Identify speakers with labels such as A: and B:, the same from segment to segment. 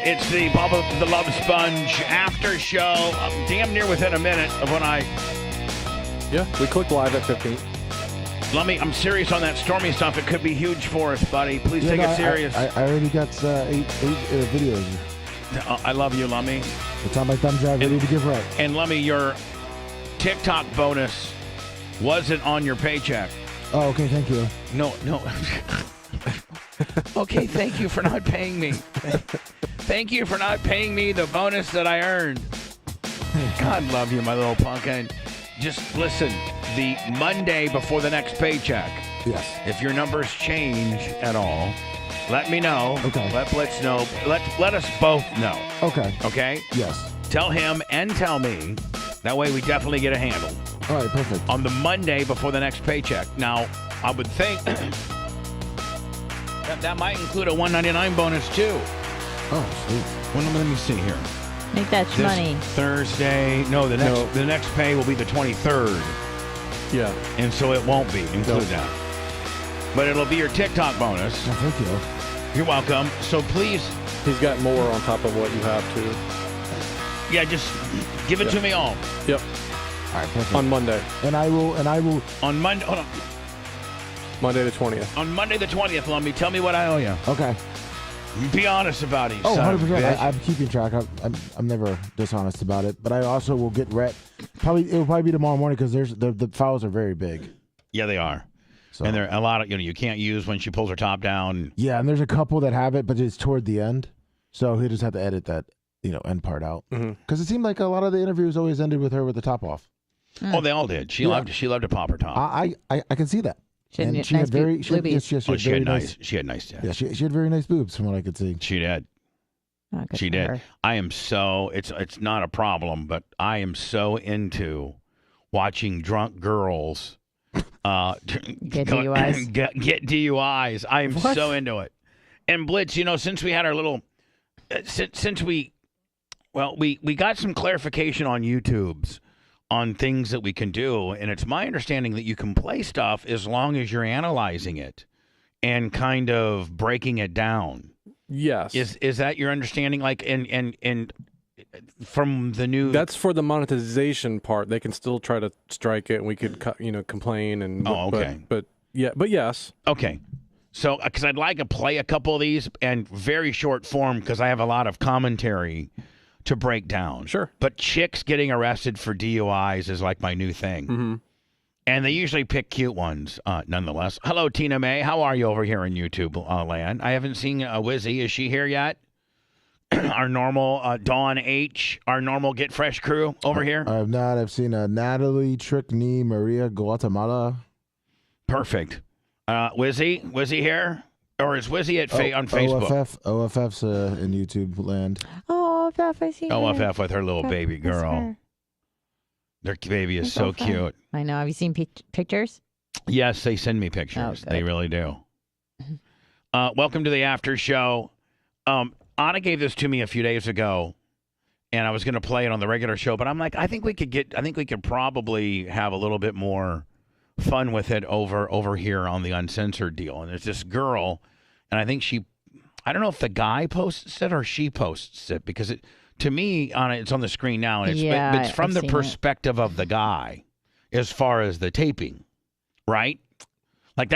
A: It's the Bubba the Love Sponge after show. I'm damn near within a minute of when I...
B: Yeah, we clicked live at 15.
A: I'm serious on that Stormy stuff. It could be huge for us, buddy. Please take it serious.
C: I already got eight videos.
A: I love you, Lummy.
C: It's on my thumb drive, ready to give right.
A: And Lummy, your TikTok bonus wasn't on your paycheck.
C: Oh, okay, thank you.
A: No. Okay, thank you for not paying me. Thank you for not paying me the bonus that I earned. God love you, my little pumpkin. Just listen, the Monday before the next paycheck.
C: Yes.
A: If your numbers change at all, let me know.
C: Okay.
A: Let Blitz know. Let us both know.
C: Okay.
A: Okay?
C: Yes.
A: Tell him and tell me. That way we definitely get a handle.
C: All right, perfect.
A: On the Monday before the next paycheck. Now, I would think that might include a $199 bonus too.
C: Oh, sweet.
A: Well, let me see here.
D: Make that
A: This
D: money.
A: Thursday. No, the next pay will be the 23rd.
B: Yeah.
A: And so it won't be include that. But it'll be your TikTok bonus.
C: Oh, thank you.
A: You're welcome. So please.
B: He's got more on top of what you have too.
A: Yeah, just give it to me all.
B: Yep.
C: All right, perfect.
B: On Monday.
C: And I will.
A: On Monday. Hold on.
B: Monday the 20th.
A: On Monday the 20th, Lummy, tell me what I owe you.
C: Okay.
A: Be honest about it.
C: Oh,
A: son of a
C: 100%.
A: bitch.
C: I'm keeping track. I'm never dishonest about it. But I also will get it'll probably be tomorrow morning because the files are very big.
A: Yeah, they are.
C: So.
A: And there are a lot of you can't use when she pulls her top down.
C: Yeah, and there's a couple that have it, but it's toward the end, so he'll just have to edit that end part out. Because it seemed like a lot of the interviews always ended with her with the top off.
A: Oh, they all did. She loved to pop her top.
C: I can see that.
D: She had
C: And
D: she had
A: nice.
C: Yeah, she had very nice boobs from what I could see.
A: She did.
D: Oh, good
A: She
D: for
A: did.
D: her.
A: I am so it's not a problem, but I am so into watching drunk girls
D: Get DUIs.
A: Get DUIs. I am so into it. And Blitz, since we had our little since we got some clarification on YouTube's on things that we can do, and it's my understanding that you can play stuff as long as you're analyzing it and kind of breaking it down.
B: Yes.
A: Is that your understanding? Like, and from the new...
B: That's for the monetization part. They can still try to strike it, and we could, complain. And
A: Oh, okay.
B: But yes.
A: Okay. So, because I'd like to play a couple of these and very short form because I have a lot of commentary to break down.
B: Sure.
A: But chicks getting arrested for DUIs is like my new thing.
B: Mm-hmm.
A: And they usually pick cute ones, nonetheless. Hello, Tina May. How are you over here in YouTube land? I haven't seen Wizzy. Is she here yet? Our normal Dawn H, our normal Get Fresh crew over here?
C: I have not. I've seen Natalie, Trickney, Maria, Guatemala.
A: Perfect. Wizzy here? Or is Wizzy on Facebook?
C: OFF's in YouTube land.
D: Oh, OFF, I see her.
A: OFF with her little baby girl. Their baby is so cute.
D: I know. Have you seen pictures?
A: Yes, they send me pictures.
D: Oh,
A: they really do. Welcome to the after show. Anna gave this to me a few days ago, and I was going to play it on the regular show, but I'm like, I think we could probably have a little bit more fun with it over here on the Uncensored deal. And there's this girl, and I think I don't know if the guy posts it or she posts it, because to me, it's on the screen now, and it's from the perspective of the guy as far as the taping, right? Like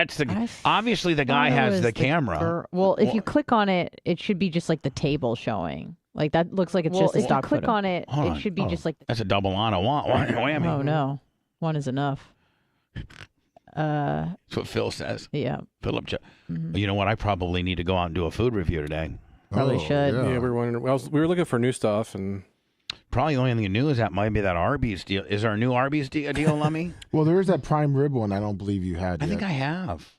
A: obviously the guy has the camera.
D: Well, if you click on it, it should be just like the table showing. Like that looks like it's just a stock photo. If you click on it, it should be just like...
A: That's a double on a whammy.
D: Oh, no. One is enough.
A: That's what Phil says.
D: Yeah.
A: Philip, You know what? I probably need to go out and do a food review today.
D: Probably should.
B: Yeah, we were wondering. We were looking for new stuff, and
A: probably the only thing new is that might be that Arby's deal. Is our new Arby's deal, Lummy?
C: Well, there is that prime rib one. I don't believe you had.
A: I think I have.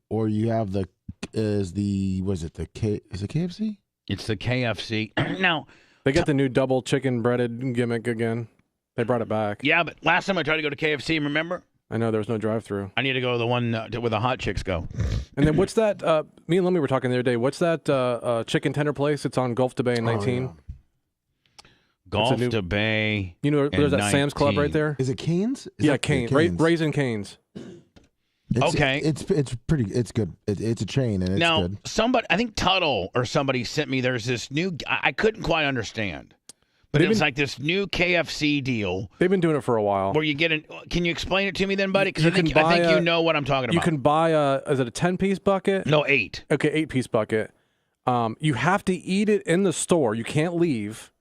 C: Or you have is it KFC?
A: It's the KFC. Now
B: they got the new double chicken breaded gimmick again. They brought it back.
A: Yeah, but last time I tried to go to KFC, remember?
B: I know there was no drive-through.
A: I need to go to the one where the hot chicks go.
B: And then what's that? Me and Lemmy were talking the other day. What's that chicken tender place? It's on Gulf to Bay in 19.
C: Yeah.
A: Gulf to Bay.
B: You know, there's that
A: 19.
B: Sam's Club right there.
C: Is it Cane's?
B: Yeah, Cane's. Raising Cane's.
C: It's pretty. It's good. It's a chain, and it's
A: now,
C: good.
A: Somebody, I think Tuttle or somebody sent me. There's this new. I couldn't quite understand, but it's like this new KFC deal.
B: They've been doing it for a while.
A: Where you get it? Can you explain it to me then, buddy? Because I think you know what I'm talking about.
B: You can buy is it a 10-piece bucket?
A: No, 8.
B: Okay, 8-piece bucket. You have to eat it in the store. You can't leave.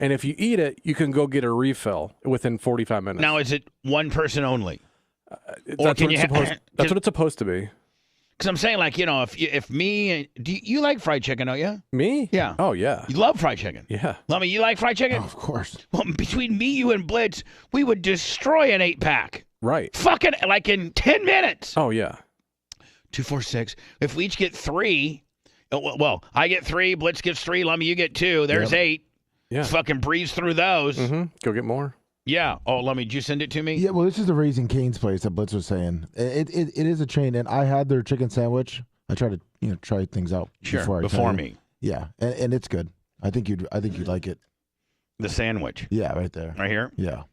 B: And if you eat it, you can go get a refill within 45 minutes.
A: Now, is it one person only?
B: That's what it's supposed to be.
A: Because I'm saying, like, if me, do you like fried chicken, don't you?
B: Me?
A: Yeah.
B: Oh, yeah.
A: You love fried chicken?
B: Yeah.
A: Lummy, you like fried chicken?
C: Oh, of course.
A: Well, between me, you, and Blitz, we would destroy an 8-pack.
B: Right.
A: Fucking, like, in 10 minutes.
B: Oh, yeah.
A: 2, 4, 6. If we each get 3, well, I get 3, Blitz gets 3, Lummy, you get 2. There's 8.
B: Yeah.
A: Fucking breeze through those.
B: Mm-hmm. Go get more.
A: Yeah. Oh, Lummy, did you send it to me?
C: Yeah, well, this is the Raising Cane's place that Blitz was saying. It is a chain, and I had their chicken sandwich. I try to try things out before
A: me.
C: Yeah, and it's good. I think you'd like it.
A: The sandwich.
C: Yeah, right there.
A: Right here.
C: Yeah.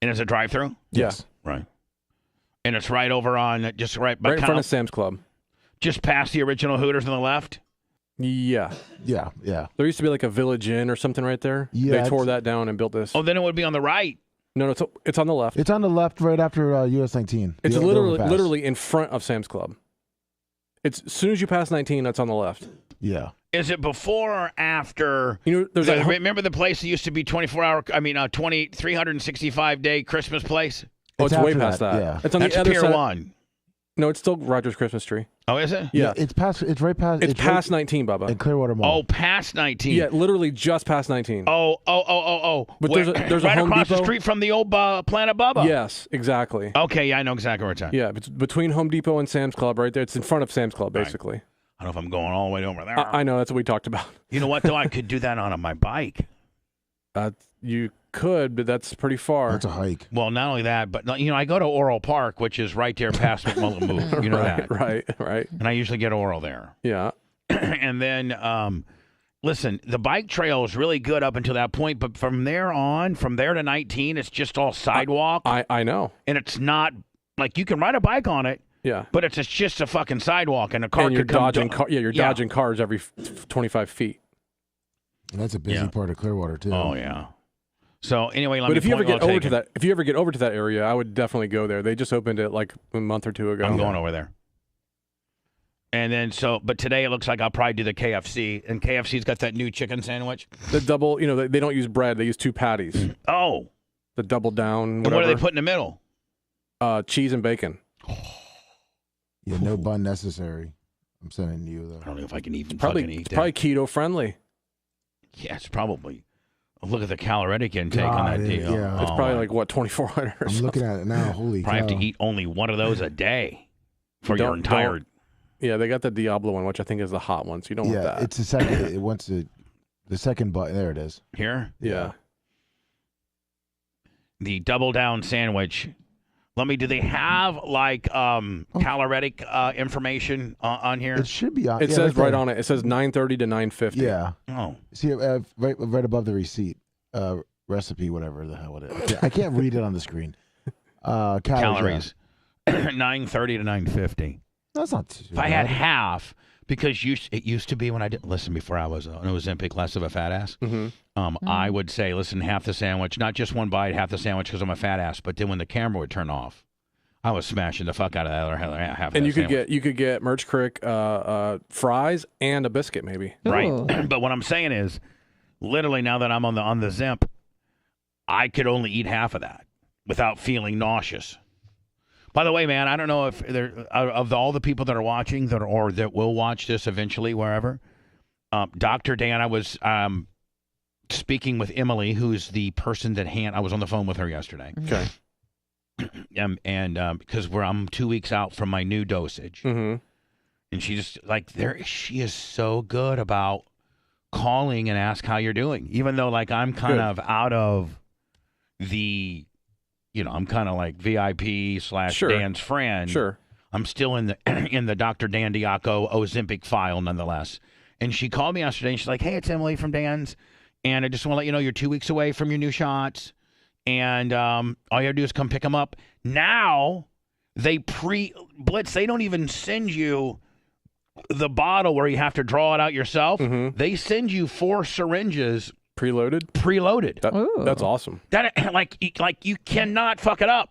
A: And it's a drive-through.
C: Yes.
A: Right. And it's right over on just right
B: in front of Sam's Club.
A: Just past the original Hooters on the left.
B: Yeah.
C: Yeah.
B: There used to be like a Village Inn or something right there.
C: Yeah,
B: they tore that down and built this.
A: Oh, then it would be on the right.
B: No, it's on the left.
C: It's on the left, right after US 19.
B: It's literally in front of Sam's Club. It's as soon as you pass 19, that's on the left.
C: Yeah.
A: Is it before or after?
B: Remember
A: the place that used to be 365-day Christmas place?
B: Oh, it's way past that.
C: Yeah.
B: It's on
A: That's
B: the other
A: Pier
B: side.
A: 1.
B: No, it's still Rogers Christmas Tree.
A: Oh, is it?
B: Yeah.
C: It's right past.
B: It's past 19, Bubba.
C: In Clearwater Mall.
A: Oh, past 19.
B: Yeah, literally just past 19.
A: Oh.
B: But there's a
A: right
B: Home
A: across
B: Depot.
A: the street from the old Planet Bubba.
B: Yes, exactly.
A: Okay, yeah, I know exactly where it's at.
B: Yeah, it's between Home Depot and Sam's Club right there. It's in front of Sam's Club, basically.
A: Right. I don't know if I'm going all the way over there.
B: I know, that's what we talked about.
A: You know what, though? I could do that on my bike.
B: You could, but that's pretty far.
C: That's a hike.
A: Well, not only that, but I go to Oral Park, which is right there past McMullen Move. You know that,
B: right.
A: And I usually get Oral there.
B: Yeah.
A: And then, listen, the bike trail is really good up until that point, but from there to 19, it's just all sidewalk.
B: I know.
A: And it's not like you can ride a bike on it.
B: Yeah.
A: But it's just a fucking sidewalk, and a car
B: you're
A: could come
B: dodging. You're dodging cars every 25 feet.
C: And that's a busy part of Clearwater too.
A: Oh yeah. So anyway,
B: if you ever get over to that area, I would definitely go there. They just opened it like a month or two ago.
A: I'm going over there. And then but today it looks like I'll probably do the KFC, and KFC's got that new chicken sandwich.
B: The double, they don't use bread; they use 2 patties.
A: Oh.
B: The double down. Whatever.
A: And what do they put in the middle?
B: Cheese and bacon.
C: Yeah, no bun necessary. I'm sending you though.
A: I don't know if I can even
B: probably,
A: fucking eat
B: it's
A: that.
B: probably keto friendly.
A: Yes, probably. Look at the caloric intake on that deal.
C: Yeah.
B: It's probably like, what, 2,400 or
C: I'm looking at it now. Holy
A: probably
C: cow.
A: have to eat only one of those a day for your entire...
B: Yeah, they got the Diablo one, which I think is the hot one, so you don't want that.
C: It's the second. It wants the second button. There it is.
A: Here?
B: Yeah.
A: The double down sandwich. Do they have like caloric information on here?
C: It should be on.
B: It says right on it. It says 9:30 to 9:50.
C: Yeah.
A: Oh.
C: See, right above the receipt, recipe, whatever the hell it is. I can't read it on the screen. Calories.
A: 9:30 to 9:50.
C: That's not too
A: If I had half, because it used to be when I did listen before I was an Ozempic less of a fat ass.
B: Mm-hmm.
A: I would say, listen, half the sandwich, not just one bite, half the sandwich because I'm a fat ass. But then when the camera would turn off, I was smashing the fuck out of that other half.
B: And
A: of that
B: you could get Merch Crick fries and a biscuit maybe.
A: Right. But what I'm saying is, literally now that I'm on the Zemp, I could only eat half of that without feeling nauseous. By the way, man, I don't know if of all the people that are watching that will watch this eventually wherever. Dr. Dan, I was speaking with Emily, who's the person that I was on the phone with her yesterday.
B: Okay.
A: And because I'm 2 weeks out from my new dosage,
B: mm-hmm.
A: and she just she is so good about calling and ask how you're doing, even though like I'm kind of out of the. I'm kind of like VIP / Dan's friend.
B: Sure.
A: I'm still in the Dr. Dan Diaco Ozempic file nonetheless. And she called me yesterday and she's like, hey, it's Emily from Dan's. And I just want to let you know you're 2 weeks away from your new shots. And all you have to do is come pick them up. Now Blitz, they don't even send you the bottle where you have to draw it out yourself. They send you 4 syringes preloaded.
B: That's awesome.
A: That like you cannot fuck it up.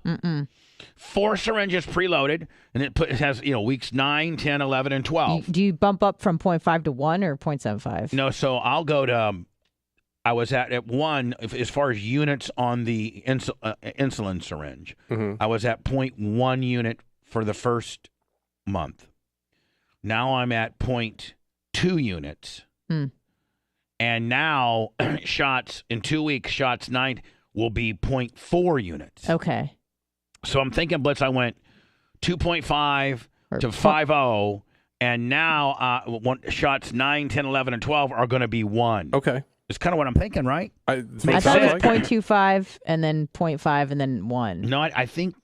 A: 4 syringes preloaded, and it has weeks 9, 10, 11, and 12.
D: Do you bump up from 0.5 to 1 or 0.75?
A: No, so I'll go to. I was at 1 as far as units on the insulin syringe. I was at 0.1 unit for the first month. Now I'm at 0.2 units. And now shots in 2 weeks, shots 9 will be 0.4 units.
D: Okay.
A: So I'm thinking, Blitz, I went 2.5 to 5.0, and now shots 9, 10, 11, and 12 are going to be 1.
B: Okay.
A: It's kind of what I'm thinking, right?
D: I thought it was 0.25 and then 0.5 and then 1.
A: No, I think.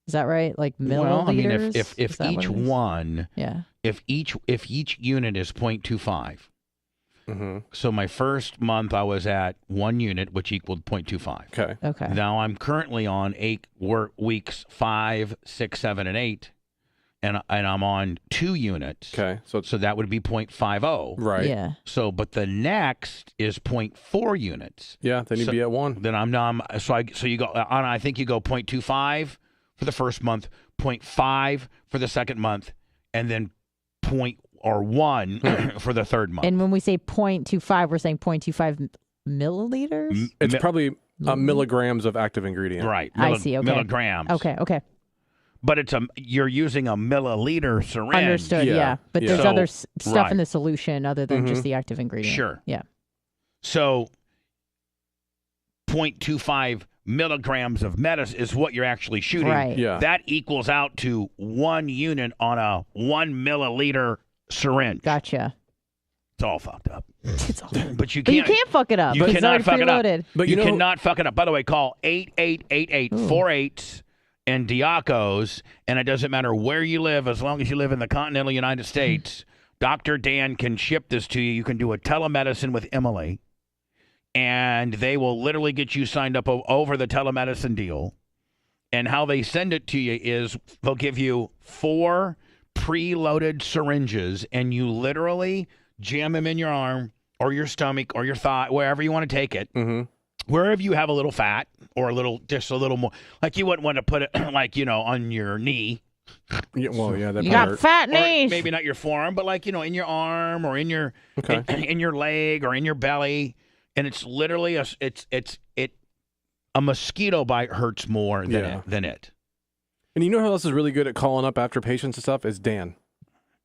D: Is that right? Like milliliters?
A: Well, I mean, if each one,
D: yeah.
A: If each unit is 0.25. So my first month I was at 1 unit, which equaled 0.25.
B: Okay.
A: Now I'm currently on weeks 5, 6, 7, and 8, and I'm on 2 units.
B: Okay.
A: So that would be 0.50.
B: Right.
D: Yeah.
A: So, but the next is 0.4 units.
B: Yeah. Then you'd be at 1.
A: Then I'm now. So you go. I think you go 0.25 for the first month, 0.5 for the second month, and then 1 for the third month.
D: And when we say 0.25, we're saying 0.25 milliliters?
B: It's probably milligrams of active ingredient.
A: Right.
D: I see. Okay.
A: Milligrams.
D: Okay.
A: But you're using a milliliter syringe.
D: Understood, yeah. But there's other stuff in the solution other than just the active ingredient.
A: Sure.
D: Yeah.
A: So 0.25 milligrams of medicine is what you're actually shooting.
D: Right.
B: Yeah.
A: That equals out to 1 unit on a 1 milliliter syringe.
D: Gotcha.
A: It's all fucked up.
D: It's all
A: But you
D: But you
A: can't.
D: can't fuck it up.
A: You
D: because
A: cannot
D: it's already
A: fuck it
D: preloaded.
A: up.
B: But
A: you cannot fuck it up. By the way, call 8888 48 and Diacos, and it doesn't matter where you live, as long as you live in the continental United States. Dr. Dan can ship this to you. You can do a telemedicine with Emily, and they will literally get you signed up over the telemedicine deal. And how they send it to you is they'll give you 4 preloaded syringes, and you literally jam them in your arm or your stomach or your thigh, wherever you want to take it. Wherever you have a little fat or just a little more, like you wouldn't want to put it on your knee.
B: Yeah, well, yeah, that
D: You got fat
A: Or
D: knees.
A: maybe not your forearm, but in your arm or in your in your leg or in your belly. And it's literally a mosquito bite hurts more than it.
B: And you know who else is really good at calling up after patients and stuff is Dan.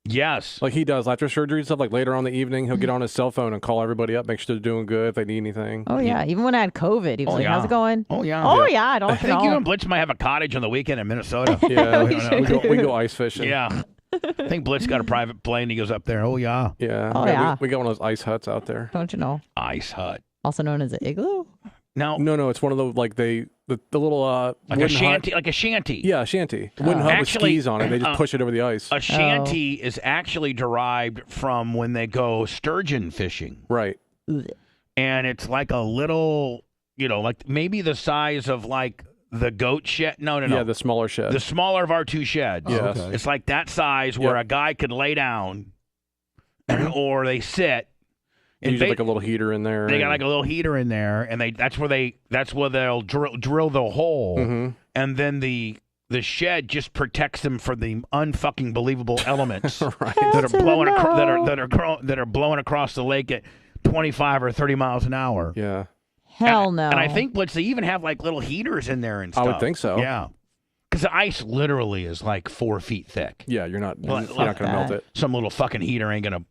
A: Yes.
B: Like he does after surgery and stuff. Like later on in the evening, he'll get on his cell phone and call everybody up, make sure they're doing good, if they need anything.
D: Oh, yeah. Even when I had COVID, he was like, how's it going?
A: Oh, yeah.
D: Oh, yeah. I don't
A: I think you and Blitz might have a cottage on the weekend in Minnesota.
B: Yeah,
D: We
B: we go ice fishing.
A: Yeah. I think Blitz got a private plane. He goes up there. Oh, yeah.
B: Yeah.
D: Oh, yeah.
B: We got one of those ice huts out there.
D: Don't you know?
A: Ice hut.
D: Also known as an igloo?
B: No, it's one of those like the little
A: like a shanty, like a shanty.
B: Yeah, a shanty. Wooden hut with skis on it. They just push it over the ice.
A: A shanty is actually derived from when they go sturgeon fishing.
B: Right.
A: And it's like a little, like maybe the size of like the goat shed. No.
B: Yeah, the smaller shed.
A: The smaller of our 2 sheds.
B: Oh, okay.
A: It's like that size where a guy could lay down or they sit.
B: And usually like a little heater in there.
A: They got like a little heater in there, and that's where they'll drill the hole, and then the shed just protects them from the unfucking believable elements that are blowing across the lake at 25 or 30 miles an hour.
B: Yeah.
D: Hell no.
A: And I think they even have like little heaters in there and stuff.
B: I would think so.
A: Yeah. Because the ice literally is like 4 feet thick.
B: Yeah, you're not going to melt it.
A: Some little fucking heater ain't going to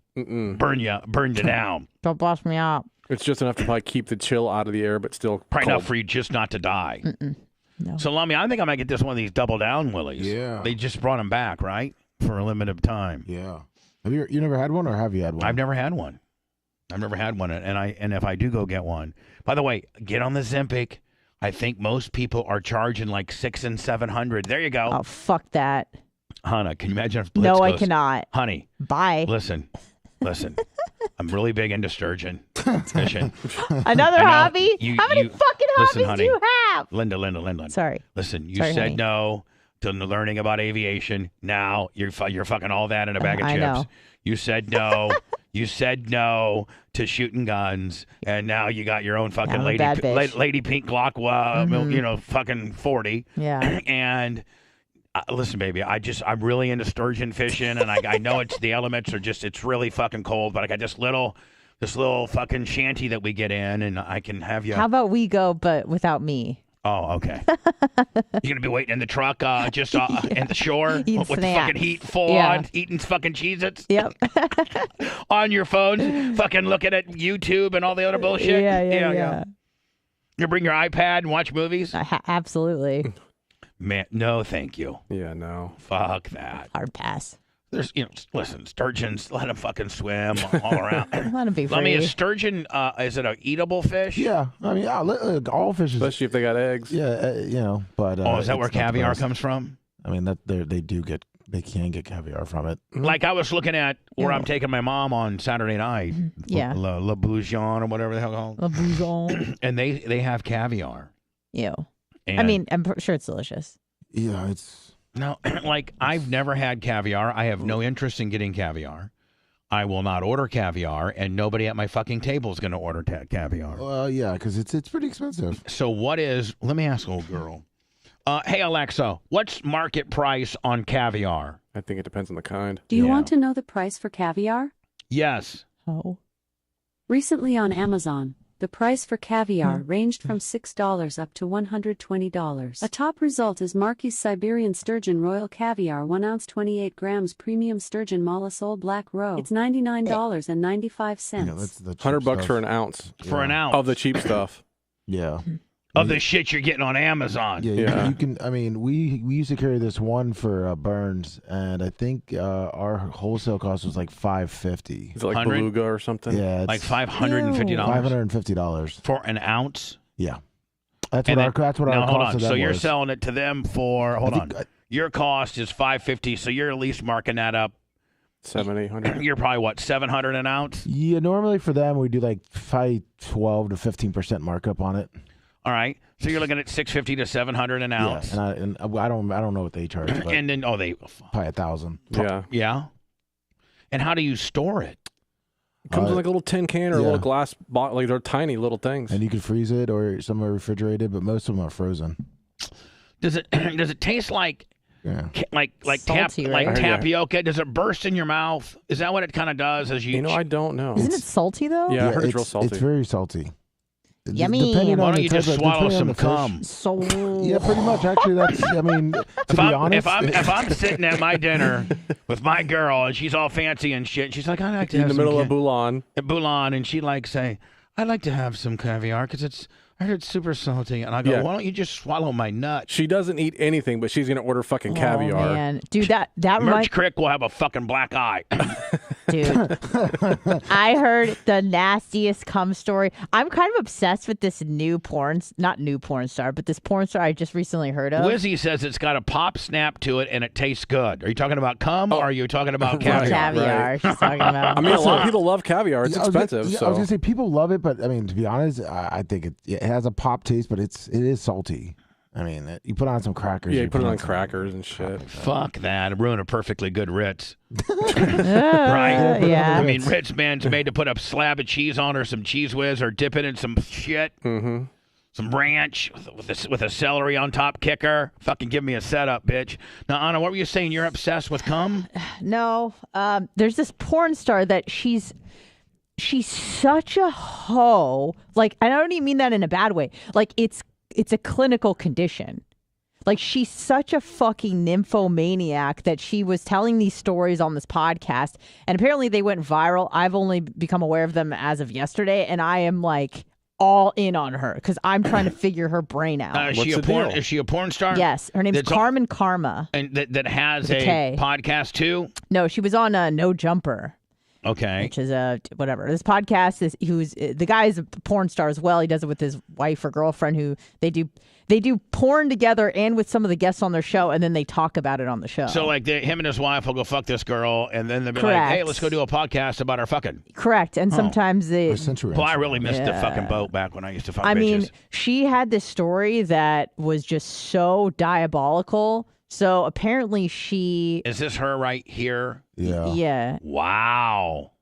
A: burn you down.
D: Don't bust me up.
B: It's just enough to probably keep the chill out of the air, but still
A: probably
B: cold.
A: enough for you just not to die.
D: No.
A: So, Lummy, I think I might get this one of these double down willies.
C: Yeah.
A: They just brought them back, right? For a limited time.
C: Yeah. Have you never had one, or have you had one?
A: I've never had one. And if I do go get one, by the way, get on the Zempic. I think most people are charging like $600 and $700. There you go.
D: Oh, fuck that.
A: Hannah, can you imagine if Blitz
D: No,
A: goes,
D: I cannot.
A: Honey.
D: Bye.
A: Listen. I'm really big into sturgeon fishing.
D: Another hobby? How many fucking
A: listen,
D: hobbies
A: honey,
D: do you have?
A: Linda.
D: Sorry.
A: Listen, you
D: Sorry,
A: said
D: honey.
A: no. to learning about aviation. Now you're fucking all that in a bag of
D: I
A: chips.
D: know.
A: You said no. You said no to shooting guns, and now you got your own fucking lady pink Glock, fucking 40.
D: Yeah.
A: And listen, baby, I'm really into sturgeon fishing, and I know the elements are it's really fucking cold, but I got this little fucking shanty that we get in, and I can have you.
D: How about we go, but without me?
A: Oh, okay. You're gonna be waiting in the truck, just in the shore with the fucking heat full on, eating fucking Cheez-Its.
D: Yep.
A: On your phone, fucking looking at YouTube and all the other bullshit.
D: Yeah.
A: You bring your iPad and watch movies.
D: Absolutely.
A: Man, no, thank you.
B: Yeah, no.
A: Fuck that.
D: Hard pass.
A: There's, listen, sturgeons, let them fucking swim all around.
D: Let them be free.
A: I mean, a sturgeon, is it an eatable fish?
C: Yeah, I mean, all fishes,
B: especially if they got eggs.
C: Yeah, but
A: is that where caviar comes from?
C: I mean, they can get caviar from it.
A: Like I was looking at where I'm taking my mom on Saturday night.
D: Yeah,
A: La Bouillon or whatever the hell called.
D: La Bouillon.
A: And they have caviar.
D: Ew.
A: And
D: I mean, I'm sure it's delicious.
C: Yeah, it's.
A: No, like I've never had caviar. I have no interest in getting caviar. I will not order caviar, and nobody at my fucking table is going to order caviar.
C: Well, yeah, because it's pretty expensive.
A: So let me ask, old girl. Hey, Alexa, what's market price on caviar?
B: I think it depends on the kind.
E: Do you want to know the price for caviar?
A: Yes.
D: Oh.
E: Recently on Amazon, the price for caviar ranged from $6 up to $120. A top result is Marquis Siberian Sturgeon Royal Caviar 1 ounce 28 grams premium sturgeon mollusol black roe. It's $99.95.
C: Yeah, that's the cheap
B: $100
C: stuff.
B: for an ounce.
A: For an ounce.
B: Of the cheap stuff.
C: Yeah.
A: Of the shit you're getting on Amazon.
C: Yeah, you can. I mean, we used to carry this one for Burns, and I think our wholesale cost was like $550.
B: Is it like
A: 100?
B: beluga or something?
C: Yeah,
A: like $550.
C: $550
A: for an ounce.
C: Yeah, that's
A: And
C: what our
A: now, hold
C: cost
A: on.
C: of that
A: So you're
C: was.
A: selling it to them for your cost is $550. So you're at least marking that up.
B: 700, 800.
A: You're probably what, $700 an ounce?
C: Yeah, normally for them we do like 12 to 15% markup on it.
A: All right, so you're looking at $650 to $700 an ounce.
C: Yeah, and I don't know what they charge, but
A: And then
C: probably $1,000.
A: Yeah. And how do you store it?
B: It comes in like a little tin can or a little glass bottle. Like they're tiny little things.
C: And you can freeze it, or some are refrigerated, but most of them are frozen.
A: Does it taste like
D: Salty, right?
A: tapioca? Does it burst in your mouth? Is that what it kind of does?
B: I don't know.
D: Isn't it salty though?
B: Yeah, I heard it's real salty.
C: It's very salty.
D: Yummy.
A: Why don't you just swallow some cum?
D: So
C: Yeah, pretty much. Actually, that's. I mean, to be honest,
A: if I'm sitting at my dinner with my girl and she's all fancy and shit, she's like, I like to have
B: in the middle of Boulan,
A: and she'd like say, I'd like to have some caviar because I heard it's super salty, and I go, why don't you just swallow my nut?
B: She doesn't eat anything, but she's gonna order fucking caviar.
D: Man. Dude, that
A: Merch Crick will have a fucking black eye.
D: Dude, I heard the nastiest cum story. I'm kind of obsessed with this not new porn star, but this porn star I just recently heard of.
A: Wizzy says it's got a pop snap to it and it tastes good. Are you talking about cum or are you talking about caviar?
D: Caviar, she's talking about.
B: I mean, a lot of people love caviar. It's expensive.
C: I was gonna say people love it, but I mean, to be honest, I think it has a pop taste, but it is salty. I mean, you put on some crackers.
B: Yeah, you put it on crackers and shit.
A: Fuck that. Ruin a perfectly good Ritz.
D: Right?
A: Yeah. I mean, Ritz, man's made to put a slab of cheese on or some Cheese Whiz or dip it in some shit.
B: Mm-hmm.
A: Some ranch with a celery on top kicker. Fucking give me a setup, bitch. Now, Anna, what were you saying? You're obsessed with cum?
D: No. There's this porn star that she's such a hoe. Like, I don't even mean that in a bad way. Like, it's a clinical condition. Like, she's such a fucking nymphomaniac that she was telling these stories on this podcast, and apparently they went viral. I've only become aware of them as of yesterday, and I am like all in on her because I'm trying to figure her brain out.
A: Is she a porn star?
D: Yes, her name's Carmen Karma,
A: and that has a podcast too.
D: No, she was on No Jumper.
A: Okay.
D: Which is whatever. This podcast is the guy is a porn star as well. He does it with his wife or girlfriend who they do porn together and with some of the guests on their show, and then they talk about it on the show.
A: So like him and his wife will go fuck this girl, and then they'll be like, hey, let's go do a podcast about our fucking.
D: Correct. And sometimes
A: well, I really missed the fucking boat back when I used to fuck bitches.
D: I mean, she had this story that was just so diabolical So apparently she.
A: Is this her right here?
C: Yeah.
D: Yeah.
A: Wow.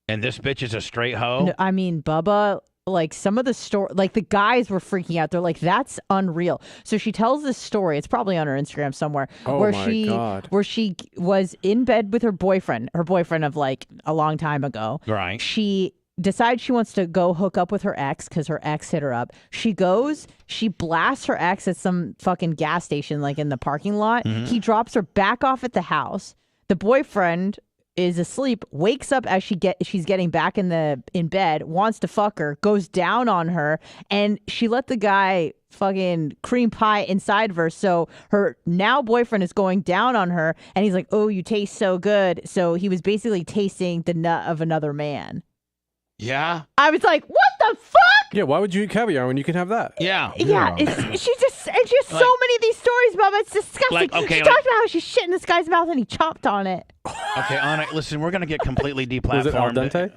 A: And this bitch is a straight hoe?
D: No, I mean, Bubba, like some of the story, like the guys were freaking out. They're like, that's unreal. So she tells this story. It's probably on her Instagram somewhere.
B: Oh
D: where
B: my God.
D: Where she was in bed with her boyfriend of like a long time ago.
A: Right.
D: She decides she wants to go hook up with her ex because her ex hit her up. She goes, she blasts her ex at some fucking gas station, like in the parking lot. He drops her back off at the house. The boyfriend is asleep, wakes up as she's getting back in bed, wants to fuck her, goes down on her, and she let the guy fucking cream pie inside of her. So her now boyfriend is going down on her, and he's like, "Oh, you taste so good." So he was basically tasting the nut of another man.
A: Yeah?
D: I was like, "What the fuck?"
B: Yeah, why would you eat caviar when you can have that?
A: Yeah.
D: Yeah, she has so many of these stories, Bubba. It's disgusting.
A: Like, okay,
D: she
A: like-
D: talked about how she shit in this guy's mouth and he chomped on it.
A: Okay, Anna, listen, we're going to get completely deplatformed.
B: Was it al dente?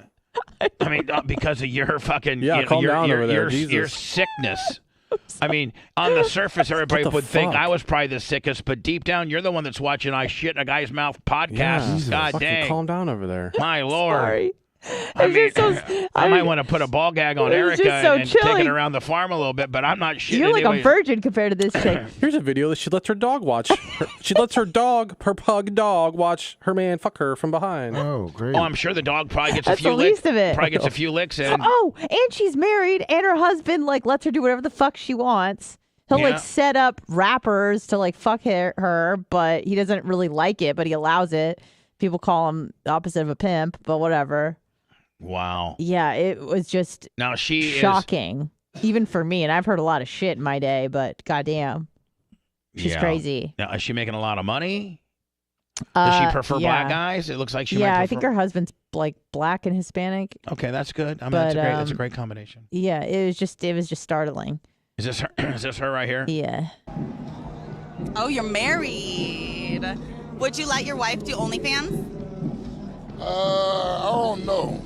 A: I mean, because of your fucking
B: Yeah, calm down
A: your,
B: over there,
A: your,
B: Jesus.
A: your sickness. I mean, on the surface, everybody
B: What the
A: would think
B: fuck?
A: I was probably the sickest, but deep down, you're the one that's watching I shit in a guy's mouth podcast.
B: Yeah.
A: God
B: Fucking
A: dang.
B: calm down over there.
A: My Lord.
D: Sorry.
A: I mean,
D: It's just so,
A: I might want to put a ball gag on
D: It was
A: Erica
D: just so
A: and take
D: chilly.
A: it around the farm a little bit, but I'm not shitting
D: You're like
A: anyways.
D: a virgin compared to this chick.
B: Here's a video that she lets her dog watch. She lets her pug dog, watch her man fuck her from behind.
C: Oh, great.
A: Oh, I'm sure the dog probably gets
D: That's
A: a few
D: the least of it.
A: Probably gets a few licks in.
D: Oh, and she's married, and her husband like lets her do whatever the fuck she wants. He'll
A: Yeah.
D: like set up rappers to like fuck her, but he doesn't really like it, but he allows it. People call him the opposite of a pimp, but whatever.
A: Wow.
D: Yeah, it was just
A: Now she
D: shocking, even for me. And I've heard a lot of shit in my day, but goddamn, she's
A: Yeah.
D: crazy.
A: Now, is she making a lot of money? Does she prefer black guys? It looks like she might
D: Yeah,
A: prefer...
D: I think her husband's like black and Hispanic.
A: Okay, that's good. I mean,
D: But,
A: that's a great combination.
D: Yeah, it was just startling.
A: Is this her? Is this her right here?
D: Yeah.
F: Oh, you're married. Would you let your wife do OnlyFans?
G: I don't know.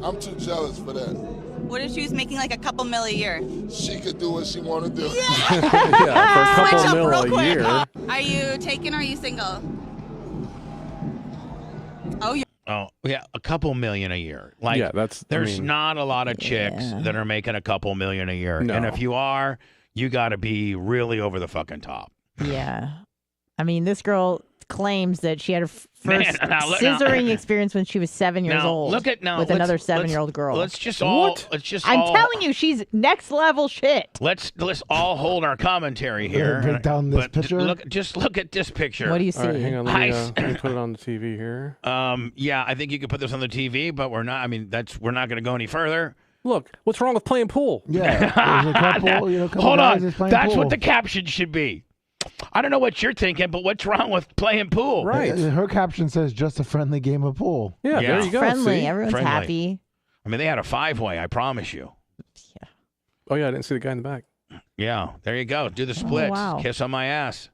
G: I'm too jealous for that.
F: What if she was making like a couple mil a year?
G: She could do what she want to do.
B: Yeah, for a
F: Switch
B: couple
F: up
B: mil
F: real
B: a
F: quick.
B: year.
F: Are you taken or are you single? Oh, you're
A: Oh, yeah, a couple million a year. Like,
B: Yeah, that's- I
A: there's
B: mean-
A: not a lot of chicks that are making a couple million a year.
B: No.
A: And if you are, you got to be really over the fucking top.
D: Yeah. I mean, this girl claims that she had her first
A: Man, now look- now-
D: scissoring experience when she was 7 years
A: Now,
D: old.
A: look at
D: with another 7-year-old girl.
A: Let's just all.
B: What?
A: Let's just.
D: I'm
A: all,
D: telling you, she's next level shit.
A: Let's all hold our commentary here.
C: Break down this
A: But
C: picture?
A: Just look at this picture.
D: What do you see?
B: All right, hang on. Let
A: Nice.
B: me put it on the TV here.
A: Yeah, I think you could put this on the TV, but we're not. I mean, we're not going to go any further.
B: Look, what's wrong with playing pool?
C: Yeah. There's a couple, couple
A: Hold
C: guys
A: on.
C: that's playing
A: That's
C: pool.
A: what the caption should be. I don't know what you're thinking, but what's wrong with playing pool?
B: Right.
C: Her caption says just a friendly game of pool.
B: Yeah,
A: Yeah.
B: there you go.
D: Friendly.
B: see?
D: Everyone's
A: Friendly.
D: happy.
A: I mean, they had a 5-way. I promise you.
B: Oh, yeah, I didn't see the guy in the back.
A: Yeah, there you go. Do the splits.
D: wow.
A: Kiss on my ass.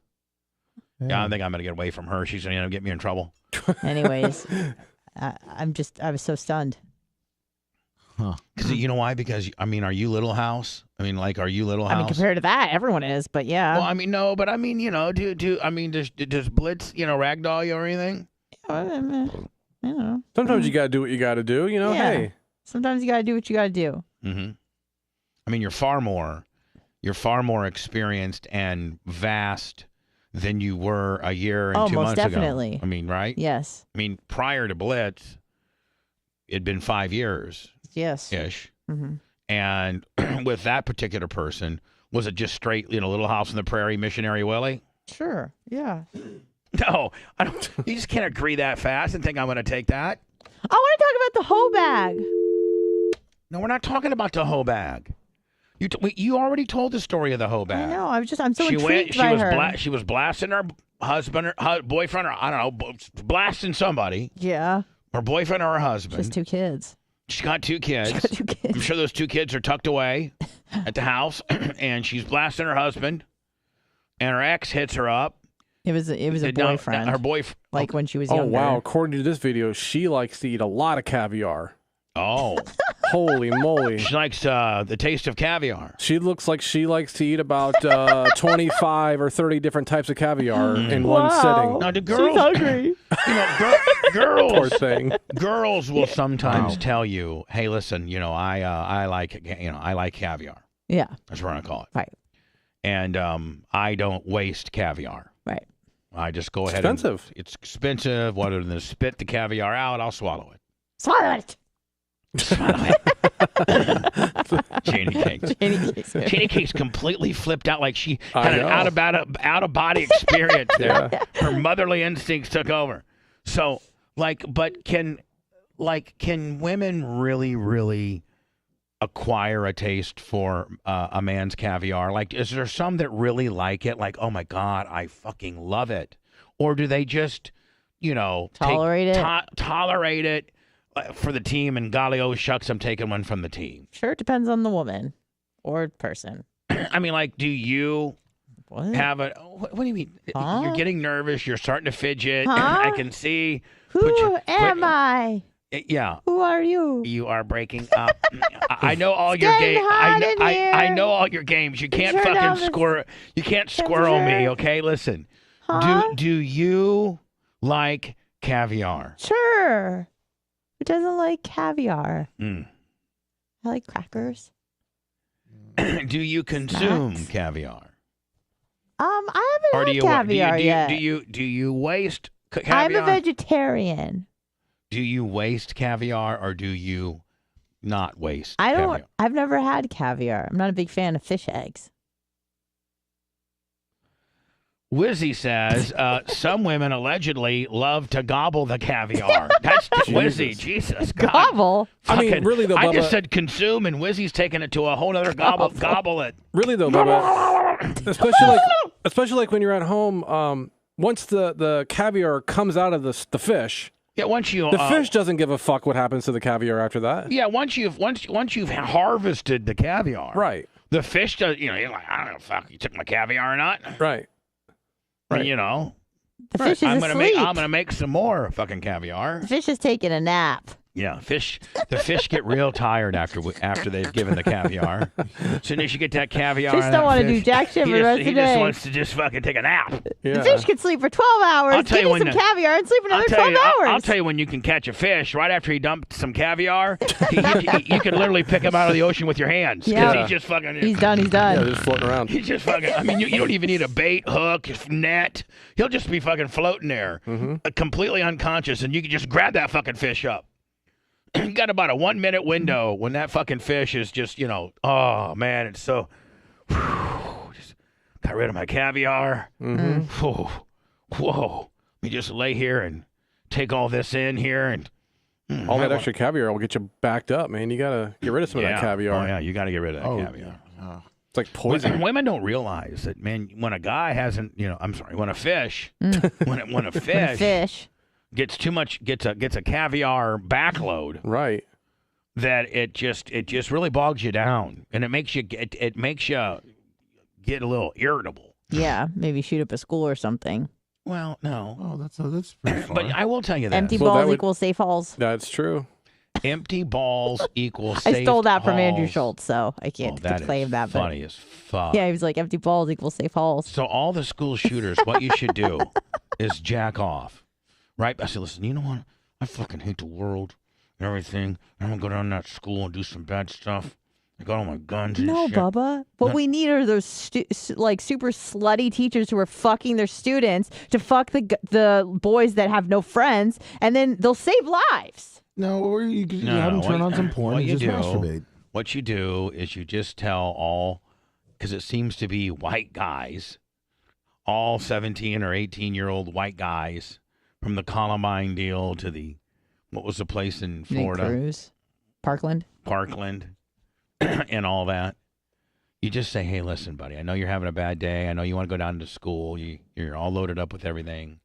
A: Yeah, I think I'm going to get away from her. She's going to get me in trouble.
D: Anyways, I was so stunned.
A: Because you know why? Because I mean, are you Little House? I mean, like, are you Little House?
D: I mean, compared to that, everyone is, but yeah.
A: Well, I mean, no, but I mean, does Blitz, ragdoll you or anything?
D: I don't know.
B: Sometimes you got to do what you got to do. You know,
D: Yeah.
B: hey.
D: Sometimes you got to do what you got to do.
A: Mm-hmm. I mean, you're far more experienced and vast than you were a year and
D: Oh,
A: 2
D: most
A: months
D: definitely.
A: ago. I mean, right?
D: Yes.
A: I mean, prior to Blitz, it'd been 5 years
D: Yes.
A: ish,
D: hmm
A: and with that particular person, was it just straight, Little House on the Prairie, missionary Willie?
D: Sure. Yeah.
A: No, I don't. You just can't agree that fast and think I'm going to take that.
D: I want to talk about the hoe bag.
A: No, we're not talking about the hoe bag. You already told the story of the hoe bag.
D: I know. I'm so
A: she
D: intrigued by her.
A: She was blasting her husband, her boyfriend, or I don't know, blasting somebody.
D: Yeah.
A: Her boyfriend or her
D: She
A: husband.
D: has 2 kids.
A: She's got 2 kids.
D: She's got 2 kids.
A: I'm sure those 2 kids are tucked away at the house, and she's blasting her husband, and her ex hits her up.
D: It was a boyfriend.
A: Her boyfriend.
D: like when she was
B: Oh,
D: younger.
B: wow. According to this video, she likes to eat a lot of caviar.
A: Oh.
B: Holy moly.
A: She likes the taste of caviar.
B: She looks like she likes to eat about 25 or 30 different types of caviar in one sitting.
A: Now, the girls,
D: She's hungry.
A: girls,
B: Poor thing.
A: girls will sometimes tell you, "Hey, listen, I like caviar."
D: Yeah.
A: That's what I call it.
D: Right.
A: And I don't waste caviar.
D: Right.
A: I just go ahead.
B: Expensive.
A: It's expensive. Rather than spit the caviar out, I'll swallow it.
D: Swallow it.
A: Janie Cake's completely flipped out, like she had an out of body experience there.
B: Yeah.
A: Her motherly instincts took over. So, but can women really acquire a taste for a man's caviar? Like, is there some that really like it? Like, oh my God, I fucking love it. Or do they just,
D: Tolerate it?
A: Tolerate it for the team, and golly, oh shucks, I'm taking one from the team.
D: Sure, it depends on the woman or person.
A: I mean, like, do you
D: What?
A: have a? What do you mean?
D: Huh?
A: You're getting nervous. You're starting to fidget.
D: Huh?
A: I can see.
D: Who am I?
A: Yeah.
D: Who are you?
A: You are breaking up. I know all your
D: getting
A: games.
D: hot in
A: I
D: here.
A: know all your games. You can't
D: Turn down
A: fucking
D: the
A: squirrel. You can't squirrel me.
D: temperature.
A: Okay, listen.
D: Huh?
A: Do you like caviar?
D: Sure. Who doesn't like caviar?
A: Mm.
D: I like crackers.
A: Do you consume
D: Snacks.
A: caviar?
D: I haven't
A: Or
D: had
A: do you
D: caviar yet.
A: do you waste caviar?
D: I'm a vegetarian.
A: Do you waste caviar or do you not waste
D: I don't.
A: caviar?
D: I've never had caviar. I'm not a big fan of fish eggs.
A: Wizzy says some women allegedly love to gobble the caviar. That's Wizzy. Jesus God.
D: Gobble.
B: I mean,
A: Fucking-
B: really, though,
A: I
B: Bubba-
A: just said consume, and Wizzy's taking it to a whole other gobble it.
B: Really though, Bubba, especially like when you're at home, once the caviar comes out of the fish,
A: Yeah, once you
B: the fish doesn't give a fuck what happens to the caviar after that.
A: Yeah, once you've harvested the caviar,
B: Right.
A: The fish does. You're like, I don't know, fuck, you took my caviar or not?
B: Right.
A: Right.
D: The fish is
A: I'm
D: asleep.
A: gonna make some more fucking caviar.
D: The fish is taking a nap.
A: Yeah, the fish get real tired after they've given the caviar. As soon as you get that caviar,
D: Fish
A: out of
D: don't
A: that
D: want to do
A: fish,
D: jack shit for the rest of the
A: he just
D: day.
A: wants to just fucking take a nap.
B: Yeah.
D: The fish can sleep for 12 hours,
A: I'll tell
D: give
A: you
D: you
A: when
D: some caviar, and sleep another 12 hours.
A: I'll tell you when you can catch a fish. Right after he dumped some caviar, you can literally pick him out of the ocean with your hands. 'Cause
D: Yeah.
A: he's just fucking.
D: He's done. He's
B: Yeah,
D: done.
B: they're just floating around.
A: He's just fucking. I mean, you don't even need a bait, hook, net. He'll just be fucking floating there, completely unconscious, and you can just grab that fucking fish up. You got about a 1 minute window when that fucking fish is just, oh man, it's so. Just got rid of my caviar. Whoa. Let me just lay here and take all this in here and.
B: All that extra caviar will get you backed up, man. You gotta get rid of some of that caviar.
A: Oh yeah, you got to get rid of that caviar.
C: Yeah.
B: It's like poison.
A: Women don't realize that, man. When a guy hasn't, when a fish, when a fish gets too much, gets a caviar backload,
B: Right.
A: that it just really bogs you down, and it makes you get a little irritable.
D: Yeah, maybe shoot up a school or something.
A: Well, no,
C: Oh, that's pretty far.
A: but I will tell you that
D: Empty
B: Well, that
D: balls
B: would-
D: equals safe halls.
B: That's true.
A: empty balls equal.
D: I stole that from Andrew
A: halls.
D: Schultz, so I can't
A: That
D: claim
A: is
D: that.
A: funny as fuck.
D: But yeah, he was like, empty balls equals safe halls.
A: So all the school shooters, what you should do is jack off, right? I said, listen, you know what? I fucking hate the world and everything. I'm gonna go down to that school and do some bad stuff. I got all my guns and
D: No,
A: shit.
D: Bubba. What we need are those super slutty teachers who are fucking their students to fuck the boys that have no friends, and then they'll save lives.
C: No, or you
A: No,
C: have them turn
A: what-
C: on some porn
A: what
C: and
A: you
C: just
A: do-
C: masturbate.
A: What you do is you just tell all, because it seems to be white guys, all 17 or 18-year-old white guys, from the Columbine deal to the, what was the place in Florida?
D: Cruz, Parkland.
A: Parkland, and all that. You just say, hey, listen, buddy, I know you're having a bad day. I know you want to go down to school. You're all loaded up with everything,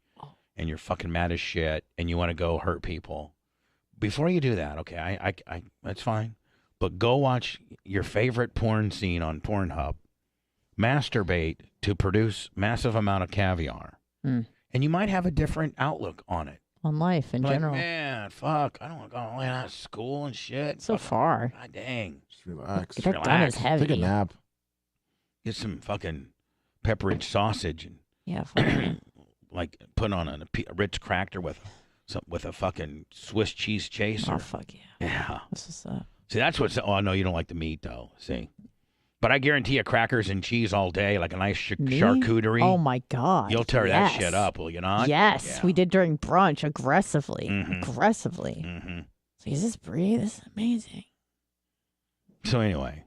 A: and you're fucking mad as shit, and you want to go hurt people. Before you do that, okay, I that's fine. But go watch your favorite porn scene on Pornhub, masturbate to produce massive amount of caviar,
D: Mm.
A: and you might have a different outlook on it.
D: on life in
A: Like,
D: general.
A: man, fuck, I don't want to go away to school and shit.
D: So
A: Fuck,
D: far.
A: God dang.
C: Just relax.
D: That gun is
A: relax.
D: heavy.
C: Take a nap.
A: Get some fucking pepperidge sausage and
D: Yeah, fuck that.
A: like put on a Ritz cracker with a fucking Swiss cheese chaser.
D: Oh, fuck yeah.
A: Yeah.
D: This is
A: See, that's what's. Oh, I know you don't like the meat though. See, but I guarantee you, crackers and cheese all day, like a nice
D: Me?
A: charcuterie.
D: Oh my god.
A: You'll tear
D: yes.
A: that shit up, will you not?
D: Yes,
A: Yeah.
D: we did during brunch aggressively.
A: Mhm.
D: Aggressively.
A: Mm-hmm.
D: So is this brie? This is amazing.
A: So anyway,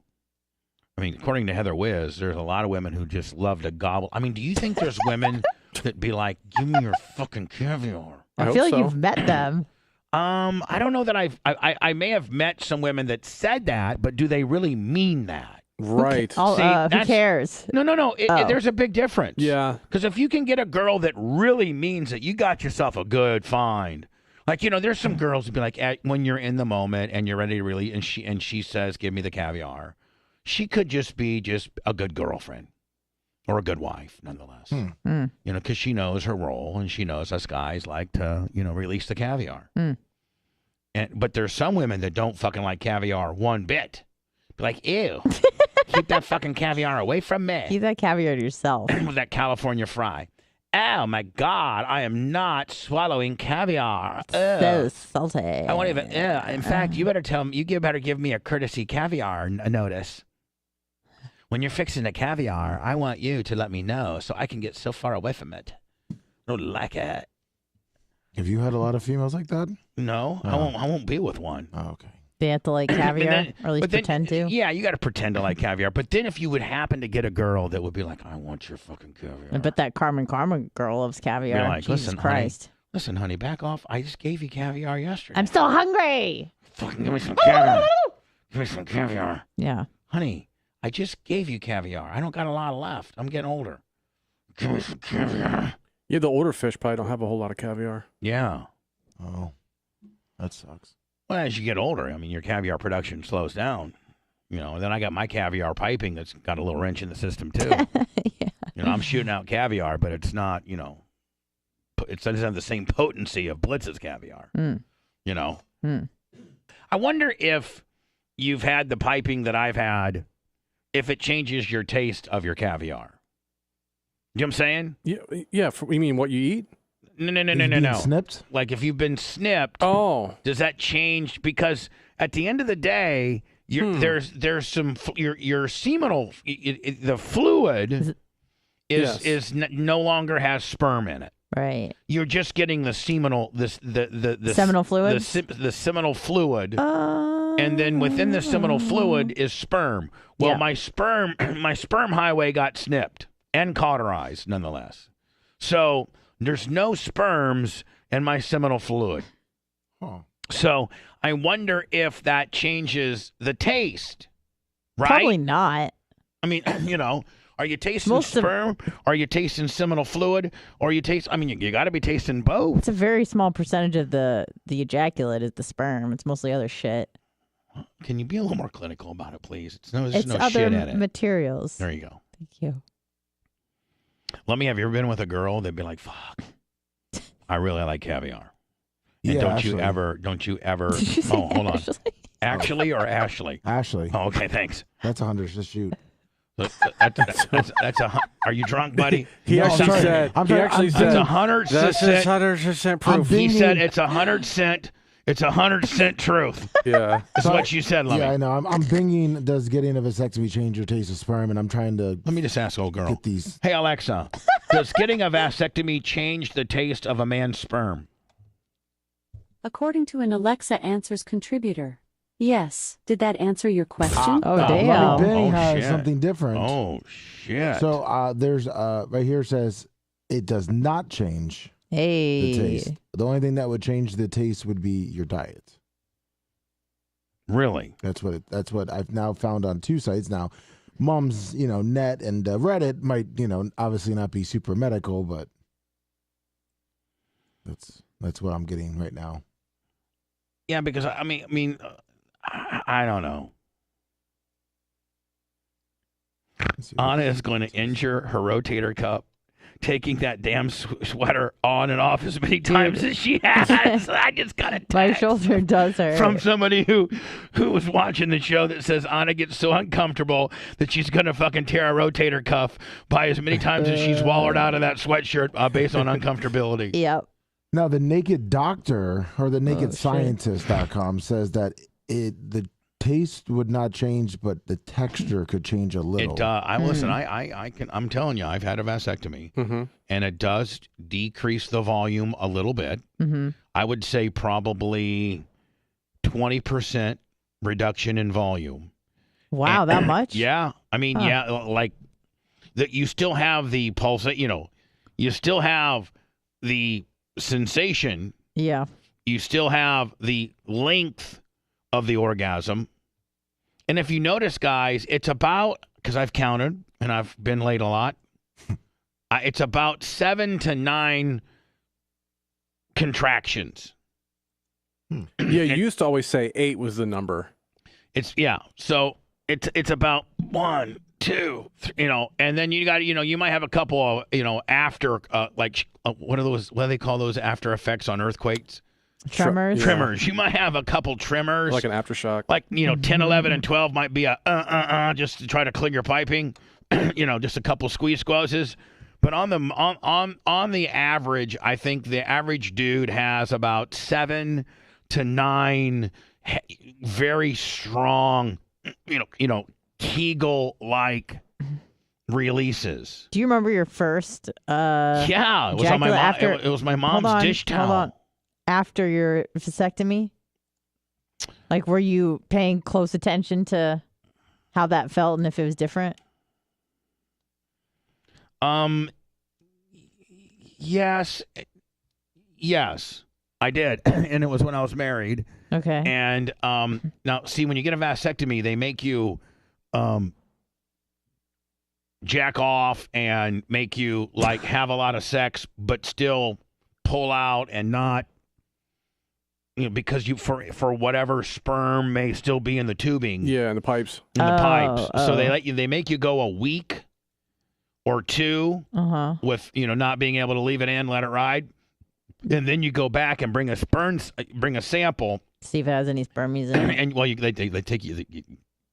A: I mean, according to Heather Wiz, there's a lot of women who just love to gobble. I mean, do you think there's women that be like, "Give me your fucking caviar"?
B: I
D: I
B: hope
D: feel like
B: so.
D: you've met them.
A: I don't know that I may have met some women that said that, but do they really mean that?
B: Right.
D: Oh,
A: See,
D: who
A: that's-
D: cares?
A: No.
D: Oh.
A: There's a big difference.
B: Yeah.
A: Because if you can get a girl that really means it, you got yourself a good find. Like, there's some girls who be like, when you're in the moment and you're ready to really, and she says, "Give me the caviar." She could just be a good girlfriend or a good wife, nonetheless. Because she knows her role and she knows us guys like to, release the caviar. But there's some women that don't fucking like caviar one bit. Be like, ew, keep that fucking caviar away from me.
D: Keep that caviar to yourself.
A: With that California fry. Oh my God, I am not swallowing caviar.
D: So
A: Ugh.
D: salty.
A: I won't even. In fact, you better better give me a courtesy caviar notice. When you're fixing the caviar, I want you to let me know so I can get so far away from it. I don't like it.
C: Have you had a lot of females like that?
A: No,
C: Oh.
A: I won't be with one.
C: Oh, okay.
D: They have to like caviar, or at least pretend to.
A: Yeah, you got to pretend to like caviar. But then if you would happen to get a girl that would be like, "I want your fucking caviar."
D: I bet that Carmen girl loves caviar.
A: You're like,
D: Jesus
A: "Listen,
D: Christ.
A: Listen, honey, back off. I just gave you caviar yesterday.
D: I'm still hungry.
A: Fucking give me some caviar. Give me some caviar.
D: Yeah.
A: Honey, I just gave you caviar. I don't got a lot left. I'm getting older. Give me some caviar.
B: Yeah, the older fish probably don't have a whole lot of caviar.
A: Yeah.
C: Oh, that sucks.
A: Well, as you get older, I mean, your caviar production slows down. And then I got my caviar piping that's got a little wrench in the system, too.
D: Yeah.
A: I'm shooting out caviar, but it's not, it doesn't have the same potency of Blitz's caviar. I wonder if you've had the piping that I've had, if it changes your taste of your caviar. You know what I'm saying?
B: Yeah. You mean what you eat?
A: No.
C: Snipped?
A: Like if you've been snipped,
B: Oh.
A: does that change? Because at the end of the day, there's some your seminal the fluid is no longer has sperm in it.
D: Right.
A: You're just getting the seminal the
D: Seminal fluid.
A: the seminal fluid, and then within the seminal fluid is sperm. Well,
D: Yeah.
A: my sperm highway got snipped and cauterized, nonetheless. So there's no sperms in my seminal fluid.
C: Oh.
A: So I wonder if that changes the taste, right?
D: Probably not.
A: I mean, are you tasting
D: Most of-
A: sperm? Are you tasting seminal fluid? Or you got to be tasting both.
D: It's a very small percentage of the ejaculate is the sperm. It's mostly other shit.
A: Can you be a little more clinical about it, please? There's
D: It's
A: no
D: other
A: shit in it.
D: materials.
A: There you go.
D: Thank you.
A: Have you ever been with a girl that'd be like, "Fuck, I really like caviar." And
C: Yeah,
A: don't
C: Ashley.
A: you ever?
D: Did you say
A: Oh, hold on.
D: Ashley?
A: Actually or Ashley?
C: Ashley.
A: Oh, okay, thanks.
C: That's 100. Just shoot.
A: That's a. Are you drunk, buddy?
B: He
C: No, I'm
B: actually
C: sorry.
B: said.
C: I'm
B: He
C: sorry.
B: actually
C: I'm-
A: It's
B: said.
A: 100
B: That's
A: cent.
B: 100% proof.
C: I'm
A: He
C: thinking-
A: said it's 100 cent. It's 100% truth.
B: Yeah.
A: That's what you said, Lummy.
C: Yeah, I know. I'm thinking, does getting a vasectomy change your taste of sperm? And I'm trying to
A: Let me just ask, old girl.
C: get these.
A: Hey, Alexa, does getting a vasectomy change the taste of a man's sperm?
E: According to an Alexa Answers contributor. Yes. Did that answer your question?
D: Oh,
A: Oh,
D: damn.
C: Lovely Benny
A: Oh,
C: has
A: shit.
C: something different.
A: Oh, shit.
C: So there's right here says it does not change the
D: Hey.
C: taste. The only thing that would change the taste would be your diet.
A: Really?
C: That's what I've now found on two sites. Now, Mom's, Net and Reddit might, obviously not be super medical, but that's what I'm getting right now.
A: Yeah, because I mean, I don't know.
C: Let's see.
A: Anna is going to injure her rotator cuff taking that damn sweater on and off as many times as she has. I just got a text
D: My shoulder does hurt.
A: from somebody who was watching the show that says Anna gets so uncomfortable that she's going to fucking tear a rotator cuff by as many times as she's wallowed out of that sweatshirt based on uncomfortability.
D: Yep.
C: Now, the Naked Doctor or the NakedScientist.com says that the taste would not change, but the texture could change a little.
A: Listen. I'm telling you, I've had a vasectomy, and it does decrease the volume a little bit. I would say probably 20% reduction in volume.
D: Wow, that much?
A: Yeah, I mean, like that. You still have the pulse. You still have the sensation.
D: Yeah.
A: You still have the length of the orgasm. And if you notice, guys, it's about, because I've counted and I've been late a lot, it's about 7 to 9 contractions.
B: Yeah, you used to always say 8 was the number.
A: So it's about 1, 2, 3, and then you got, you might have a couple of, after, what do they call those after effects on earthquakes?
D: Tremors.
B: Yeah.
A: Tremors. You might have a couple tremors.
B: Like an aftershock.
A: Like, 10, 11, and 12 might be a just to try to clear your piping. Just a couple squeezes. But on the average, I think the average dude has about 7 to 9 very strong, Kegel-like releases.
D: Do you remember your first
A: Yeah, it was on my mom.
D: after-
A: It was my mom's dish towel.
D: Hold on. After your vasectomy? Like, were you paying close attention to how that felt and if it was different?
A: Yes, I did, and it was when I was married.
D: Okay.
A: And now, see, when you get a vasectomy, they make you jack off and make you like have a lot of sex, but still pull out and not. Because you for whatever sperm may still be in the tubing.
B: Yeah, in the pipes.
A: So they make you go a week or two with not being able to leave it in, let it ride, and then you go back and bring a sample,
D: see if it has any spermies in it.
A: and they take you.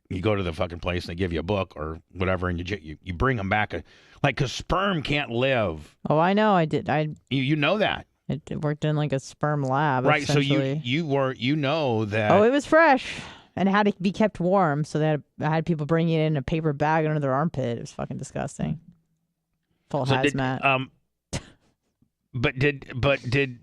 A: You go to the fucking place and they give you a book or whatever, and you bring them back because sperm can't live.
D: Oh, I know. I did.
A: You know that.
D: It worked in like a sperm lab.
A: Right, so
D: essentially.
A: you know that.
D: Oh, it was fresh and it had to be kept warm. So I had people bringing it in a paper bag under their armpit. It was fucking disgusting. Full hazmat.
A: But did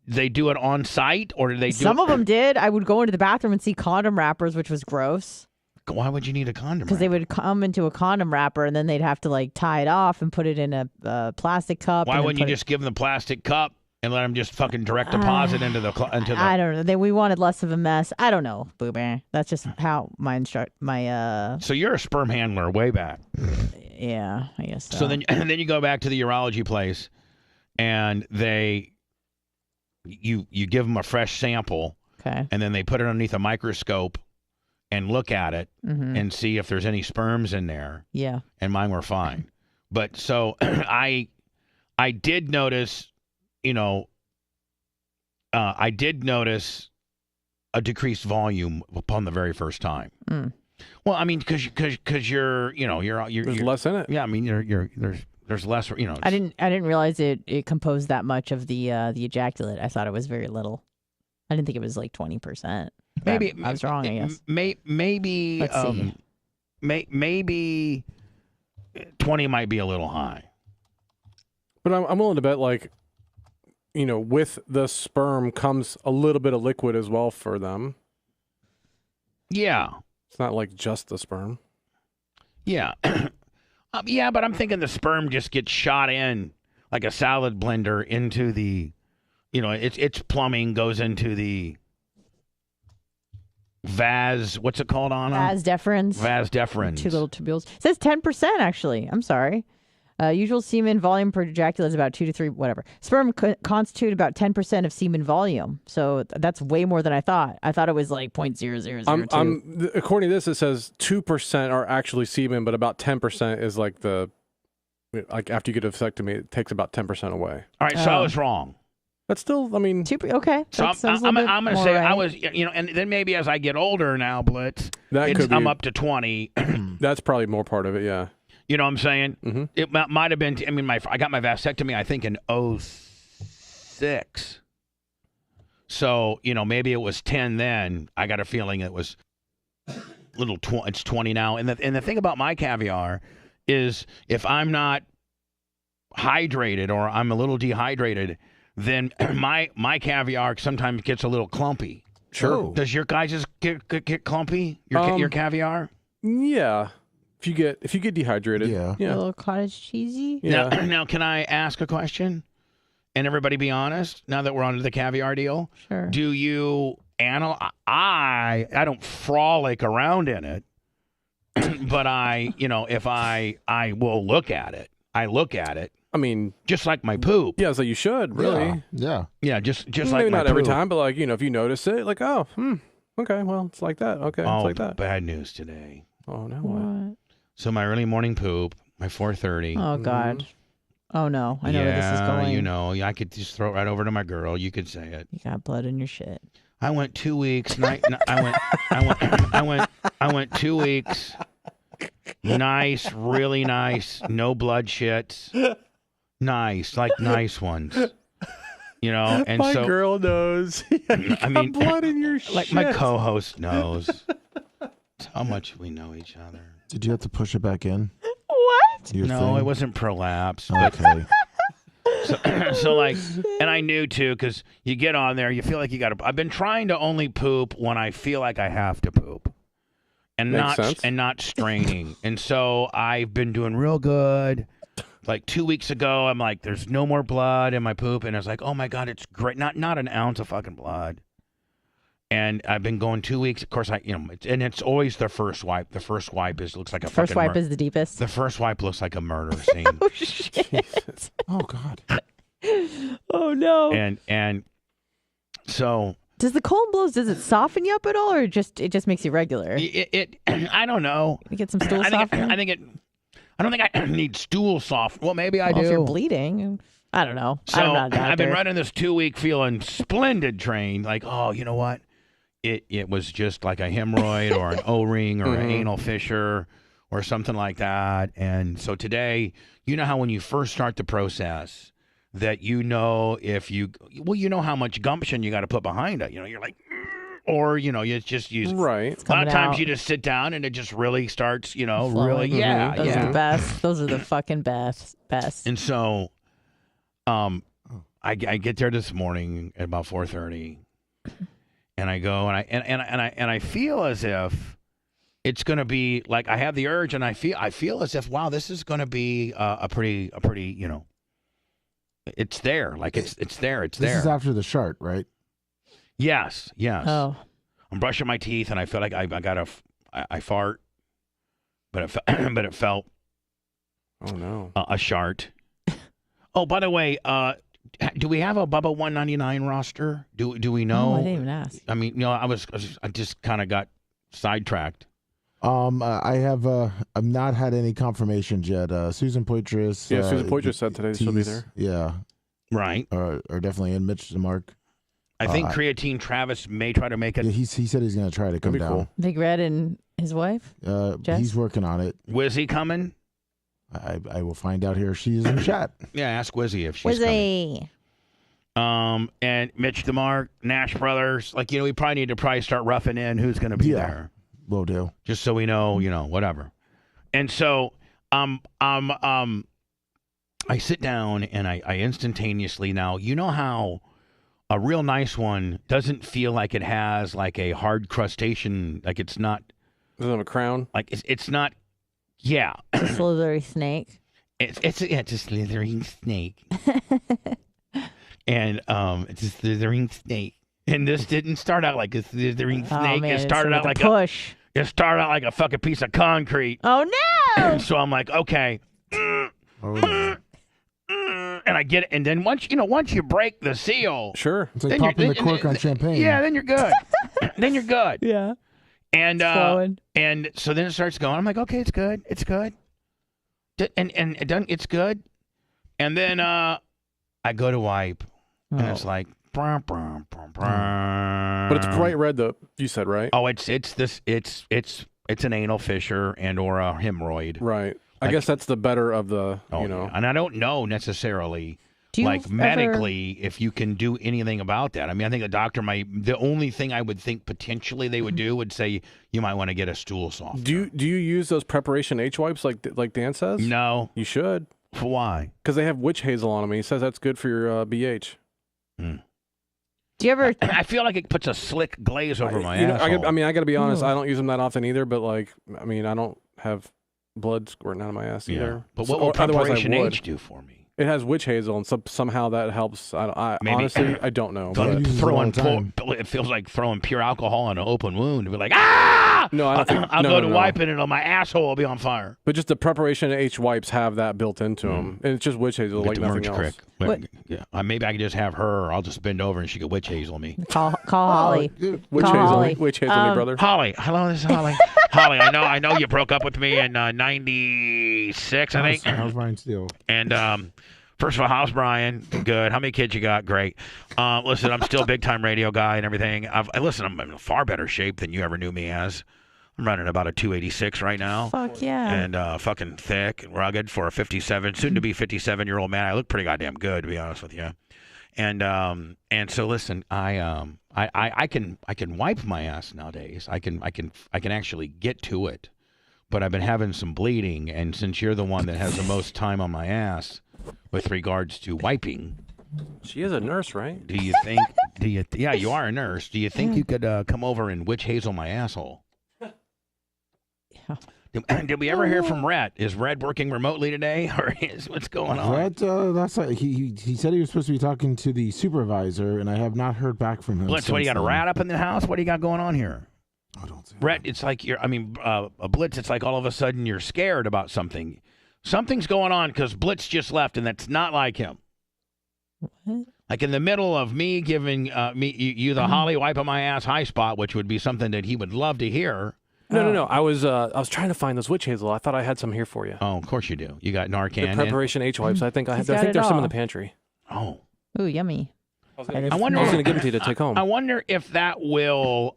A: they do it on site or did they do
D: Some of them did. I would go into the bathroom and see condom wrappers, which was gross.
A: Why would you need a condom?
D: Because they would come into a condom wrapper and then they'd have to like tie it off and put it in a plastic cup.
A: Why wouldn't you just give them the plastic cup and let them just fucking direct deposit into the?
D: I don't know. We wanted less of a mess. I don't know, Boo Bear. That's just how my
A: So you're a sperm handler way back.
D: Yeah, I guess so.
A: So then you go back to the urology place, and you give them a fresh sample.
D: Okay.
A: And then they put it underneath a microscope and look at it and see if there's any sperms in there.
D: Yeah.
A: And mine were fine. But so I did notice, I did notice a decreased volume upon the very first time.
D: Mm.
A: Well, I mean, because you're
B: There's less in it.
A: Yeah, I mean, there's less.
D: I didn't realize it composed that much of the ejaculate. I thought it was very little. I didn't think it was like 20%.
A: Maybe
D: I was wrong. I guess.
A: Maybe.
D: Let's see.
A: Maybe 20 might be a little high.
B: But I'm willing to bet, like, with the sperm comes a little bit of liquid as well for them.
A: Yeah.
B: It's not like just the sperm.
A: Yeah. Yeah, but I'm thinking the sperm just gets shot in like a salad blender into the, its plumbing goes into the vas. What's it called, Anna?
D: Vas deferens.
A: Vas deferens.
D: 2 little tubules. It says 10% actually. I'm sorry. Usual semen volume per ejaculate is about 2 to 3, whatever. Sperm constitute about 10% of semen volume. So that's way more than I thought. I thought it was like 0.0002.
B: According to this, it says 2% are actually semen, but about 10% is like the Like after you get a vasectomy, it takes about 10% away.
A: All right, so I was wrong.
B: That's still, I mean,
D: Okay.
A: So I'm going to say I was, and then maybe as I get older now, Blitz, I'm up to 20.
B: that's probably more part of it, yeah.
A: You know what I'm saying?
B: Mm-hmm.
A: It might have been, I got my vasectomy, I think, in 06. So, maybe it was 10 then. I got a feeling it was it's 20 now. And the thing about my caviar is if I'm not hydrated or I'm a little dehydrated, then my caviar sometimes gets a little clumpy.
B: Sure.
A: Does your guys get clumpy? Your caviar?
B: Yeah. If you get dehydrated.
C: Yeah.
D: A little cottage cheesy.
B: Yeah.
A: Now, can I ask a question? And everybody be honest, now that we're on the caviar deal.
D: Sure.
A: Do you analyze? I don't frolic around in it, but if I will look at it. I look at it.
B: I mean,
A: just like my poop.
B: Yeah, so you should, really.
C: Yeah.
A: Just
B: maybe
A: like my
B: not every
A: poop.
B: time, but like, if you notice it, like, okay, well, it's like that. Okay, it's like that.
A: Bad news today.
B: Oh, no. What?
A: So my early morning poop, my 4:30.
D: Oh, God. Oh, no. I know where this is going.
A: I could just throw it right over to my girl. You could say it.
D: You got blood in your shit.
A: I went 2 weeks. I went 2 weeks. Nice, really nice. No blood shits. Nice, like nice ones. And
B: my
A: so
B: girl knows. I mean, blood in your shit.
A: Like my co-host knows. That's how much we know each other.
C: Did you have to push it back in?
D: What?
A: No, it wasn't prolapse.
C: Okay.
A: So like, and I knew too, because you get on there, you feel like you got to. I've been trying to only poop when I feel like I have to poop, and not straining. And so I've been doing real good. Like 2 weeks ago, I'm like, there's no more blood in my poop, and I was like, oh my God, it's great. Not an ounce of fucking blood. And I've been going 2 weeks. Of course, and it's always the first wipe. The first wipe looks like a
D: first wipe is the deepest.
A: The first wipe looks like a murder scene.
D: Oh shit!
C: Oh God!
D: Oh no!
A: And so
D: does the cold blows? Does it soften you up at all, or it just makes you regular?
A: It I don't know.
D: You get some stool softener.
A: I don't think I need stool soft. Well, maybe I do.
D: If you're bleeding, I don't know.
A: So
D: I'm not a doctor.
A: I've been running this 2 week feeling splendid train. Like, oh, you know what? It was just like a hemorrhoid or an O-ring or an anal fissure or something like that. And so today, you know how when you first start the process that you know how much gumption you got to put behind it. You're like, or you just use
B: right.
A: A lot of times you just sit down and it just really starts,
D: flowing.
A: really
D: Those are the best. Those are the fucking best.
A: And so, I get there this morning at about 4:30. And I go and I feel as if it's going to be like I have the urge, and I feel as if this is going to be a pretty it's there, like it's there.
C: This is after the chart, right?
A: Yes.
D: Oh,
A: I'm brushing my teeth, and I feel like I fart, but it felt
B: oh no
A: a shart. Oh, by the way, do we have a Bubba 199 roster? Do we know?
D: Oh, I didn't even ask.
A: I mean, I just kind of got sidetracked.
C: I have I've not had any confirmations yet. Susan Poitras.
B: Yeah, Susan Poitras said today she'll be there.
C: Yeah.
A: Right.
C: Are definitely in. Mitch and Mark.
A: I think Creatine Travis may try to make it.
C: Yeah, he said he's going to try to come down.
B: Cool.
D: Big Red and his wife? Jess?
C: He's working on it.
A: Wizzy coming?
C: I will find out here. She's in the chat.
A: Yeah, ask Wizzy if she's coming. And Mitch DeMarc, Nash Brothers. Like, we probably need to start roughing in who's going to be there.
C: Will do.
A: Just so we know, whatever. And so, I sit down and I instantaneously now, you know how a real nice one doesn't feel like it has like a hard crustacean, like it's not.
B: Doesn't have a crown?
A: Like it's not. Yeah.
D: It's a slithery snake.
A: It's a slithering snake. And it's a slithering snake. And this didn't start out like a slithering snake.
D: Man,
A: it started out like
D: push.
A: It started out like a fucking piece of concrete.
D: Oh no!
A: So I'm like, okay. And I get it. And then once you break the seal.
B: Sure.
C: It's like popping the cork on champagne.
A: Yeah, then you're good. Then you're good.
D: Yeah.
A: And so then it starts going. I'm like, okay, it's good. It's good. and it doesn't, it's good. And then I go to wipe, and it's like, but
B: it's bright red, though. You said, right?
A: Oh, it's an anal fissure and or a hemorrhoid.
B: Right. I guess that's the better of the, you know.
A: Yeah. And I don't know necessarily, like medically, if you can do anything about that. I mean, I think a doctor the only thing I would think potentially they would do would say you might want to get a stool softener.
B: Do you use those preparation H wipes like Dan says?
A: No.
B: You should.
A: Why?
B: Because they have witch hazel on them. And he says that's good for your BH.
A: Hmm.
D: Do you ever?
A: I feel like it puts a slick glaze over my asshole.
B: I got to be honest. I don't use them that often either. But I don't have blood squirting out of my ass either.
A: But what will preparation H do for me?
B: It has witch hazel, and somehow that helps. Honestly, I don't know.
A: It feels like throwing pure alcohol on an open wound. To be like, ah!
B: No, I don't think.
A: I'll go to wipe it, and my asshole will be on fire.
B: But just the preparation H wipes have that built into them, and it's just witch hazel, like nothing else.
A: Yeah, maybe I can just have her, or I'll just bend over and she could witch hazel me.
D: Call Holly.
B: Witch hazel me, brother.
A: Holly, hello, this is Holly. Holly, I know you broke up with me in '96, I think.
C: How's Brian Steele?
A: And first of all, how's Brian? Good. How many kids you got? Great. Listen, I'm still a big-time radio guy and everything. I'm in far better shape than you ever knew me as. I'm running about a 286 right now.
D: Fuck yeah.
A: And fucking thick and rugged for a 57, soon-to-be 57-year-old man. I look pretty goddamn good, to be honest with you. And so listen, I can wipe my ass nowadays. I can actually get to it. But I've been having some bleeding, and since you're the one that has the most time on my ass with regards to wiping.
B: She is a nurse, right?
A: Yeah, you are a nurse. Do you think you could come over and witch hazel my asshole? Yeah. Did we ever hear from Rhett? Is Red working remotely today, or what's going on?
C: Rhett, he said he was supposed to be talking to the supervisor, and I have not heard back from him.
A: Blitz, what, you got a rat up in the house? What do you got going on here?
C: I don't think.
A: Rhett, it's like Blitz, it's like all of a sudden you're scared about something. Something's going on because Blitz just left, and that's not like him.
D: What?
A: Like in the middle of me giving you the Holly wipe on my ass high spot, which would be something that he would love to hear.
B: No. I was trying to find those witch hazel. I thought I had some here for you.
A: Oh, of course you do. You got Narcan.
B: The preparation H wipes. I think I think there's some in the pantry.
A: Oh.
D: Ooh, yummy.
A: I wonder.
B: I was going to give them to you to take home.
A: I wonder if that will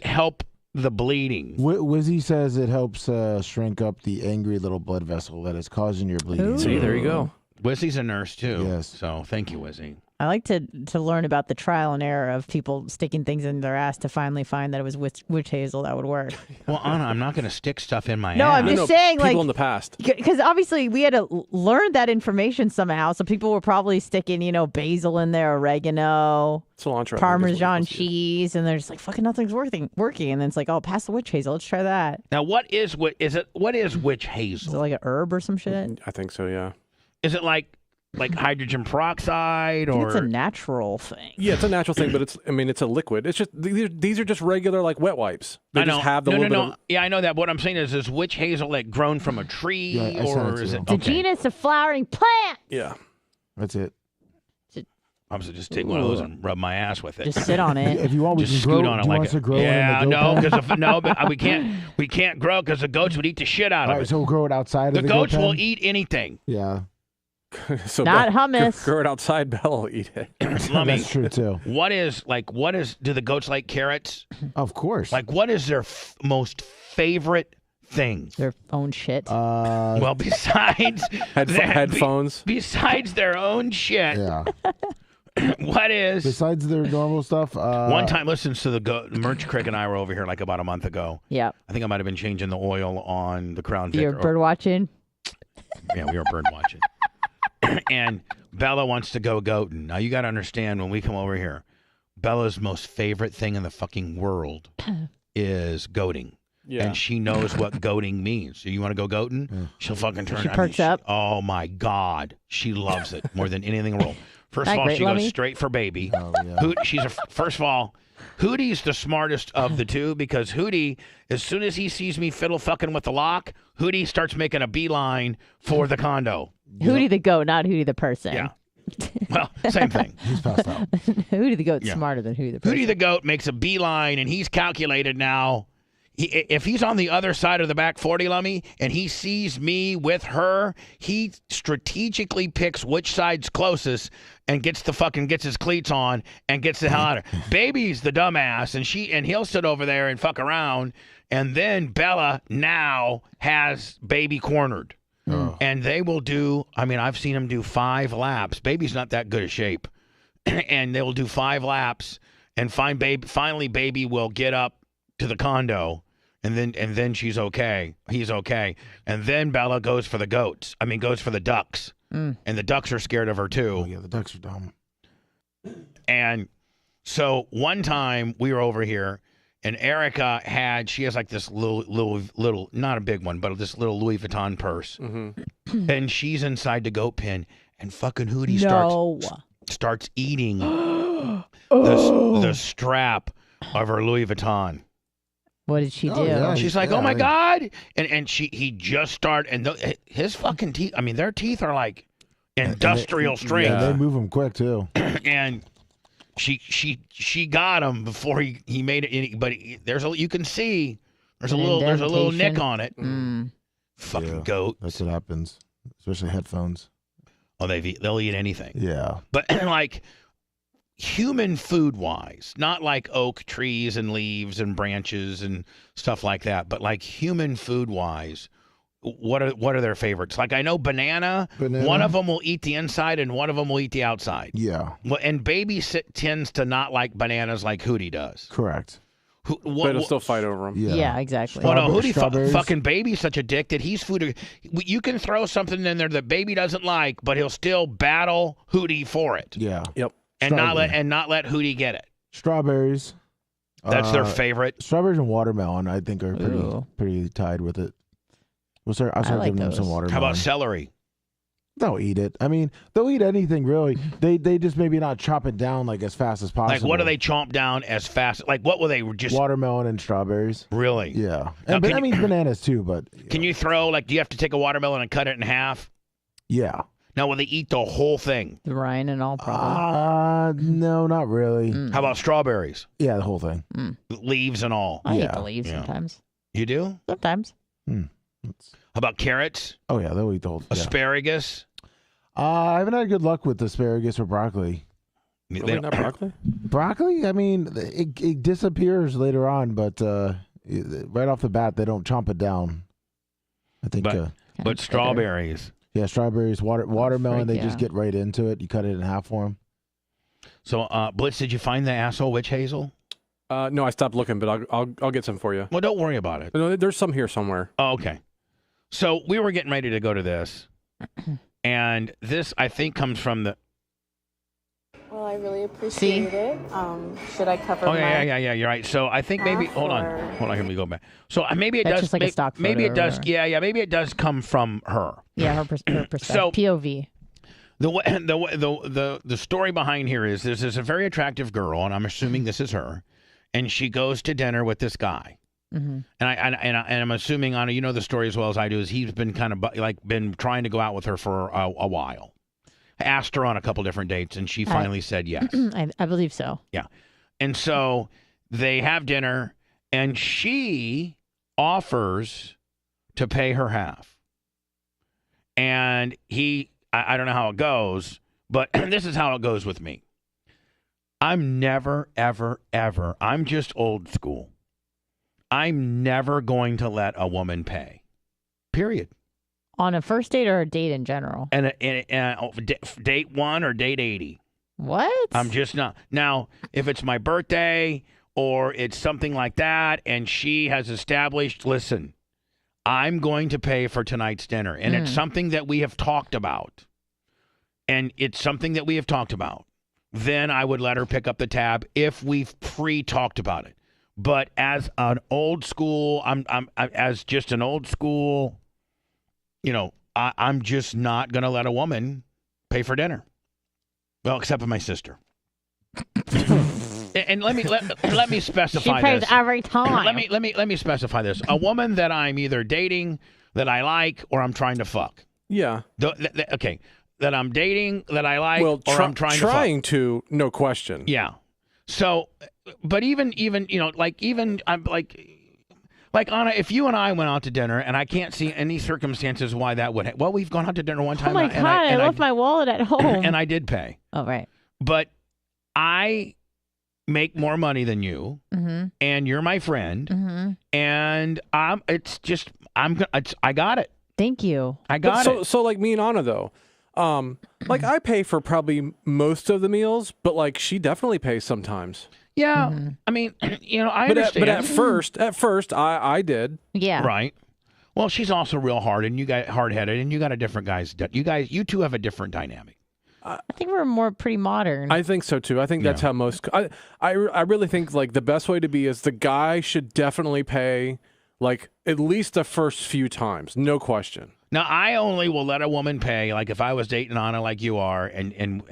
A: help the bleeding.
C: Wizzy says it helps shrink up the angry little blood vessel that is causing your bleeding.
D: Ooh.
B: See, there you go.
A: Wizzy's a nurse too.
C: Yes.
A: So thank you, Wizzy.
D: I like to learn about the trial and error of people sticking things in their ass to finally find that it was witch hazel that would work.
A: Well, Anna, I'm not going to stick stuff in my
D: No,
A: ass.
D: I'm just saying,
B: people
D: like,
B: in the past.
D: Because obviously we had to learn that information somehow. So people were probably sticking, basil in there, oregano,
B: cilantro,
D: Parmesan cheese, and they're just like, fucking nothing's working. And then it's like, oh, pass the witch hazel. Let's try that.
A: Now, what is witch hazel?
D: Is it like a herb or some shit?
B: I think so, yeah.
A: Is it like hydrogen peroxide, or
D: it's a natural thing?
B: Yeah, it's a natural thing, but it's a liquid. It's just these are just regular wet wipes. They
A: I know.
B: Just have the little
A: Yeah, I know that. What I'm saying is witch hazel grown from a tree, or is it?
D: It's a genus of flowering plant.
B: Yeah,
C: that's it.
A: I'm just take one of those and rub my ass with it.
D: Just sit on it.
C: If you want, we
A: just
C: can
A: scoot
C: grow,
A: on it
C: do you
A: like
C: want us to grow
A: but we can't grow because the goats would eat the shit out of it.
C: So we'll grow it outside.
A: The
C: of the
A: goats
C: goat
A: will
C: pen?
A: eat anything.
C: Yeah.
B: So
D: not hummus.
B: Grow it outside. Bella will eat it.
C: That's true too.
A: What is do the goats like carrots?
C: Of course.
A: What is their most favorite thing?
D: Their own shit.
A: Well, besides
B: headphones.
A: Besides their own shit.
C: Yeah.
A: What is
C: besides their normal stuff?
A: One time, listen to the Merch Crick and I were over here about a month ago.
D: Yeah.
A: I think I might have been changing the oil on the Crown Vic.
D: You're bird watching.
A: Yeah, we were bird watching. And Bella wants to go goating. Now, you got to understand, when we come over here, Bella's most favorite thing in the fucking world is goating. Yeah. And she knows what goating means. So you want to go goating? Yeah. She'll fucking turn.
D: She perks up.
A: Oh, my God. She loves it more than anything in the world. First of all, she goes straight for baby. Oh, yeah. First of all, Hootie's the smartest of the two, because Hootie, as soon as he sees me fiddle fucking with the lock, Hootie starts making a beeline for the condo.
D: Hootie the goat, not Hootie the person.
A: Yeah. Well, same thing.
C: He's passed out.
D: Hootie the goat's smarter than Hootie the person.
A: Hootie the goat makes a beeline, and he's calculated now. if he's on the other side of the back 40, Lummy, and he sees me with her, he strategically picks which side's closest and gets his cleats on and gets the hell out of her. Baby's the dumbass, and he'll sit over there and fuck around, and then Bella now has Baby cornered. And they will do, I mean, I've seen them do 5 laps. Baby's not that good a shape. And they will do 5 laps, and finally Baby will get up to the condo, and then she's okay. He's okay. And then Bella goes for the ducks. And the ducks are scared of her too.
C: Oh, yeah, the ducks are dumb.
A: And so one time we were over here, and Erica she has like this little, not a big one, but this little Louis Vuitton purse.
B: Mm-hmm.
A: And she's inside the goat pen, and fucking Hootie starts eating the strap of her Louis Vuitton.
D: What did she do?
C: Yeah,
A: She's like, oh my God. And he just started, and his fucking teeth, I mean, their teeth are like industrial strength.
C: Yeah, they move them quick too.
A: And she got him before he made it. But you can see there's a little nick on it. Fucking goat.
C: That's what happens, especially headphones.
A: Oh, they'll eat anything.
C: Yeah.
A: But like human food wise, not like oak trees and leaves and branches and stuff like that, but like human food wise, what are their favorites? Like I know banana. One of them will eat the inside and one of them will eat the outside.
C: Yeah.
A: Well, and Baby tends to not like bananas like Hootie does.
C: Correct.
B: But it'll still fight over them.
D: Yeah, exactly.
A: Well, no, Hootie fucking Baby's such a dick that he's food. You can throw something in there that Baby doesn't like, but he'll still battle Hootie for it.
C: Yeah.
B: Yep.
A: And not let Hootie get it.
C: Strawberries.
A: That's their favorite.
C: Strawberries and watermelon, I think, are pretty tied with it. I'll start giving them some watermelon.
A: How about celery?
C: They'll eat it. I mean, they'll eat anything really. They just maybe not chop it down like as fast as possible.
A: Like what do they chomp down as fast? Like what will they just
C: watermelon and strawberries?
A: Really?
C: Yeah.
A: Now,
C: And I mean bananas too, but
A: can you throw do you have to take a watermelon and cut it in half?
C: Yeah.
A: Now will they eat the whole thing?
D: The rind and all, probably.
C: No, not really.
A: How about strawberries?
C: Yeah, the whole thing.
A: Leaves and all.
D: I eat the leaves sometimes.
A: You do?
D: Sometimes.
A: How about carrots?
C: Oh yeah, they'll eat the whole thing.
A: Asparagus?
C: I haven't had good luck with asparagus or broccoli.
B: Really not broccoli?
C: Broccoli? I mean, it disappears later on, but right off the bat, they don't chomp it down. I think.
A: But strawberries.
C: Yeah, strawberries, watermelon, they just get right into it. You cut it in half for them.
A: So, Blitz, did you find the asshole witch hazel?
B: No, I stopped looking, but I'll get some for you.
A: Well, don't worry about it.
B: No, there's some here somewhere.
A: Oh, okay. So we were getting ready to go to this, and this I think comes from the.
H: Well, I really appreciate it. Should I cover?
A: Yeah. You're right. So I think maybe hold on. Here we go back. So maybe it
D: That's
A: does.
D: just like a stock
A: maybe it
D: photo
A: does. Yeah. Maybe it does come from her.
D: Yeah, her perspective.
A: So
D: POV.
A: The story behind here is there's a very attractive girl, and I'm assuming this is her, and she goes to dinner with this guy. Mm-hmm. And I'm assuming, Anna, you know the story as well as I do, is he's been kind of been trying to go out with her for a while. Asked her on a couple different dates, and she finally said yes.
D: I believe so.
A: Yeah. And so they have dinner, and she offers to pay her half. And I don't know how it goes, but this is how it goes with me. I'm never, ever, ever, I'm just old school. I'm never going to let a woman pay. Period.
D: On a first date or a date in general?
A: And date 1 or date 80.
D: What?
A: I'm just not. Now, if it's my birthday or it's something like that and she has established, listen, I'm going to pay for tonight's dinner. And it's something that we have talked about. Then I would let her pick up the tab if we've pre-talked about it. But as an old school, as just an old school, I'm just not going to let a woman pay for dinner. Well, except for my sister. And let me specify
D: she pays
A: this.
D: every time.
A: Let me specify this. A woman that I'm either dating, that I like, or I'm trying to fuck.
B: Yeah.
A: Okay. That I'm dating, that I like, or I'm trying
B: to fuck. No question.
A: Yeah. So, but even I'm like, Like, Anna, if you and I went out to dinner, and I can't see any circumstances why that would. Well, we've gone out to dinner one time.
D: Oh my God! I left my wallet at home,
A: and I did pay.
D: Oh right.
A: But I make more money than you, and you're my friend, and I got it.
D: Thank you.
A: I got it.
B: So like me and Anna though, like I pay for probably most of the meals, but like she definitely pays sometimes.
A: Yeah, I mean, I understand.
B: But at first, I did.
D: Yeah.
A: Right. Well, she's also real hard, and you got hard-headed, and you got a different you two have a different dynamic.
D: I think we're pretty modern.
B: I think so too. I think that's how most. I really think like the best way to be is the guy should definitely pay like at least the first few times, no question.
A: Now, I only will let a woman pay, like if I was dating Anna like you are, and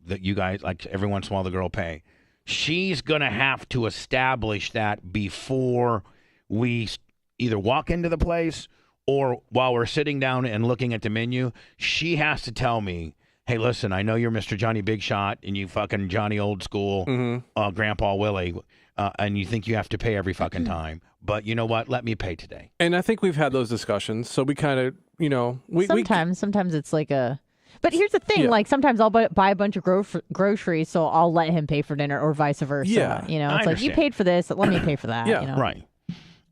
A: that you guys, like every once in a while the girl pay, she's going to have to establish that before we either walk into the place or while we're sitting down and looking at the menu. She has to tell me, hey, listen, I know you're Mr. Johnny Big Shot and you fucking Johnny Old School, Grandpa Willie, and you think you have to pay every fucking time. But you know what? Let me pay today.
B: And I think we've had those discussions. So we kind of,
D: sometimes it's like a. But here's the thing: like sometimes I'll buy a bunch of groceries, so I'll let him pay for dinner, or vice versa.
B: Yeah,
D: it's like you paid for this, let me pay for that.
B: Yeah,
A: right.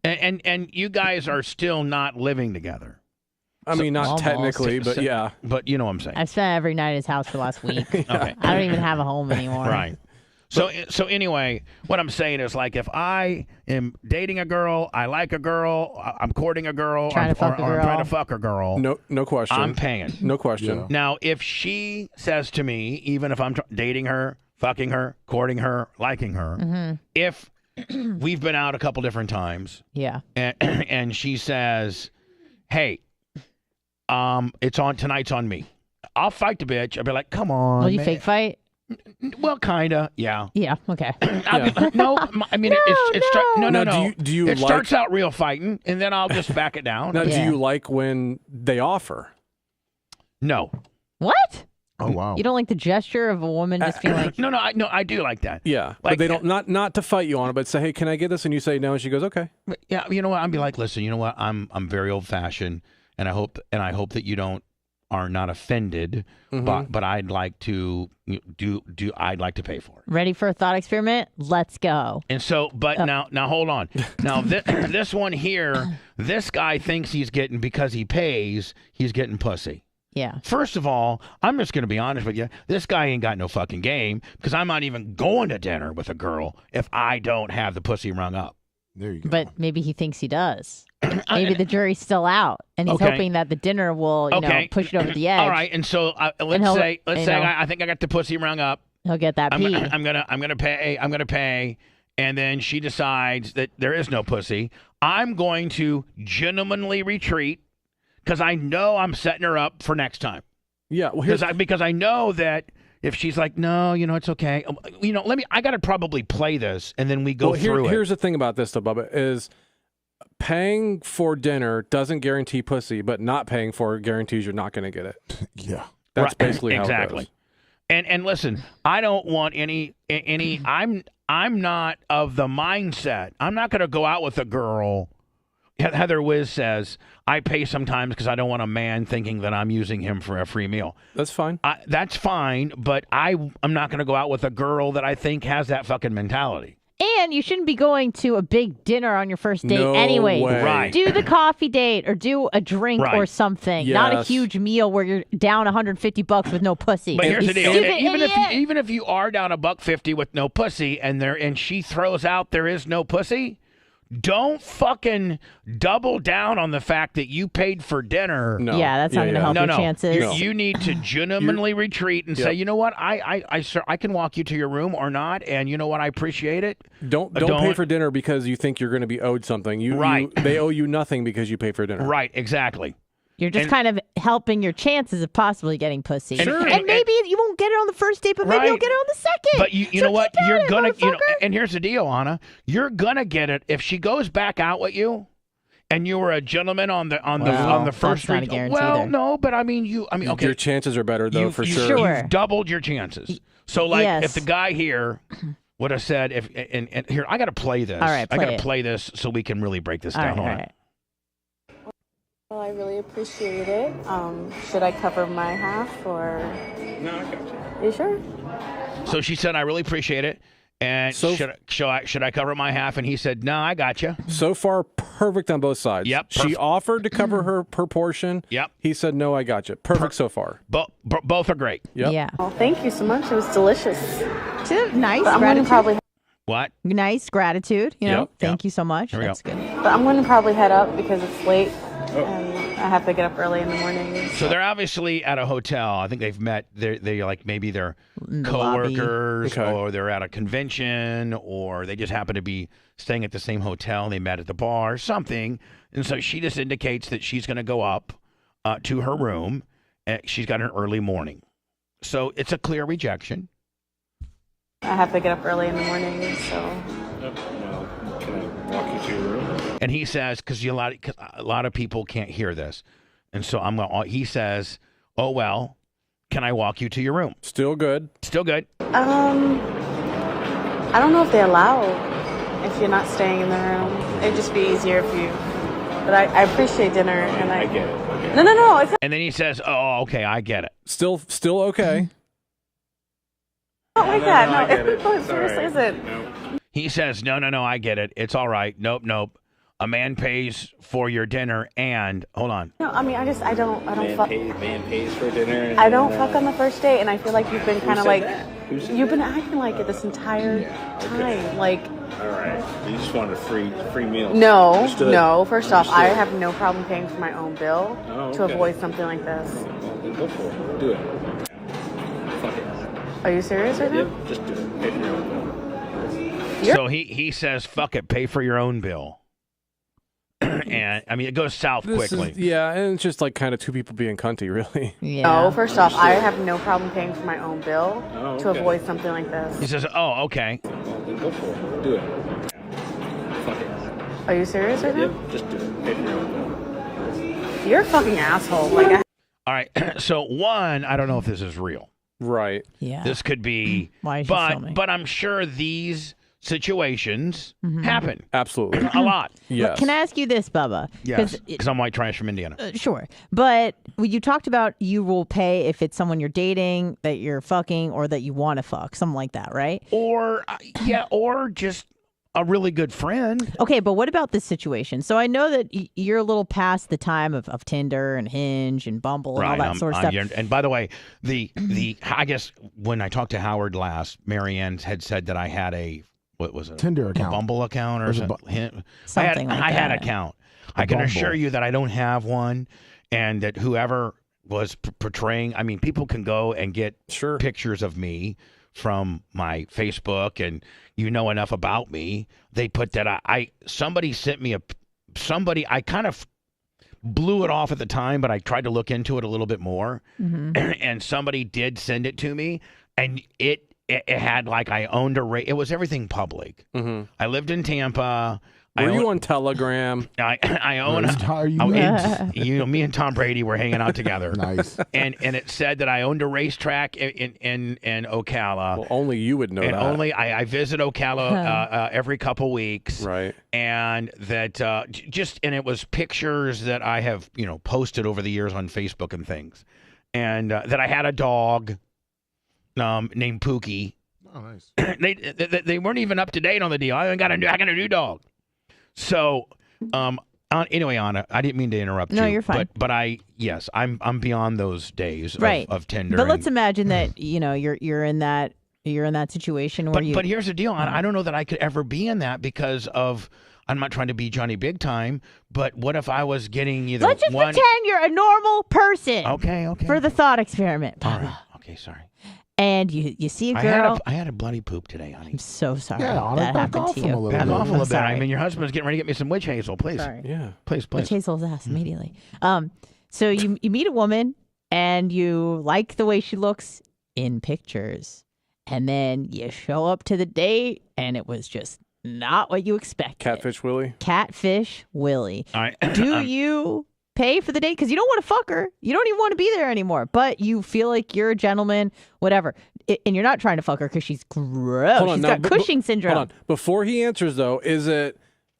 A: And you guys are still not living together.
B: I mean, not
D: almost.
B: Technically, but yeah.
A: But you know what I'm saying.
D: I've spent every night at his house for the last week.
A: Okay.
D: I don't even have a home anymore.
A: Right. So anyway, what I'm saying is like if I am dating a girl, I like a girl, I'm courting a girl, or I'm trying to fuck a girl.
B: No question.
A: I'm paying.
B: No question.
C: Yeah.
A: Now, if she says to me, even if I'm dating her, fucking her, courting her, liking her, if we've been out a couple different times, and she says, "Hey, tonight's on me," I'll fight the bitch. I'll be like, "Come on."
D: Will you fake fight?
A: Well, kinda, yeah.
D: Yeah. Okay.
A: No, I mean no.
B: Do you
A: it starts out real fighting, and then I'll just back it down.
B: Now, do you like when they offer?
A: No.
D: What?
C: Oh wow.
D: You don't like the gesture of a woman just being like,
A: No, I do like that.
B: Yeah,
A: like,
B: but they don't not to fight you on it, but say, hey, can I get this? And you say no, and she goes, okay.
A: Yeah, you know what? I'd be like, listen, you know what? I'm very old fashioned, and I hope that you are not offended, but I'd like to I'd like to pay for it.
D: ready for a thought experiment? Let's go.
A: And so, but now hold on. Now this one here, this guy thinks because he pays, he's getting pussy.
D: Yeah.
A: First of all, I'm just going to be honest with you. This guy ain't got no fucking game because I'm not even going to dinner with a girl if I don't have the pussy rung up.
C: There you go.
D: But maybe he thinks he does. Maybe the jury's still out, and he's hoping that the dinner will, push it over the edge.
A: All right, and so let's say I think I got the pussy rung up.
D: He'll get that pee.
A: I'm gonna pay, and then she decides that there is no pussy. I'm going to gentlemanly retreat because I know I'm setting her up for next time.
B: Yeah, well,
A: because I know that if she's like, no, it's okay. I got to probably play this, and then we go through it.
B: Here's the thing about this, though, Bubba, is paying for dinner doesn't guarantee pussy, but not paying for it guarantees you're not going to get it.
C: Yeah.
B: That's basically how it goes.
A: And listen, I don't want any I'm not of the mindset. I'm not going to go out with a girl. Heather Wiz says, I pay sometimes because I don't want a man thinking that I'm using him for a free meal.
B: That's fine.
A: That's fine, but I'm not going to go out with a girl that I think has that fucking mentality.
D: And you shouldn't be going to a big dinner on your first date anyway.
A: Right.
D: Do the coffee date or do a drink or something.
B: Yes.
D: Not a huge meal where you're down $150 with no pussy.
A: But here's the deal.
D: Even
A: Even if you are down $150 with no pussy and she throws out there is no pussy, don't fucking double down on the fact that you paid for dinner.
B: No.
D: Yeah, that's not going to help your chances.
A: You need to gentlemanly retreat and say, you know what, I can walk you to your room or not, and you know what, I appreciate it.
B: Don't pay for dinner because you think you're going to be owed something. They owe you nothing because you pay for dinner.
A: Right, exactly.
D: You're just kind of helping your chances of possibly getting pussy.
A: Sure.
D: And maybe you won't get it on the first date, but maybe you'll get it on the second.
A: But you know what? You're going to, and here's the deal, Anna. You're going to get it if she goes back out with you and you were a gentleman on the first
D: that's not a guarantee
A: Well,
D: either.
A: no, but I mean, okay.
B: Your chances are better, though, for sure.
A: You've doubled your chances. So, like, if the guy here would have said if and here I got to play this.
D: All right,
A: I got to
D: it.
A: play this so we can really break this
D: All
A: down.
D: right,
A: Hold
D: all
A: on.
D: right.
H: Well, I really appreciate it. Should I cover my half or?
I: No, I got you.
H: You sure?
A: So she said, "I really appreciate it." And
B: So-
A: should I cover my half? And he said, "No, I got you."
B: So far, perfect on both sides.
A: Yep,
B: She
A: perfect.
B: offered to cover her portion.
A: Yep.
B: He said, no, I got you. Perfect so far.
A: Both are great.
B: Yep.
D: Yeah.
H: Well, thank you so much. It was delicious.
D: Nice
H: But I'm going to
D: gratitude.
H: probably,
A: What?
D: Nice gratitude. You know,
B: Yep.
D: thank you so much.
A: Here we
D: That's
A: go.
D: good.
H: but I'm going to probably head up because it's late and I have to get up early in the morning.
A: So they're obviously at a hotel. I think they've met. They like maybe they're
D: In the lobby.
A: coworkers,
B: Okay.
A: or they're at a convention, or they just happen to be staying at the same hotel. And they met at the bar, something. And so she just indicates that she's going to go up to her room. And she's got an early morning, so it's a clear rejection.
H: I have to get up early in the morning, so.
I: Well, can I walk you to your room?
A: And he says, because a lot of people can't hear this, and so he says, "Oh well, can I walk you to your room?"
B: Still good.
A: Still good.
H: I don't know if they allow if you're not staying in the room. It'd just be easier if you. But I appreciate dinner and
I: I get it. Okay.
H: No. It's
A: And then he says, "Oh, okay, I get it."
B: Still okay.
H: not like that.
I: I get it.
H: No, it
I: It's all
H: seriously
I: right.
H: isn't.
I: No.
A: He says, "No, I get it. It's all right. Nope. A man pays for your dinner, and hold on.
H: No, I mean, I don't fuck.
I: Man pays for dinner. And
H: I don't fuck on the first date, and I feel like you've been kind of
I: said
H: like,
I: that? Who said
H: you've been acting like it this entire time. Like,
I: All right. You just want a free meal.
H: no.
I: Understood.
H: First off, I
I: Understood.
H: have no problem paying for my own bill
I: Oh,
H: to
I: okay.
H: avoid something like this.
I: Well, then go for it. Do it. Fuck it.
H: Are you serious right now?
I: Yep. Just do it. Pay for your own bill.
A: So he says, "Fuck it, pay for your own bill." And I mean, it goes south quickly.
B: Yeah, and it's just like kind of two people being cunty, really.
D: Yeah.
H: No, first off, I have no problem paying for my own bill
I: Oh,
H: to
I: okay.
H: avoid something like
A: He
H: this.
A: says, "Oh, okay."
I: Well, then go for it. Do it. Fuck it.
H: Are you serious right
I: Yep.
H: now?
I: Just do it. Pay for your own bill.
H: You're a fucking asshole. Like,
A: All right. So one, I don't know if this is real.
B: Right.
D: Yeah.
A: This could be,
D: Why is she
A: but
D: filming?
A: but I'm sure these situations happen
B: Absolutely.
A: a lot.
B: Yes.
D: Can I ask you this, Bubba?
A: Yes, because I'm white trash from Indiana.
D: Sure. But you talked about you will pay if it's someone you're dating, that you're fucking, or that you want to fuck, something like that, right?
A: Or or just a really good friend.
D: Okay, but what about this situation? So I know that you're a little past the time of Tinder and Hinge and Bumble and all that sort of stuff.
A: And by the way, the I guess when I talked to Howard last, Marianne had said that I had a what was it?
C: Tinder
A: A
C: account.
A: Bumble account or
C: There's a
A: something.
D: Something like
A: I had an
D: that.
A: account. I can
C: Bumble.
A: assure you that I don't have one, and that whoever was portraying, I mean, people can go and get
B: Sure.
A: pictures of me from my Facebook, and you know enough about me. They put that somebody sent me I kind of blew it off at the time, but I tried to look into it a little bit more, and somebody did send it to me, and it had like I owned it was everything public.
B: Mm-hmm.
A: I lived in Tampa.
B: Were you on Telegram?
A: I own
C: Are you?
A: me and Tom Brady were hanging out together.
C: Nice.
A: And it said that I owned a racetrack in Ocala.
B: Well, only you would know
A: and
B: that.
A: only I visit Ocala every couple weeks.
B: Right.
A: And that and it was pictures that I have posted over the years on Facebook and things, and that I had a dog named Pookie.
C: Oh, nice.
A: They weren't even up to date on the deal. I got a new dog. So, anyway, Anna, I didn't mean to interrupt you.
D: No, you're fine.
A: But I'm beyond those days
D: Right.
A: of Tinder.
D: But let's imagine that you're in that situation where
A: But here's the deal. I don't know that I could ever be in that because of. I'm not trying to be Johnny Big Time, but what if I was getting either
D: let's just
A: one?
D: pretend you're a normal person.
A: Okay.
D: For the thought experiment,
A: All
D: Bubba.
A: right. Okay, sorry.
D: And you see a girl.
A: I had a bloody poop today, honey.
D: I'm so sorry.
C: Yeah, Anna,
D: that
C: back
D: happened
C: off
D: to
C: from
D: you.
C: a little
A: Back
C: bit.
A: off a little bit.
D: Sorry.
A: I mean, your husband's getting ready to get me some witch hazel. Please.
D: Sorry.
B: Yeah.
A: Please.
D: Which Hazel's ass immediately. So you meet a woman and you like the way she looks in pictures, and then you show up to the date and it was just not what you expected.
B: Catfish Willie.
D: Catfish Willie.
A: All right.
D: Do you pay for the date? Because you don't want to fuck her. You don't even want to be there anymore. But you feel like you're a gentleman, whatever. and you're not trying to fuck her because she's gross.
B: Hold on,
D: She's
B: now,
D: got Cushing syndrome.
B: Hold on. Before he answers, though, is it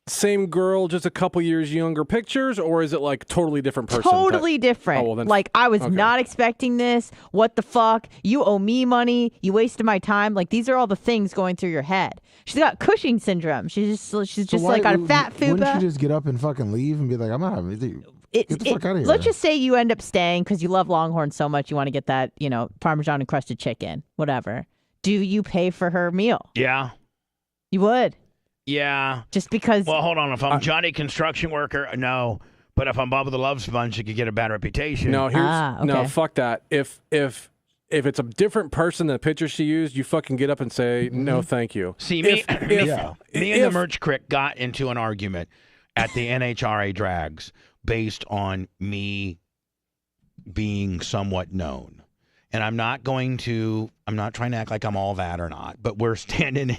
B: same girl, just a couple years younger pictures, or is it like totally different person?
D: Totally different.
B: Oh, well, then,
D: like, I was
B: okay.
D: not expecting this. What the fuck? You owe me money. You wasted my time. Like, these are all the things going through your head. She's got Cushing syndrome. She's just like on a fat fupa.
C: Wouldn't you just get up and fucking leave and be like, I'm not having get the fuck out of here.
D: Let's just say you end up staying because you love Longhorn so much you want to get that, Parmesan encrusted chicken, whatever. Do you pay for her meal?
A: Yeah.
D: You would?
A: Yeah.
D: Just because...
A: Well, hold on. If I'm Johnny Construction Worker, no. But if I'm Bubba the Love Sponge, it could get a bad reputation.
B: No,
D: okay.
B: No, fuck that. If it's a different person than the picture she used, you fucking get up and say, no, thank you.
A: See, me and the Merch Crick got into an argument at the NHRA Drags based on me being somewhat known. And I'm not trying to act like I'm all that or not, but we're standing,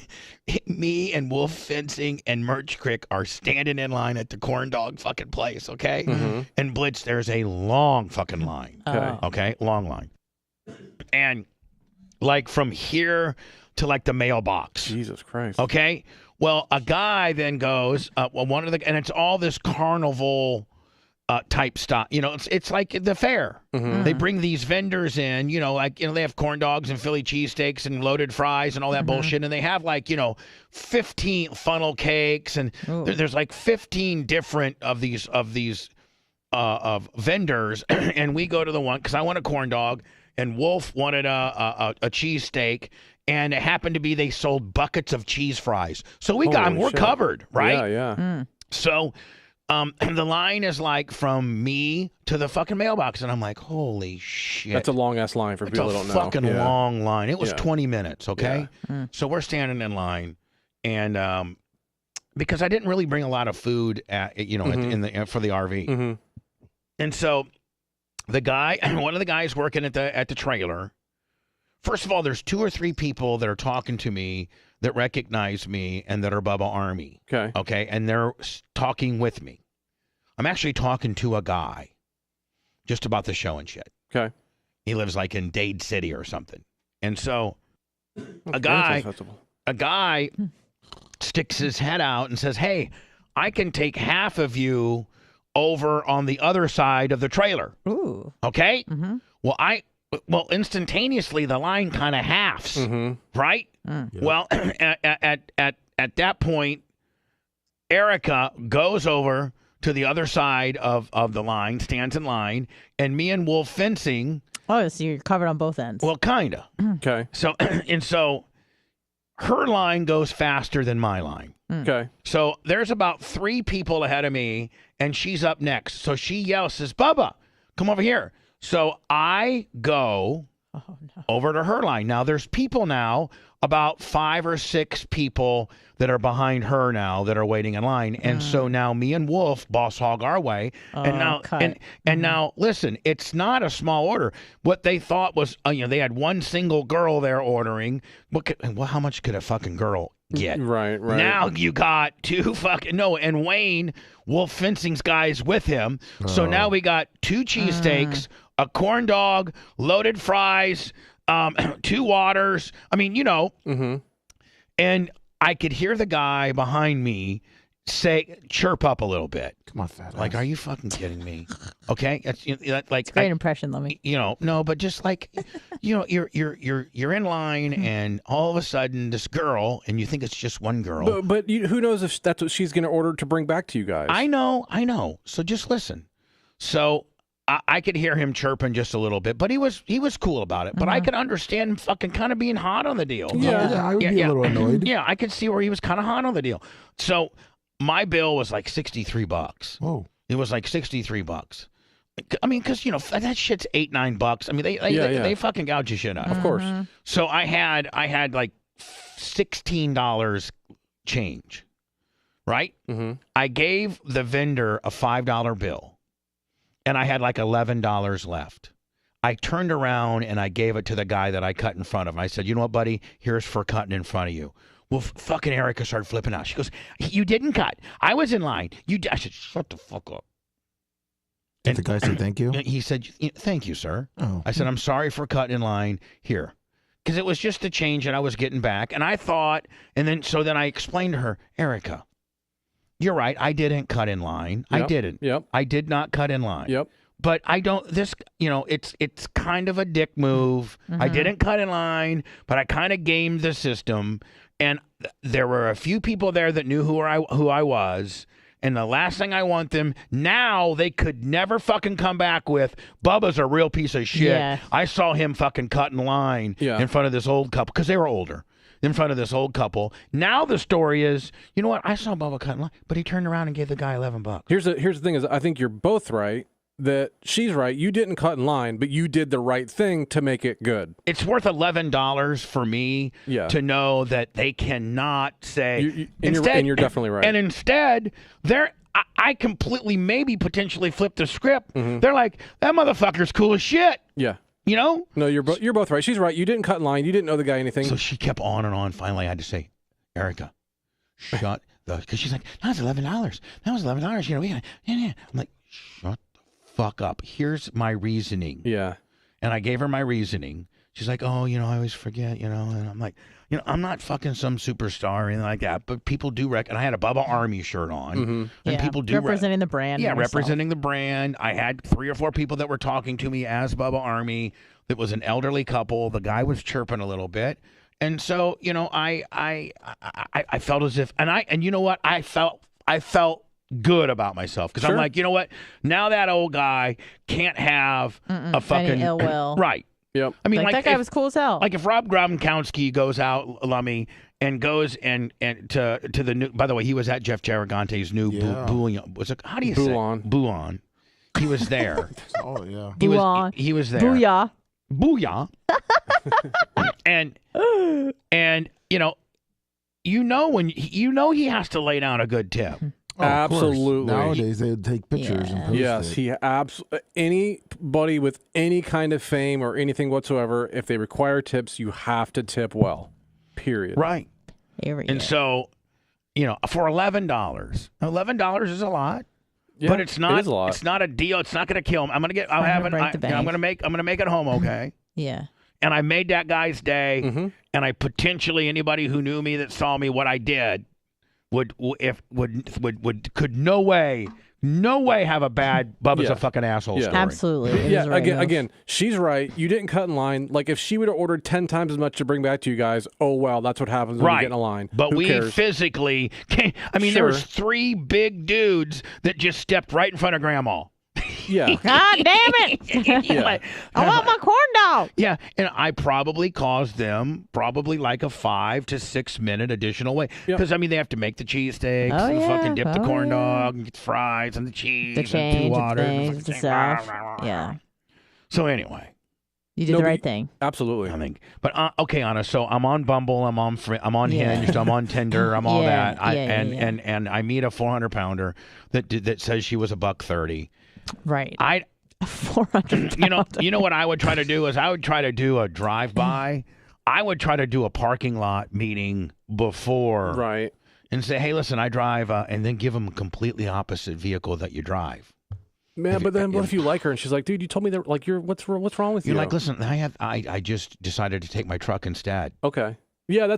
A: me and Wolf Fencing and Merch Crick are standing in line at the corn dog fucking place, okay?
B: Mm-hmm.
A: And Blitz, there's a long fucking line. Okay? Long line. And like from here to like the mailbox.
B: Jesus Christ.
A: Okay? Well, a guy then goes, and it's all this carnival type stuff. It's like the fair.
B: Mm-hmm.
A: They bring these vendors in, they have corn dogs and Philly cheesesteaks and loaded fries and all that bullshit. And they have 15 funnel cakes and there's like 15 different of these vendors. And we go to the one, because I want a corn dog and Wolf wanted a cheesesteak. And it happened to be they sold buckets of cheese fries. So we're covered, right?
B: Yeah.
A: So the line is like from me to the fucking mailbox. And I'm like, holy shit.
B: That's a long-ass line for people that don't know.
A: It's a fucking long line. It was 20 minutes, okay?
B: Yeah.
A: So we're standing in line. And because I didn't really bring a lot of food, for the RV.
B: Mm-hmm.
A: And so one of the guys working at the trailer, first of all, there's 2 or 3 people that are talking to me that recognize me and that are Bubba Army.
B: Okay.
A: Okay. And they're talking with me. I'm actually talking to a guy just about the show and shit.
B: Okay.
A: He lives like in Dade City or something. And so a guy sticks his head out and says, hey, I can take half of you over on the other side of the trailer.
D: Ooh.
A: Okay.
D: Mm-hmm.
A: Well, instantaneously, the line kind of halves, right?
D: Mm.
C: Yeah.
A: Well, at that point, Erica goes over to the other side of the line, stands in line, and me and Wolf Fencing.
D: Oh, so you're covered on both ends.
A: Well, kind of.
B: Okay.
A: So her line goes faster than my line.
B: Okay.
A: So there's about 3 people ahead of me, and she's up next. So she yells, says, Bubba, come over here. So I go over to her line. Now, there's people now, about 5 or 6 people that are behind her now that are waiting in line. And so now me and Wolf boss hog our way. And now, listen, it's not a small order. What they thought was, they had one single girl there ordering. How much could a fucking girl get?
B: Right.
A: Now you got 2 and Wayne, Wolf Fencing's guys with him. So now we got 2 cheesesteaks, a corn dog, loaded fries, 2 waters. I mean, and I could hear the guy behind me chirp up a little bit.
C: Come on, fat
A: Like,
C: ass.
A: are you fucking kidding me? Okay, it's like
D: Great impression, let me.
A: No, but just like, you're in line, and all of a sudden this girl, and you think it's just one girl.
B: But who knows if that's what she's going to order to bring back to you guys?
A: I know. So just listen. So I could hear him chirping just a little bit, but he was cool about it. But I could understand him fucking kind of being hot on the deal.
C: Yeah, I would be a little annoyed.
A: Yeah, I could see where he was kind of hot on the deal. So my bill was like $63.
C: Whoa.
A: It was like $63. I mean, because that shit's $8-9. I mean, they fucking gouge your shit out.
B: Of course.
A: So I had like $16 change, right?
B: Mm-hmm.
A: I gave the vendor a $5 bill, and I had like $11 left. I turned around and I gave it to the guy that I cut in front of him. I said, you know what, buddy? Here's for cutting in front of you. Well, fucking Erica started flipping out. She goes, you didn't cut. I was in line. I said, shut the fuck up.
C: Did the guy say thank you?
A: He said, thank you, sir.
C: Oh.
A: I said, I'm sorry for cutting in line. Here, because it was just the change that I was getting back. And I thought, and then I explained to her, Erica, you're right. I didn't cut in line.
B: Yep.
A: I didn't.
B: Yep.
A: I did not cut in line.
B: Yep.
A: But I don't, it's kind of a dick move. I didn't cut in line, but I kind of gamed the system. And there were a few people there that knew who I was. And the last thing I want them, now they could never fucking come back with, Bubba's a real piece of shit.
D: Yeah.
A: I saw him fucking cut in line in front of this old couple, because they were older, in front of this old couple. Now the story is, you know what? I saw Bubba cut in line, but he turned around and gave the guy $11.
B: Here's the thing is, I think you're both right. That she's right. You didn't cut in line, but you did the right thing to make it good.
A: It's worth $11 for me to know that they cannot say.
B: And you're definitely right.
A: And instead, I completely maybe potentially flipped the script. They're like, that motherfucker's cool as shit.
B: Yeah.
A: You know?
B: No, you're both right. She's right. You didn't cut in line. You didn't know the guy anything.
A: So she kept on and on. Finally, I had to say, Erica, shut the. Because she's like, that was $11. That was $11. You know, I'm like, shut fuck up. Here's my reasoning.
B: Yeah.
A: And I gave her my reasoning. She's like, oh, I always forget, and I'm like, I'm not fucking some superstar or anything like that, but people do and I had a Bubba Army shirt on, and people do
D: representing the brand.
A: Yeah, representing the brand. I had 3 or 4 people that were talking to me as Bubba Army. That was an elderly couple. The guy was chirping a little bit. And so, I felt as if, and you know what? I felt good about myself because I'm like, you know what? Now that old guy can't have a fucking
D: any ill will.
A: Right.
B: Yep.
A: I mean, like
D: that guy was cool as hell.
A: Like if Rob Gronkowski goes out, Lummy, and goes and to the new. By the way, he was at Jeff Giragante's new Bouillon. Was it? How do you say? Bouillon. He was there.
C: Oh yeah.
A: He was there.
D: Booyah.
A: Booyah. and when he has to lay down a good tip.
C: Oh,
B: absolutely.
C: Nowadays they would take pictures and post it.
B: Anybody with any kind of fame or anything whatsoever, if they require tips, you have to tip well. Period.
A: Right.
D: Period.
A: And so, for $11 is a lot.
B: Yeah,
A: but it's not.
B: It is a lot.
A: It's not a deal. It's not going to kill him. I'm going to get. I'm going to make it home. Okay.
D: Yeah.
A: And I made that guy's day. And I potentially anybody who knew me that saw me what I did could no way have a bad Bubba's a fucking asshole story.
D: Absolutely.
B: Again, she's right. You didn't cut in line. Like if she would have ordered 10 times as much to bring back to you guys, oh well, that's what happens when you get in a line.
A: But
B: Who cares?
A: Physically can't. I mean, there was 3 big dudes that just stepped right in front of Grandma.
B: Yeah.
D: God damn it! I want my corn dog.
A: Yeah, and I probably caused them like a 5 to 6 minute additional wait because they have to make the cheesesteaks and fucking dip the corn dog and get the fries and the cheese
D: the change
A: and the water
D: and the stuff. Yeah.
A: So anyway,
D: you did the right thing.
B: Absolutely.
A: I think. But okay, Anna. So I'm on Bumble. I'm on Hinge. I'm on Tinder. I'm all that. And I meet a 400-pounder that says she was $130.
D: Right.
A: 400. You know what I would try to do is I would try to do a drive-by. I would try to do a parking lot meeting before.
B: Right.
A: And say, hey, listen, I drive, and then give them a completely opposite vehicle that you drive.
B: Man, but then what if you like her and she's like, dude, you told me that what's wrong with you?
A: You're like, listen, I just decided to take my truck instead.
B: Okay. Yeah,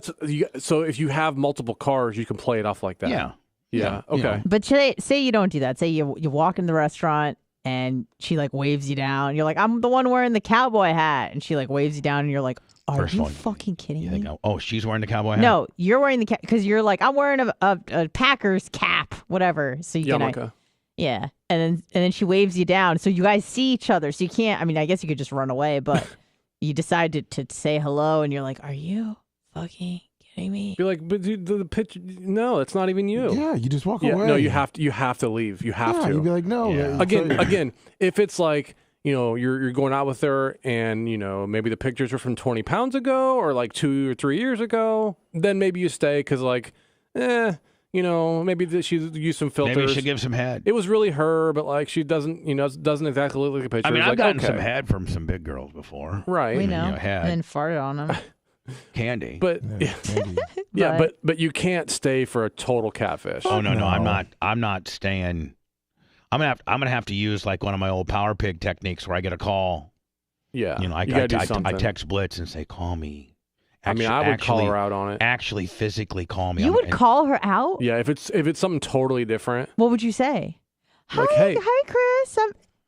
B: so if you have multiple cars, you can play it off like that.
A: Yeah.
B: Okay.
D: But say you don't do that. Say you walk in the restaurant and she like waves you down. You're like, I'm the one wearing the cowboy hat, and she like waves you down, and you're like, are you fucking kidding me?
A: Oh, she's wearing the cowboy hat.
D: No, you're wearing the cap because you're like, I'm wearing a Packers cap, whatever. So you can. Yeah, and then she waves you down, so you guys see each other. So you can't. I mean, I guess you could just run away, but you decide to say hello, and you're like, are you fucking kidding me?
B: You're like, but dude, the picture. No, it's not even you.
C: Yeah, you just walk away.
B: No, you have to leave. You have to.
C: You'd be like, no.
A: Yeah.
B: Again, if it's like, you're going out with her and, maybe the pictures are from 20 pounds ago or like 2 or 3 years ago, then maybe you stay because maybe she used some filters.
A: Maybe she gives some head.
B: It was really her, but like she doesn't exactly look like a picture.
A: I mean, I've
B: like,
A: gotten some head from some big girls before.
B: Right.
D: We know.
A: Head.
D: And then farted on them.
A: Candy.
B: But but you can't stay for a total catfish.
A: Oh no, I'm not staying. I'm gonna have to use like one of my old Power Pig techniques where I get a call.
B: Yeah.
A: I text Blitz and say, call me
B: I would call her out on it.
A: Actually, physically call me.
D: You would call her out?
B: Yeah, if it's something totally different.
D: What would you say?
B: Like,
D: hi,
B: hey.
D: hi, Chris.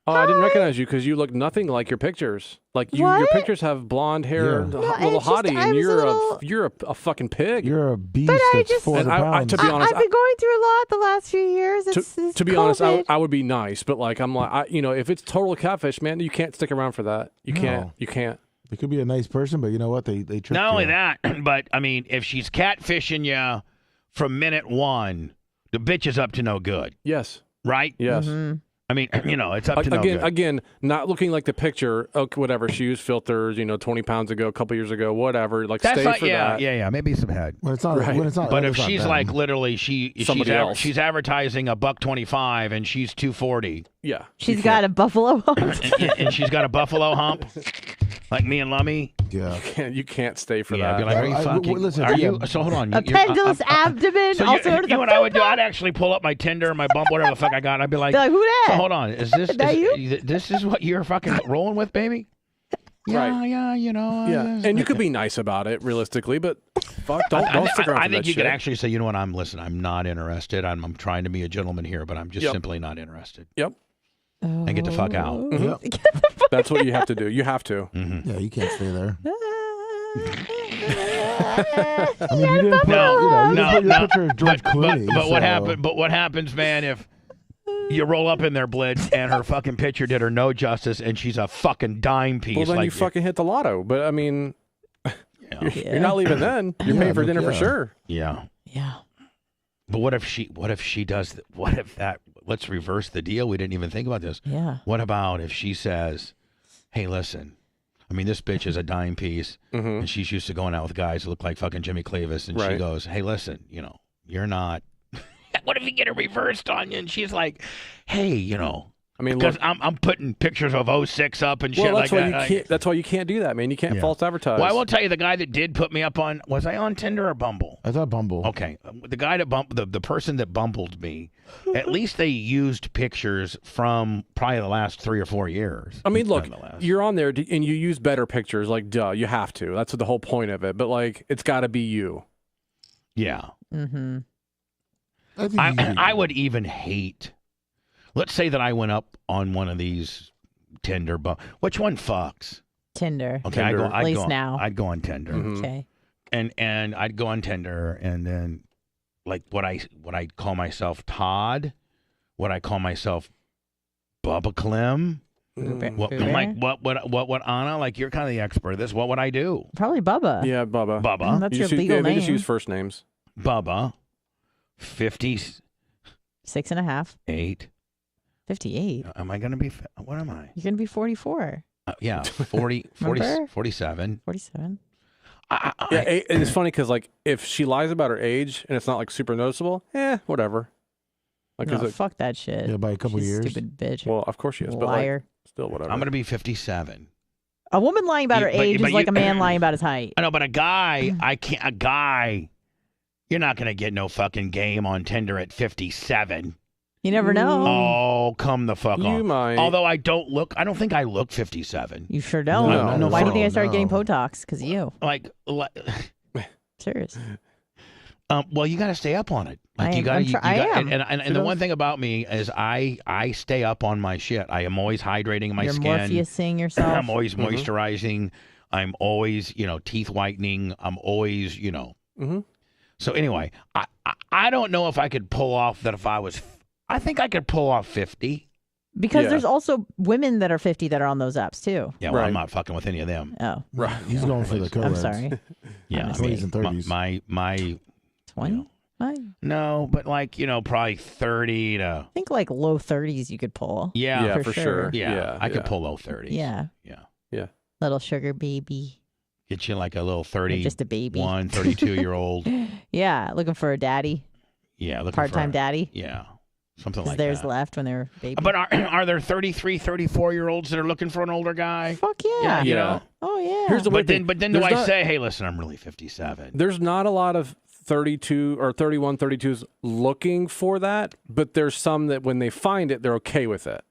B: I didn't recognize you because you look nothing like your pictures. Like your pictures have blonde hair, and little hottie, and you're a fucking pig.
C: You're a beast.
D: But
C: that's 400 pounds.
B: To be honest,
D: I've been going through a lot the last few years.
B: To be honest, I would be nice, but like I'm like if it's total catfish, man, you can't stick around for that. You can't.
C: They could be a nice person, but you know what? They trick
A: Not
C: you.
A: only that, but I mean, if she's catfishing you from minute one, the bitch is up to no good.
B: Yes.
A: Right?
B: Yes.
D: Mm-hmm.
A: I mean, it's up to no good.
B: Again, not looking like the picture. Whatever. She used filters. 20 pounds ago, a couple years ago, whatever. Like
A: That's
B: stay
A: not,
B: for that.
A: Yeah. Maybe some head.
C: When it's not,
B: Right.
C: when it's not,
A: But
C: it's
A: if
C: not
A: she's
C: them.
A: like literally,
B: else.
A: she's advertising $125 and she's 240.
B: Yeah.
D: She's got a buffalo hump.
A: and she's got a buffalo hump, like me and Lummy.
C: Yeah.
B: You can't stay for
A: Yeah,
B: that.
A: I'd be like, are you fucking?
C: listen,
A: Are
C: yeah.
A: you? So hold on.
D: A pendulous abdomen.
A: So
D: also
A: you and I would do. I'd actually pull up my Tinder, my Bumble, whatever the fuck I got. I'd be like,
D: who that?
A: So hold on. Is this
D: that you?
A: This is what you're fucking rolling with, baby? Yeah,
B: Right.
A: yeah.
B: Yeah, and you could be nice about it, realistically, but fuck, don't stick around
A: I
B: for
A: think
B: that
A: you
B: shit.
A: could actually say, you know what? I'm not interested. I'm trying to be a gentleman here, but I'm just simply not interested.
B: Yep.
A: And get the fuck out.
C: Yep.
B: That's what you have to do. You have to.
A: Mm-hmm.
C: Yeah, you can't stay there.
D: I
C: I mean, you didn't put, you didn't put your picture of George Clooney.
A: But what
C: so-
A: happened? But what happens, man? If you roll up in there, Blitz, and her fucking picture did her no justice, and she's a fucking dime piece.
B: Well, then
A: like
B: you fucking hit the lotto. But I mean,
A: Yeah.
B: you're not leaving then. You're paying for dinner for sure.
A: Yeah.
D: Yeah.
A: But what if she does? What if that? Let's reverse the deal. We didn't even think about this.
D: Yeah.
A: What about if she says, "Hey, listen, I mean, this bitch is a dime piece, and she's used to going out with guys who look like fucking Jimmy Cleavis," and she
B: Right.
A: goes, "Hey, listen, you're not." What if you get it reversed on you? And she's like, "Hey,
B: I mean,
A: because
B: look,
A: I'm putting pictures of 06 up and shit
B: well,
A: like
B: that's why
A: that."
B: you can't. That's why you can't do that, man. You can't
C: Yeah.
B: false advertise.
A: Well, I will tell you, the guy that did put me up on, was I on Tinder or Bumble?
C: I thought Bumble.
A: Okay, the guy that the person that bumbled me, at least they used pictures from probably the last 3 or 4 years.
B: I mean, look,
A: nonetheless.
B: you're on there and you use better pictures. Like, duh, you have to. That's the whole point of it. But like, it's got to be you.
A: Yeah.
D: Mm-hmm.
A: I would even hate. Let's say that I went up on one of these Tinder, which one fucks?
D: Tinder.
A: Okay,
B: Tinder.
A: I'd
D: least
A: go,
D: now.
A: I'd go on Tinder,
B: Mhm.
D: Okay.
A: and I'd go on Tinder, and then like what I call myself Todd, what I call myself Bubba Clem. What
D: Boo Bear?
A: what Anna? Like, you're kind of the expert of this. What would I do?
D: Probably Bubba.
B: Yeah, Bubba.
A: Bubba.
D: That's
B: You
D: your
B: just use-
D: legal
B: They
D: name.
B: just use first names.
A: Bubba. 58.
D: 6.5. 58.
A: Am I going to be? What am I?
D: You're going to be 44.
A: Yeah, 40,
D: Remember?
A: 47.
D: 47.
B: Yeah, and it's funny because like if she lies about her age and it's not like super noticeable, whatever. Like,
D: No,
B: 'cause
D: fuck that shit.
C: Yeah, by a couple
D: She's
C: years.
D: Stupid bitch.
B: well, of course she is, but like,
D: Liar.
B: still whatever.
A: I'm going to be 57.
D: A woman lying about her age
A: but
D: is like
A: you-
D: a man lying about his height.
A: I know, but a guy, you're not going to get no fucking game on Tinder at 57.
D: You never know.
A: Oh, come the fuck
B: You
A: on.
B: might.
A: Although I don't think I look 57.
D: You sure don't.
B: No,
D: Why do you think I
C: no,
D: started getting
C: no.
D: Botox? Because of you.
A: Like
D: Serious.
A: well, you got to stay up on it. Like,
D: I
A: you got
D: am.
A: to, you
D: I
A: got,
D: am.
A: and the one thing about me is I stay up on my shit. I am always hydrating my
D: You're
A: skin.
D: Morpheusing yourself.
A: I'm always moisturizing. I'm always, teeth whitening. I'm always,
B: Mhm.
A: So anyway, I don't know if I could pull off that I think I could pull off 50.
D: Because
B: Yeah.
D: there's also women that are 50 that are on those apps too.
A: Yeah, well, I'm
B: Right.
A: not fucking with any of them.
D: Oh,
B: Right.
C: He's going for the co
D: I'm sorry.
A: Yeah, I
C: 20s
A: mean,
C: and 30s.
A: my
D: 20? I
A: no, but like, probably 30 to
D: think like low 30s you could pull.
A: yeah,
B: Yeah,
D: for
B: for
D: sure.
B: sure.
A: yeah, I could
B: yeah.
A: pull low 30s.
D: Yeah.
A: Yeah.
D: Little sugar baby.
A: Get you like a little
D: Or just a baby.
A: 32-year-old.
D: Yeah. Looking for a daddy.
A: Yeah, looking
D: Part-time
A: for
D: daddy.
A: Yeah. Something
D: Because
A: like
D: theirs
A: that.
D: left when they were baby.
A: But are there 33, 34-year-olds that are looking for an older guy?
D: Fuck yeah.
A: You
B: Yeah.
A: know?
D: Oh yeah.
B: Here's the
A: But
B: weird thing.
A: then do
B: There's
A: I
B: not-
A: say, hey, listen, I'm really 57?
B: There's not a lot of 32 or 31, 32s looking for that, but there's some that when they find it, they're okay with it.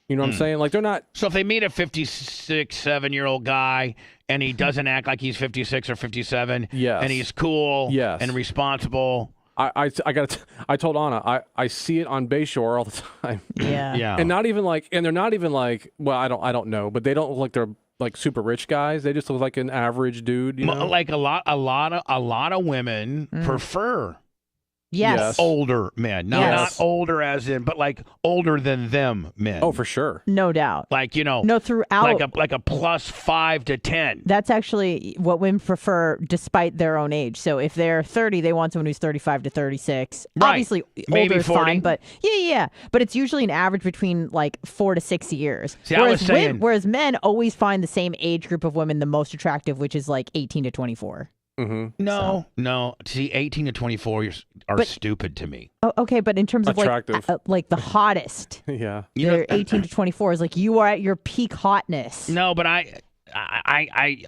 B: You know what I'm saying? Like they're not.
A: So if they meet a 56, 7-year-old guy and he doesn't act like he's 56 or 57,
B: Yes.
A: and he's cool
B: Yes.
A: and responsible.
B: I told Anna I see it on Bayshore all the time.
D: Yeah.
B: And they're not even like, well, I don't know, but they don't look like they're like super rich guys. They just look like an average dude. You know?
A: Like a lot of women prefer
D: Yes.
A: older men. Not older as in, but like older than them men.
B: Oh, for sure.
D: No doubt.
A: Like, you know,
D: No, throughout.
A: like a plus 5 to 10.
D: That's actually what women prefer despite their own age. So if they're 30, they want someone who's 35 to 36.
A: Right.
D: Obviously,
A: Maybe
D: older is
A: 40.
D: fine, but yeah. But it's usually an average between like 4 to 6 years.
A: See, I was saying-
D: whereas men always find the same age group of women the most attractive, which is like 18 to 24.
B: Mm-hmm.
A: No. See, 18 to 24 are stupid to me.
D: Oh, okay, but in terms of
B: Attractive.
D: like the hottest,
B: Yeah.
D: they're 18 to 24 is like you are at your peak hotness.
A: No, but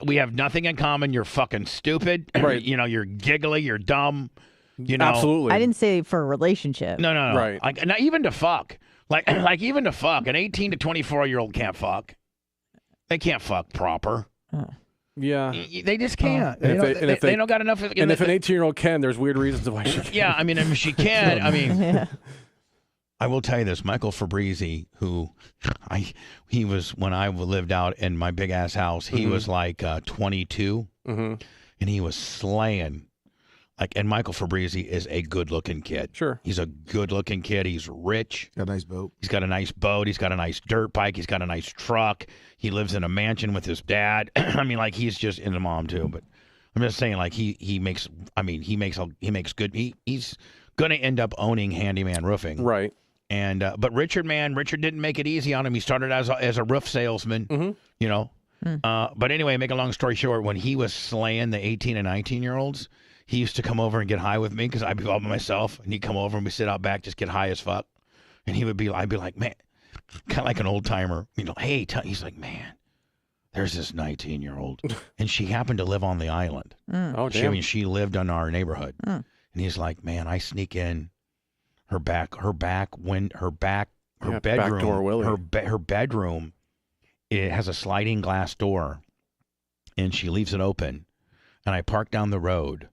A: we have nothing in common. You're fucking stupid.
B: Right.
A: You know, you're giggly. You're dumb. You know.
B: Absolutely.
D: I didn't say for a relationship.
A: No.
B: Right.
A: Like, not even to fuck. Like even to fuck. An 18 to 24-year-old can't fuck. They can't fuck proper.
B: Yeah.
A: They just can't.
B: And
A: They don't got enough.
B: And if an 18-year-old can, there's weird reasons why she can.
A: Yeah, I mean, if she can. I mean, I will tell you this. Michael Fabrizi, who he was when I lived out in my big ass house, he was like 22, and he was slaying. Like, and Michael Fabrizi is a good-looking kid.
B: Sure.
A: He's a good-looking kid. He's rich.
C: Got a nice boat.
A: He's got a nice boat. He's got a nice dirt bike. He's got a nice truck. He lives in a mansion with his dad. I mean, like, he's just into mom too. But I'm just saying, like, he makes good. He's gonna end up owning Handyman Roofing.
B: Right.
A: And but Richard didn't make it easy on him. He started as a roof salesman. You know. But anyway, make a long story short, when he was slaying the 18 and 19-year-olds. He used to come over and get high with me because I'd be all by myself, and he'd come over and we sit out back, just get high as fuck. And I'd be like, man, kind of like an old timer, you know. Hey, he's like, man, there's this 19-year-old, and she happened to live on the island.
B: Oh, damn.
A: She lived in our neighborhood, and he's like, man, I sneak in her bedroom,
B: back door Willie.
A: her bedroom. It has a sliding glass door, and she leaves it open, and I park down the road.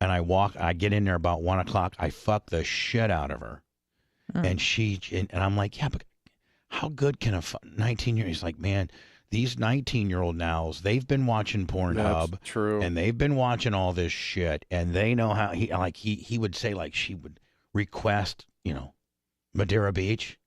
A: And I get in there about 1 o'clock. I fuck the shit out of her. And I'm like, yeah, but how good can a 19-year-old? He's like, man, these 19-year-old nows, they've been watching Pornhub.
B: That's true.
A: And they've been watching all this shit. And they know how he would say, like, she would request, you know, Madeira Beach.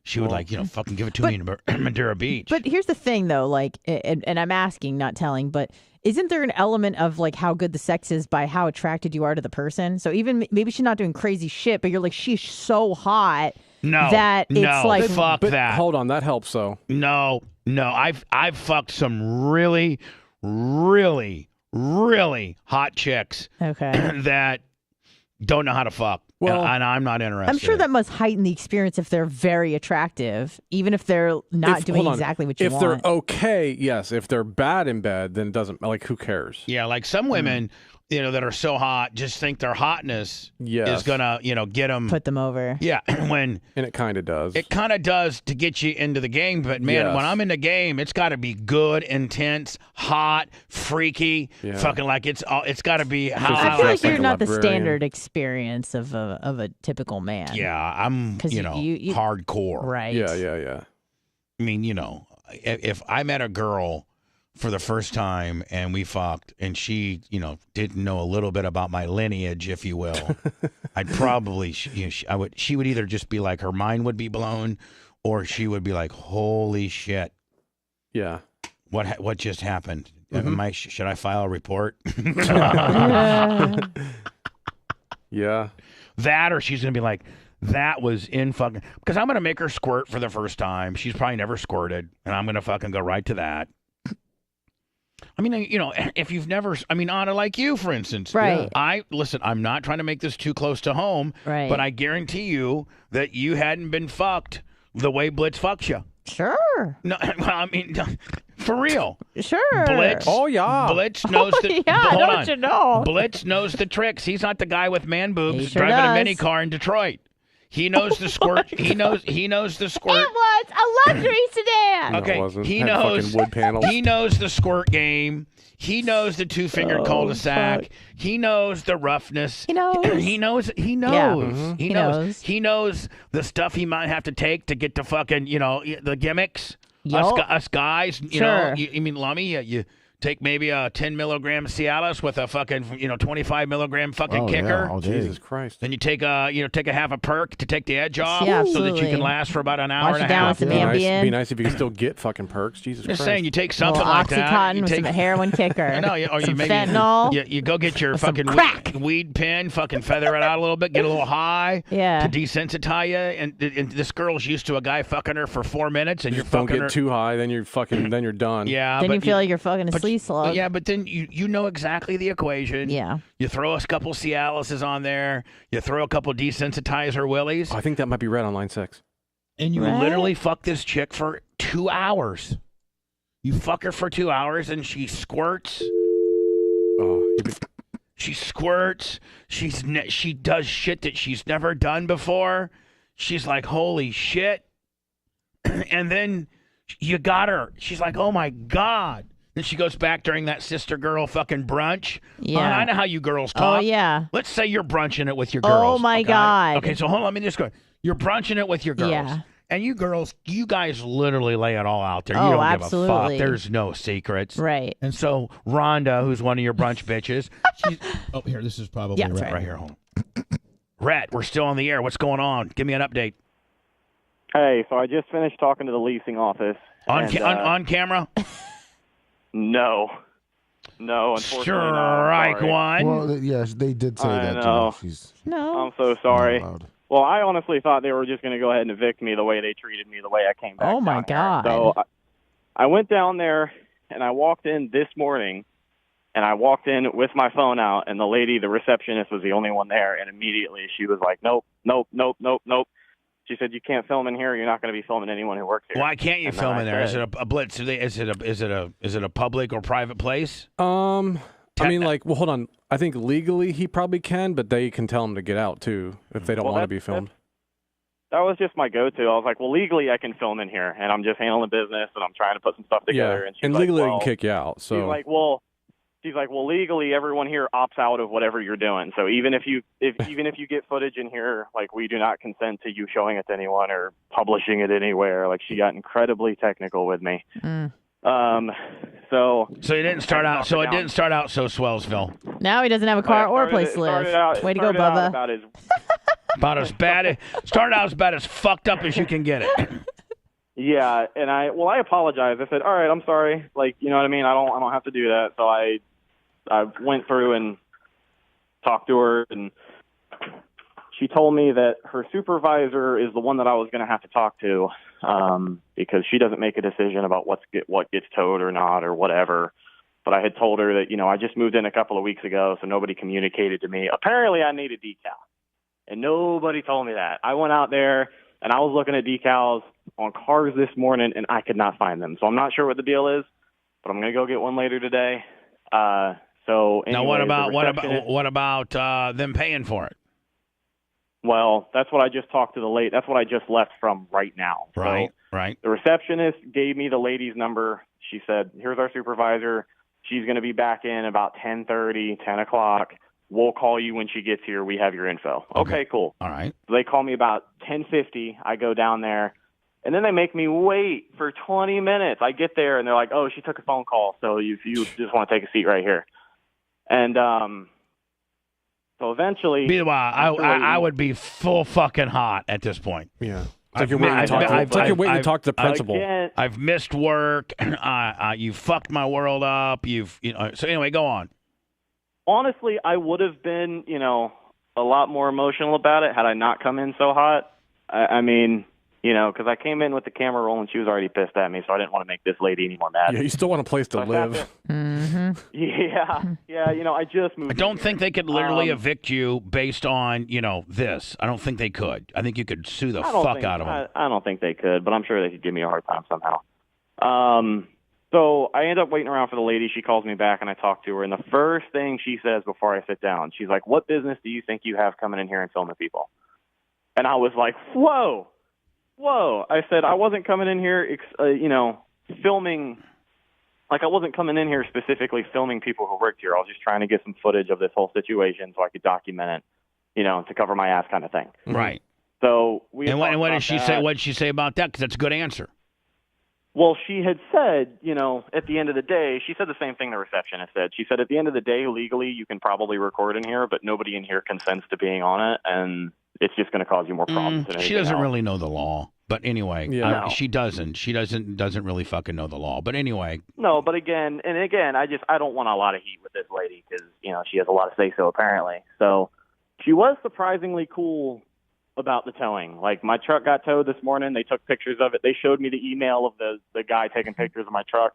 A: She would fucking give it to me in Madeira Beach.
D: But here's the thing, though, like, and I'm asking, not telling, but isn't there an element of like how good the sex is by how attracted you are to the person? So even maybe she's not doing crazy shit, but you're like, she's so hot that it's like,
A: fuck that.
B: Hold on, that helps though.
A: No, I've fucked some really, really, really hot chicks.
D: Okay.
A: That don't know how to fuck.
B: Well,
A: and I'm not interested.
D: I'm sure that must heighten the experience if they're very attractive, even if they're not doing exactly what you want.
B: If they're okay, yes. If they're bad in bed, then it doesn't, like, who cares?
A: Yeah, like some women, you know, that are so hot, just think their hotness is gonna, you know, get them,
D: put them over.
A: Yeah, and
B: it kind of does.
A: It kind of does to get you into the game, but man, when I'm in the game, it's got to be good, intense, hot, freaky, fucking like it's got to be.
D: I feel like you're not the standard experience of a typical man.
A: Yeah, I'm, you know, hardcore.
D: Right.
B: Yeah.
A: I mean, you know, if I met a girl for the first time and we fucked and she, you know, didn't know a little bit about my lineage, if you will, I'd probably, she would either just be like, her mind would be blown, or she would be like, holy shit.
B: Yeah.
A: What just happened? Should I file a report?
B: Yeah.
A: That, or she's going to be like, that was in fucking, because I'm going to make her squirt for the first time. She's probably never squirted, and I'm going to fucking go right to that. I mean, you know, if you've never, I mean, Anna, like you, for instance.
D: Right.
A: I'm not trying to make this too close to home,
D: right,
A: but I guarantee you that you hadn't been fucked the way Blitz fucks you.
D: Sure.
A: No, well, I mean, for real.
D: Sure.
A: Blitz.
B: Oh, yeah.
A: Blitz knows the.
D: Yeah,
A: hold
D: don't
A: on.
D: you know?
A: Blitz knows the tricks. He's not the guy with man boobs
D: He sure
A: driving
D: does.
A: a mini car in Detroit. He knows the squirt. He knows the squirt.
D: It was a luxury sedan.
B: No,
A: Okay,
B: it wasn't.
A: he
B: Had
A: knows
B: fucking wood panels.
A: He knows the squirt game. He knows the two-fingered cul-de-sac.
D: fuck.
A: He knows the roughness.
D: He knows.
A: He knows. He knows.
D: Yeah.
B: Mm-hmm.
A: He
D: He
A: knows.
D: knows.
A: He knows the stuff he might have to take to get to fucking, the gimmicks.
D: Yup.
A: Us guys,
D: Sure.
A: you mean Lummy, you take maybe a 10 milligram Cialis with a fucking 25 milligram fucking kicker.
C: all day.
B: Jesus Christ.
A: Then you take a half a perk to take the edge off,
D: Yeah,
A: so that you
D: absolutely.
A: can last for about an hour
D: Wash
A: and
D: it
A: a
D: down
A: half.
D: with some Ambien.
B: Be nice if you could still get fucking perks. Jesus
A: Just
B: Christ.
A: saying, you take
D: A
A: something
D: little
A: like that.
D: Oxycontin
A: You
D: with
A: take
D: some heroin kicker.
A: no, or you
D: some
A: maybe
D: fentanyl.
A: you go get your
D: Or some
A: fucking
D: crack.
A: weed pen, fucking feather it out a little bit, get a little high,
D: Yeah.
A: to desensitize you. And this girl's used to a guy fucking her for 4 minutes, and you're
B: Just don't
A: fucking
B: get
A: her.
B: too high, then you're done.
A: Yeah,
D: Then
A: but
D: you feel like you're fucking a
A: but
D: sleaze slug.
A: Yeah, but then you know exactly the equation.
D: Yeah.
A: You throw a couple Cialises on there. You throw a couple desensitizer willies,
B: I think that might be red on line 6.
A: and you
D: Right.
A: literally fuck this chick for 2 hours. You fuck her for 2 hours, and she squirts.
B: Oh,
A: She squirts. She does shit that she's never done before. She's like, holy shit. And then you got her. She's like, oh my God. Then she goes back during that sister girl fucking brunch.
D: Yeah.
A: I know how you girls
D: Oh,
A: talk.
D: yeah.
A: Let's say you're brunching it with your
D: Oh,
A: girls.
D: my
A: okay?
D: God.
A: Okay, so hold on. Let me just go. You're brunching it with your girls.
D: Yeah.
A: And you girls, you guys literally lay it all out there. You
D: Oh,
A: don't
D: absolutely.
A: give a fuck. There's no secrets.
D: Right.
A: And so Rhonda, who's one of your brunch bitches, she's here. This is probably
D: Yeah, that's
A: Rhett
D: right.
A: right here. Hold on. Rhett, we're still on the air. What's going on? Give me an update.
J: Hey, so I just finished talking to the leasing office.
A: On
J: and,
A: on camera?
J: No, unfortunately not.
A: Strike
J: Sorry.
A: one.
C: Well, yes, they did say
J: I
C: that.
J: know.
C: She's
D: No.
J: I'm so sorry.
C: not allowed.
J: Well, I honestly thought they were just going to go ahead and evict me the way they treated me, the way I came back.
D: Oh, my
J: down here.
D: God.
J: So I went down there, and I walked in this morning, and I walked in with my phone out, and the lady, the receptionist, was the only one there, and immediately she was like, nope. She said, you can't film in here. You're not going to be filming anyone who works here.
A: Why can't you
J: And then
A: film
J: I
A: in there? Is
J: said-
A: it a blitz? Is it a public or private place?
B: I mean, well, hold on. I think legally he probably can, but they can tell him to get out, too, if they don't
J: Well,
B: want to be
J: that's-
B: filmed.
J: That was just my go-to. I was like, well, legally I can film in here, and I'm just handling business, and I'm trying to put some stuff together.
B: Yeah,
J: And, she's
B: and
J: like,
B: legally
J: well,
B: they can kick you out. So
J: she's like, well, legally everyone here opts out of whatever you're doing. So even if you get footage in here, like, we do not consent to you showing it to anyone or publishing it anywhere. Like, she got incredibly technical with me.
D: Mm.
J: So
A: it didn't start out. So it didn't start out so Swellsville.
D: Now he doesn't have a car or a place to live. Way to go, Bubba.
A: About as bad. Started out as bad as fucked up as you can get it.
J: Yeah, and I apologized. I said, all right, I'm sorry. Like, you know what I mean? I don't have to do that. So I went through and talked to her, and she told me that her supervisor is the one that I was going to have to talk to, because she doesn't make a decision about what gets towed or not or whatever. But I had told her that, I just moved in a couple of weeks ago, so nobody communicated to me. Apparently I need a decal, and nobody told me that. I went out there, and I was looking at decals on cars this morning, and I could not find them. So I'm not sure what the deal is, but I'm going to go get one later today. So
A: Now, what about them paying for it?
J: Well, that's what I just talked to the lady. That's what I just left from right now.
A: Right,
J: So
A: right.
J: the receptionist gave me the lady's number. She said, here's our supervisor. She's going to be back in about 10:30, 10 o'clock. We'll call you when she gets here. We have your info. Okay, cool.
A: All right.
J: So they call me about 10:50. I go down there, and then they make me wait for 20 minutes. I get there, and they're like, oh, she took a phone call, so if you just want to take a seat right here. And so eventually...
A: Meanwhile, I would be full fucking hot at this point.
B: Yeah. It's like you're waiting to talk to the principal.
J: Again,
A: I've missed work. You fucked my world up. So anyway, go on.
J: honestly, I would have been, a lot more emotional about it had I not come in so hot. I mean, because I came in with the camera rolling, she was already pissed at me, so I didn't want to make this lady any more mad.
B: Yeah, you still want a place to live.
J: Yeah, I just moved.
A: I don't think they could literally evict you based on, this. I don't think they could. I think you could sue the fuck out of them.
J: I don't think they could, but I'm sure they could give me a hard time somehow. So I end up waiting around for the lady. She calls me back, and I talk to her. And the first thing she says before I sit down, she's like, "What business do you think you have coming in here and filming people?" And I was like, whoa. I said, I wasn't coming in here, filming. Like, I wasn't coming in here specifically filming people who worked here. I was just trying to get some footage of this whole situation so I could document it, to cover my ass kind of thing.
A: Right.
J: So
A: what did she say? What did she say about that? Because that's a good answer.
J: Well, she had said, at the end of the day, she said the same thing the receptionist said. She said, at the end of the day, legally, you can probably record in here, but nobody in here consents to being on it, and it's just going to cause you more problems.
A: She doesn't really know the law. But anyway,
J: No.
A: she doesn't. She doesn't really fucking know the law. But anyway.
J: No, but again, I don't want a lot of heat with this lady because, she has a lot of say-so apparently. So she was surprisingly cool about the towing. Like, my truck got towed this morning. They took pictures of it. They showed me the email of the guy taking pictures of my truck.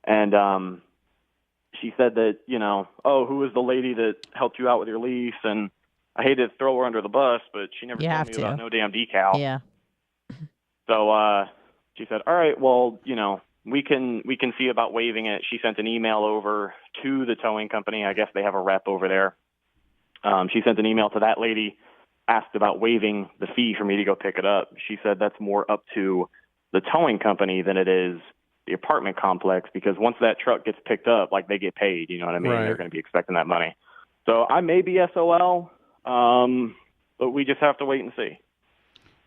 J: And she said that, who was the lady that helped you out with your lease? And I hated to throw her under the bus, but she never told me about no damn decal.
D: Yeah.
J: So she said, all right, well, we can see about waiving it. She sent an email over to the towing company. I guess they have a rep over there. She sent an email to that lady, asked about waiving the fee for me to go pick it up. She said that's more up to the towing company than it is the apartment complex, because once that truck gets picked up, like, they get paid, you know what I mean?
B: Right.
J: They're going to be expecting that money. So I may be SOL, but we just have to wait and see.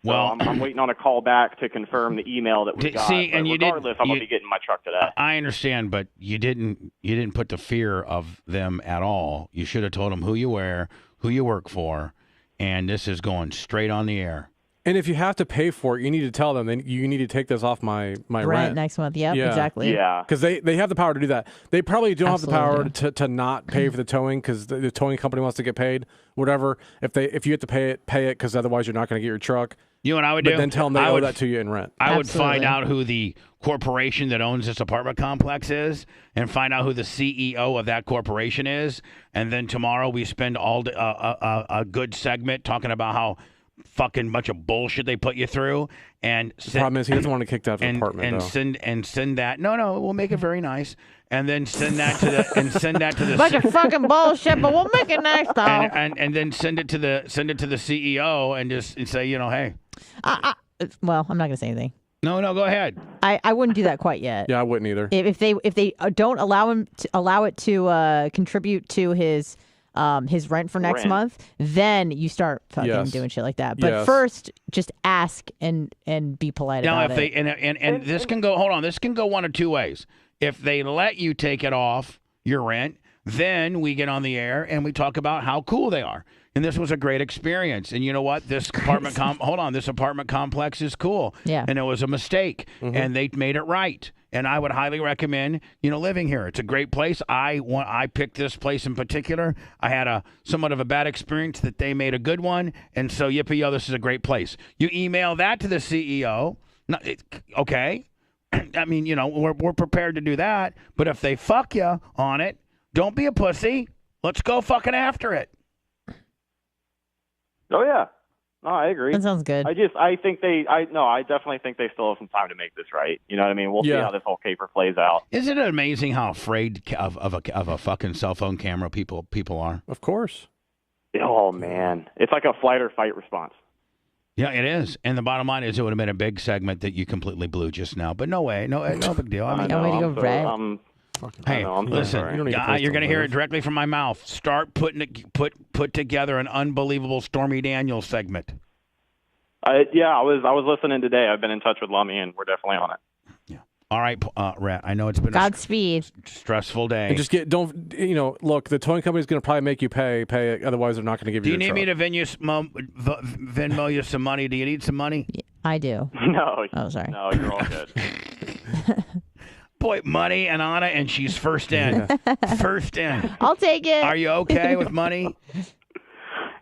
A: Well,
J: so I'm waiting on a call back to confirm the email that we got.
A: And
J: regardless, I'm going to be getting my truck today.
A: I understand, but you didn't put the fear of them at all. You should have told them who you were, who you work for, and this is going straight on the air.
B: And if you have to pay for it, you need to tell them, then you need to take this off my rent
D: next month. Yep, exactly.
J: Yeah.
B: Because they have the power to do that. They probably don't have the power
D: Absolutely.
B: to not pay for the towing because the towing company wants to get paid, whatever. If you have to pay it because otherwise you're not going to get your truck.
A: You know what I would do?
B: But then tell them they owe that to you in rent.
A: I would find out who the corporation that owns this apartment complex is and find out who the CEO of that corporation is. And then tomorrow we spend a good segment talking about how fucking bunch of bullshit they put you through. And
B: the problem is he doesn't want to kick that apartment.
A: Send that. No, we'll make it very nice. And then send that to the
D: bunch of fucking bullshit, but we'll make it nice though.
A: And then send it to the CEO and just say, hey.
D: Well, I'm not gonna say anything.
A: No, go ahead.
D: I wouldn't do that quite yet.
B: Yeah, I wouldn't either.
D: If they don't allow it to contribute to his rent for next month, then you start fucking doing shit like that. But first, just ask and be polite about it.
A: And this can go. Hold on, this can go one of two ways. If they let you take it off your rent, then we get on the air and we talk about how cool they are. And this was a great experience. And you know what? This apartment this apartment complex is cool.
D: Yeah.
A: And it was a mistake. Mm-hmm. And they made it right. And I would highly recommend, living here. It's a great place. I picked this place in particular. I had somewhat of a bad experience that they made a good one. And so, yippee-yo, this is a great place. You email that to the CEO. Okay. I mean, we're prepared to do that. But if they fuck you on it, don't be a pussy. Let's go fucking after it.
J: Oh, yeah. No, I agree.
D: That sounds good.
J: I definitely think they still have some time to make this right. You know what I mean? We'll see how this whole caper plays out.
A: Isn't it amazing how afraid of a fucking cell phone camera people are?
B: Of course.
J: Oh, man. It's like a flight or fight response.
A: Yeah, it is. And the bottom line is it would have been a big segment that you completely blew just now. But no way. No big deal. I mean,
D: no way to go red.
A: Hey, listen, you're going to hear it directly from my mouth. Start put together an unbelievable Stormy Daniels segment.
J: I was listening today. I've been in touch with Lummy, and we're definitely on it.
A: Yeah. All right, Rat. I know it's been
D: Godspeed.
A: Stressful day.
B: And just look, the towing company's going to probably make you pay it, otherwise they're not going to give you.
A: Do you need me to Venmo you some money? Do you need some money?
D: I do.
J: No.
D: Oh, sorry.
J: No, you're all good.
A: Boy, money and Anna, and she's first in. First in.
D: I'll take it.
A: Are you okay with money?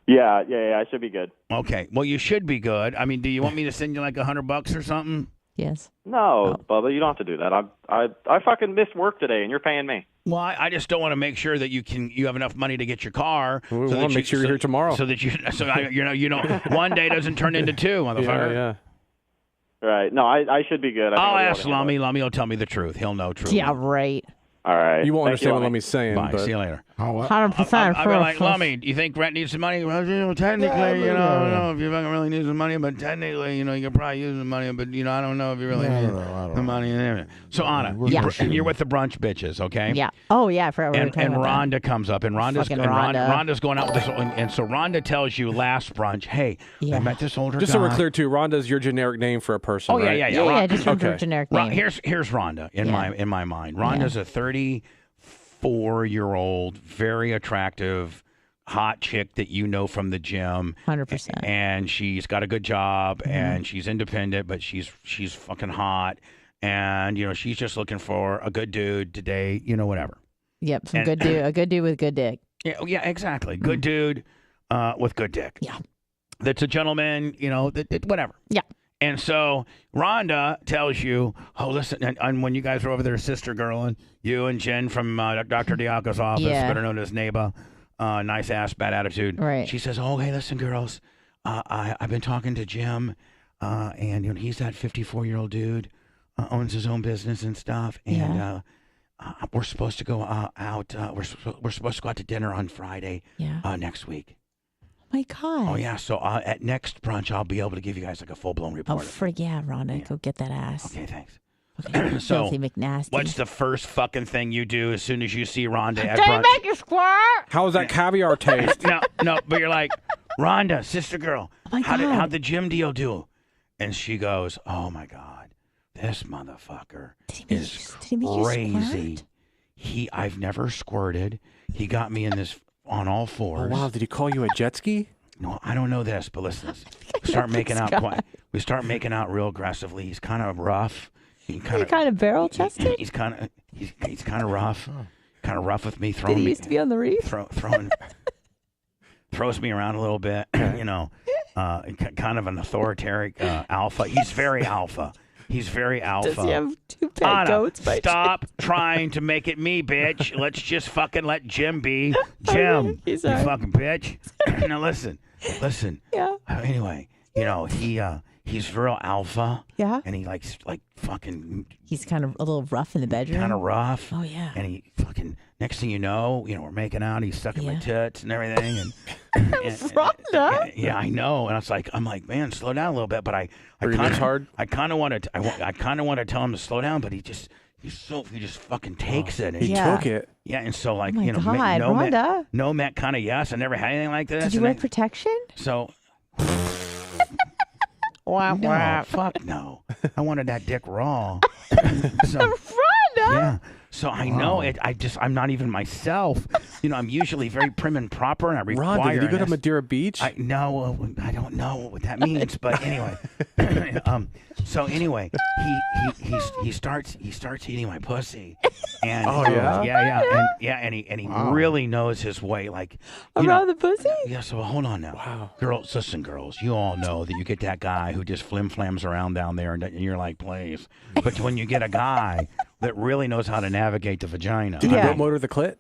J: Yeah, I should be good.
A: Okay. Well, you should be good. I mean, do you want me to send you like $100 or something?
D: Yes.
J: No, Bubba, you don't have to do that. I fucking missed work today, and you're paying me.
A: Well, I just don't want to make sure that you have enough money to get your car.
B: We want to make sure you're here tomorrow,
A: so that one day doesn't turn into two, motherfucker.
B: Yeah.
J: Right. No, I should be good.
A: I'll ask Lummy. Lummy will tell me the truth. He'll know truth.
D: Yeah, right.
J: All right.
B: You won't understand what Lummy's saying.
A: Bye.
B: But...
A: See you later.
D: 100%.
A: I'd be like, Lummy, do you think Brett needs some money? Well, technically, I don't know if you fucking really need some money, but technically, you could probably use the money, but, I don't know if you really need the money. So, Anna, you're with the brunch bitches, okay?
D: Yeah. Oh, yeah.
A: And Rhonda comes up, and Rhonda's going out with this, and so Rhonda tells you last brunch, hey, I met this older guy.
B: Just so we're clear, too, Rhonda's your generic name for a person,
A: right?
D: Yeah, just your generic name.
A: Here's Rhonda in my mind. Rhonda's a 34-year-old, very attractive, hot chick that you know from the gym.
D: 100%.
A: And she's got a good job, and she's independent, but she's fucking hot. And, she's just looking for a good dude today, whatever.
D: Yep, good dude, a good dude with good dick.
A: Yeah, exactly. Good dude with good dick.
D: Yeah.
A: That's a gentleman, whatever.
D: Yeah.
A: And so Rhonda tells you, oh, listen, and when you guys were over there, sister girl, and you and Jen from Dr. Diaco's office, better known as Neba, nice ass, bad attitude.
D: Right.
A: She says, oh, hey, listen, girls, I've been talking to Jim, and he's that 54-year-old dude, owns his own business and stuff, and we're supposed to go out. We're supposed to go out to dinner on Friday next week.
D: My God.
A: Oh, yeah. So at next brunch, I'll be able to give you guys like a full-blown report.
D: Oh, Rhonda. Go get that ass.
A: Okay, thanks.
D: So, filthy McNasty.
A: What's the first fucking thing you do as soon as you see Rhonda at
D: brunch?
A: brunch?
D: Make you squirt?
B: How's that caviar taste?
A: No, but you're like, Rhonda, sister girl,
D: oh
A: how'd the gym deal do? And she goes, oh, my God, this motherfucker is crazy. I've never squirted. He got me in this on all fours.
B: Oh, wow. Did he call you a jet ski?
A: No, I don't know this, but listen, we start making out real aggressively. He's kind of rough. He's
D: kind of barrel chested.
A: He's kind of rough. Kind of rough with me.
D: Did he used to be on the reef?
A: Throws me around a little bit. Kind of an authoritarian alpha. He's very alpha. He's very alpha.
D: Does he have two pet goats?
A: Stop trying to make it me, bitch. Let's just fucking let Jim be Jim. You fucking bitch. Now listen.
D: Yeah.
A: Anyway, he's real alpha.
D: Yeah.
A: And he likes fucking.
D: He's kind of a little rough in the bedroom.
A: Kind of rough.
D: Oh yeah.
A: And he fucking. Next thing you know, we're making out. He's sucking my tits and everything. And
D: Rhonda.
A: Yeah, I know. And I'm like, man, slow down a little bit. But I kind of want to tell him to slow down, but he just fucking takes it. And
B: he took it.
A: Yeah, and so
D: God, Rhonda.
A: No Met kind of yes. I never had anything like this.
D: Did you wear protection?
A: So.
D: Wow.
A: Fuck no. I wanted that dick raw.
D: Rhonda.
A: Yeah. So I know it. I'm not even myself. I'm usually very prim and proper, and I require.
B: Rhonda, did you go to Madeira Beach?
A: No, I don't know what that means, but anyway. So anyway, he starts eating my pussy, and and he really knows his way, like
D: around the pussy.
A: Yeah. So hold on now,
B: wow,
A: girls, listen, girls, you all know that you get that guy who just flim-flams around down there, and you're like, please. But when you get a guy that really knows how to navigate the vagina.
B: Did you boat motor the clit?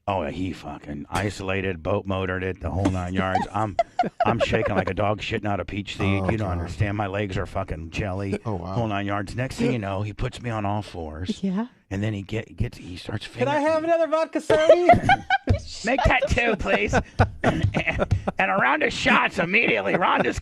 A: Oh, he fucking isolated, boat motored it, the whole 9 yards. I'm shaking like a dog shitting out a peach seed. You don't understand. My legs are fucking jelly.
C: Oh, wow.
A: Whole 9 yards. Next thing you know, he puts me on all fours.
D: Yeah.
A: And then he starts fingering.
B: Can I have another vodka soda?
A: Make that two, please. and a round of shots immediately. Rhonda's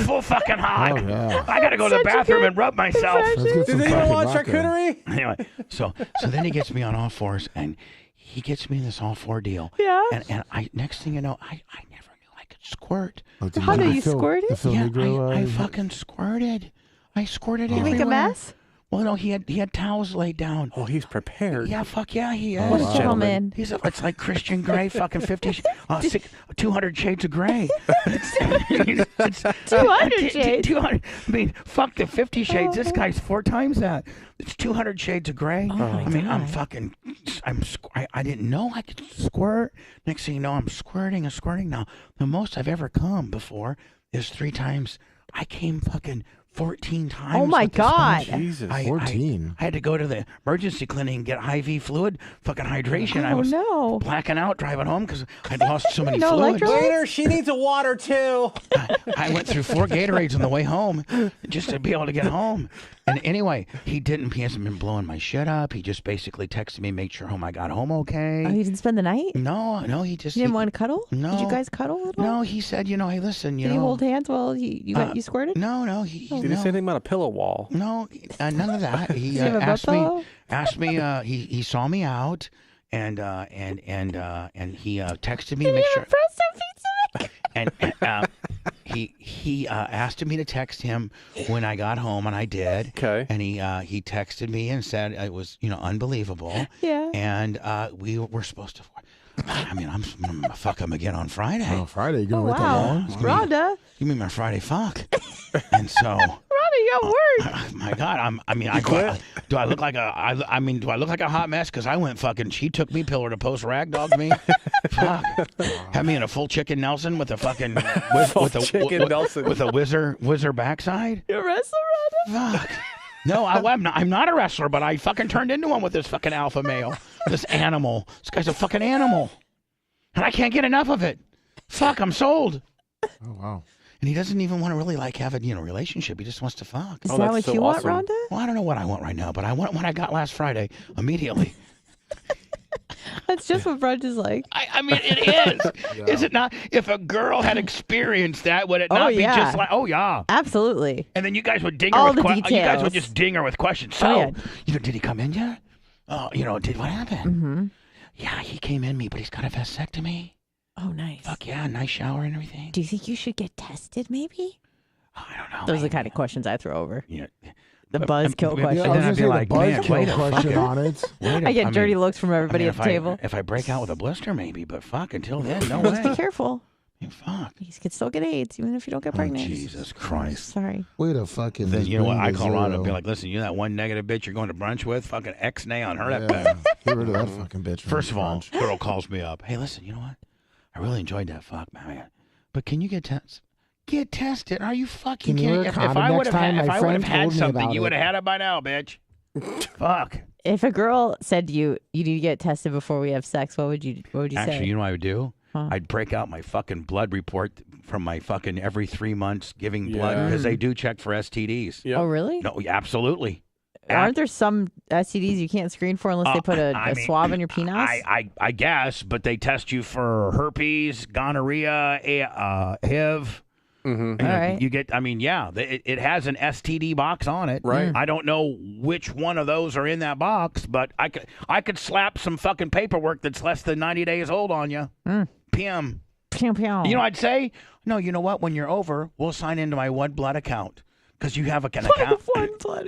A: full fucking hog.
C: Oh, yeah.
A: I got to go to the bathroom and rub myself.
B: Did anyone want charcuterie?
A: Anyway, so then he gets me on all fours, and he gets me in this all four deal.
D: Yeah.
A: And next thing you know, I never knew I could squirt.
D: How do you squirt it?
A: Yeah, I fucking squirted. I squirted everywhere.
D: You make a mess?
A: Well, no, he had towels laid down.
B: Oh, he's prepared.
A: Yeah, fuck yeah, he is.
D: What a gentleman.
A: It's like Christian Grey, fucking 200 Shades of Grey.
D: 200 shades.
A: 200. I mean, fuck the 50 Shades. This guy's 4 times that. It's 200 Shades of Grey.
D: Oh my
A: God. I didn't know I could squirt. Next thing you know, I'm squirting and squirting. Now, the most I've ever come before is 3 times. I came fucking 14 times.
D: Oh my
A: with this
D: God.
A: sponge.
B: Jesus.
C: 14.
A: I had to go to the emergency clinic and get IV fluid, fucking hydration. I
D: Oh,
A: was
D: no.
A: blacking out driving home because I'd lost so many
D: No
A: fluids.
D: electrolytes?
B: Later, she needs a water too.
A: I went through 4 Gatorades on the way home just to be able to get home. And anyway, he hasn't been blowing my shit up. He just basically texted me, make sure I got home okay.
D: Oh, you didn't spend the night?
A: No, he just...
D: You didn't want to cuddle?
A: No.
D: Did you guys cuddle a little?
A: No, he said, hey, listen,
D: Did you hold hands while you squirted?
A: No,
B: Did he say anything about a pillow wall?
A: No, none of that. He
D: Did you have a butt pillow?
A: asked me, he saw me out, and he texted me to
D: Did
A: make
D: you
A: sure...
D: have a presto pizza?
A: And he asked me to text him when I got home, and I did.
B: Okay.
A: And he texted me and said it was unbelievable.
D: Yeah.
A: And we were supposed to. I mean, I'm gonna fuck him again on Friday.
C: Oh, Friday. You gonna wait that
D: Wow.
C: long?
D: Rhonda.
A: Give me my Friday fuck. And so.
D: Rhonda, you got work.
A: My God, do I look like a hot mess? Because I went fucking. She took me pillar to post, rag dogged me. Fuck. Had me in a full chicken Nelson with a fucking with a whizzer backside.
D: You wrestle, Rhonda?
A: Fuck. No, I'm not a wrestler, but I fucking turned into one with this fucking alpha male. This animal. This guy's a fucking animal. And I can't get enough of it. Fuck, I'm sold.
C: Oh, wow.
A: And he doesn't even want to really have a relationship. He just wants to fuck.
D: Is that what you want, Rhonda?
A: Well, I don't know what I want right now, but I want what I got last Friday immediately.
D: That's just what brunch is like.
A: I mean, it is. Yeah. Is it not? If a girl had experienced that, would it not be just like, oh, yeah.
D: Absolutely.
A: And then you guys would ding her
D: All
A: with
D: the details.
A: You guys would just ding her with questions. So,
D: Oh, yeah.
A: did he come in yet? What happened?
D: Mm-hmm.
A: Yeah, he came in me, but he's got a vasectomy.
D: Oh, nice.
A: Fuck yeah, nice shower and everything.
D: Do you think you should get tested, maybe?
A: Oh, I don't know.
D: Those are the kind of questions I throw over.
A: Yeah.
D: The buzzkill question.
C: Yeah, I was
A: I'd be
C: gonna
A: like,
C: say the
A: man, wait
C: buzzkill
A: a
C: question
A: fucking-
C: on it.
D: I get dirty looks from everybody at the table.
A: If I break out with a blister, maybe, but fuck, until then, no
D: Just be
A: way.
D: careful.
A: Fuck.
D: You can still get AIDS, even if you don't get pregnant.
A: Jesus Christ.
D: Sorry.
C: Way to fucking.
A: Then
C: just
A: you know what?
C: bring
A: I
C: the
A: call Rhonda and
C: zero.
A: be like, listen, you that one negative bitch you're going to brunch with? Fucking X-nay on her.
C: Yeah, get rid of that fucking bitch. from
A: First of all,
C: brunch.
A: girl calls me up. Hey, listen, you know what? I really enjoyed that fuck, man. But can you get tested? Get tested? Are you fucking
C: Can you
A: kidding?
C: wear a
A: If
C: condom
A: I would
C: next
A: have
C: time?
A: had, if
C: My
A: I would have
C: friend
A: had
C: told me
A: something,
C: about
A: you would have
C: it.
A: had it by now, bitch. Fuck.
D: If a girl said to you, you need to get tested before we have sex, what would you say?
A: Actually, you know what I would do?
D: Huh?
A: I'd break out my fucking blood report from my fucking every 3 months giving blood because they do check for STDs.
B: Yep.
D: Oh, really?
A: No, absolutely.
D: Aren't there some STDs you can't screen for unless they put a swab in your penis?
A: I guess, but they test you for herpes, gonorrhea, HIV.
B: Mm-hmm.
A: All
D: right.
A: You get, it has an STD box on it.
B: Right.
A: I don't know which one of those are in that box, but I could slap some fucking paperwork that's less than 90 days old on you. PM.
D: Pew, pew.
A: You know what I'd say? No, you know what? When you're over, we'll sign into my One Blood account. Because you have an account.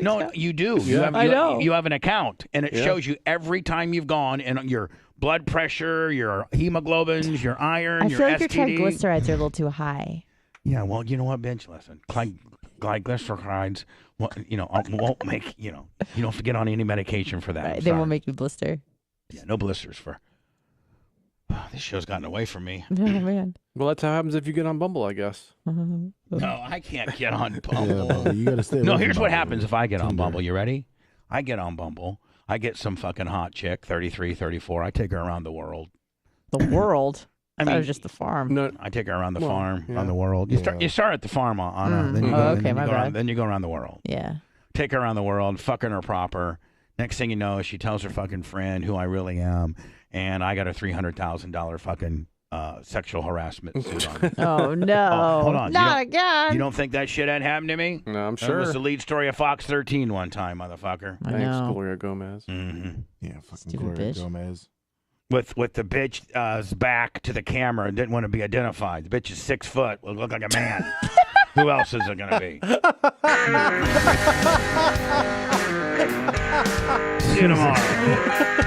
A: No,
D: account.
A: you do.
B: Yeah.
D: I know.
A: You have an account, and it
B: Yeah.
A: shows you every time you've gone, and your blood pressure, your hemoglobins, your iron,
D: I
A: your
D: feel like
A: STD.
D: your triglycerides are a little too high.
A: Yeah, well, you know what, bitch? Listen, glycerides, won't make, you don't have to get on any medication for that.
D: Right.
A: I'm
D: They
A: sorry.
D: won't make you blister.
A: Yeah, no blisters for. This show's gotten away from me.
D: Oh, man.
B: Well, that's how it happens if you get on Bumble, I guess.
A: No, I can't get on
C: Yeah,
A: Bumble.
C: well, you gotta stay.
A: No,
C: away
A: here's
C: from
A: what
C: Bumble.
A: happens if I get on
C: Tinder.
A: Bumble. You ready? I get on Bumble. I get some fucking hot chick, 33, 34. I take her around the world.
D: The world?
A: I
D: I
A: mean,
D: was just the farm.
B: No,
A: I take her around the
B: Well,
A: farm,
B: yeah.
A: around the world. You start at the farm, Anna. Then you
D: Oh,
A: go,
D: okay, my bad.
A: then you go around the world.
D: Yeah.
A: Take her around the world, fucking her proper. Next thing you know, she tells her fucking friend who I really am, and I got a $300,000 fucking sexual harassment suit on me.
D: Oh, no.
A: Oh, hold on.
D: Not again.
A: You don't think that shit had happened to me?
B: no, I'm
A: That
B: sure.
A: was the lead story of Fox 13 one time, motherfucker.
D: I
B: Thanks,
D: know.
B: Gloria Gomez.
A: Mm-hmm.
C: Yeah, fucking
D: Stupid
C: Gloria
D: bitch.
C: Gomez.
A: With the bitch's back to the camera and didn't want to be identified. The bitch is 6 foot. Will look like a man. Who else is it going to be? See you tomorrow.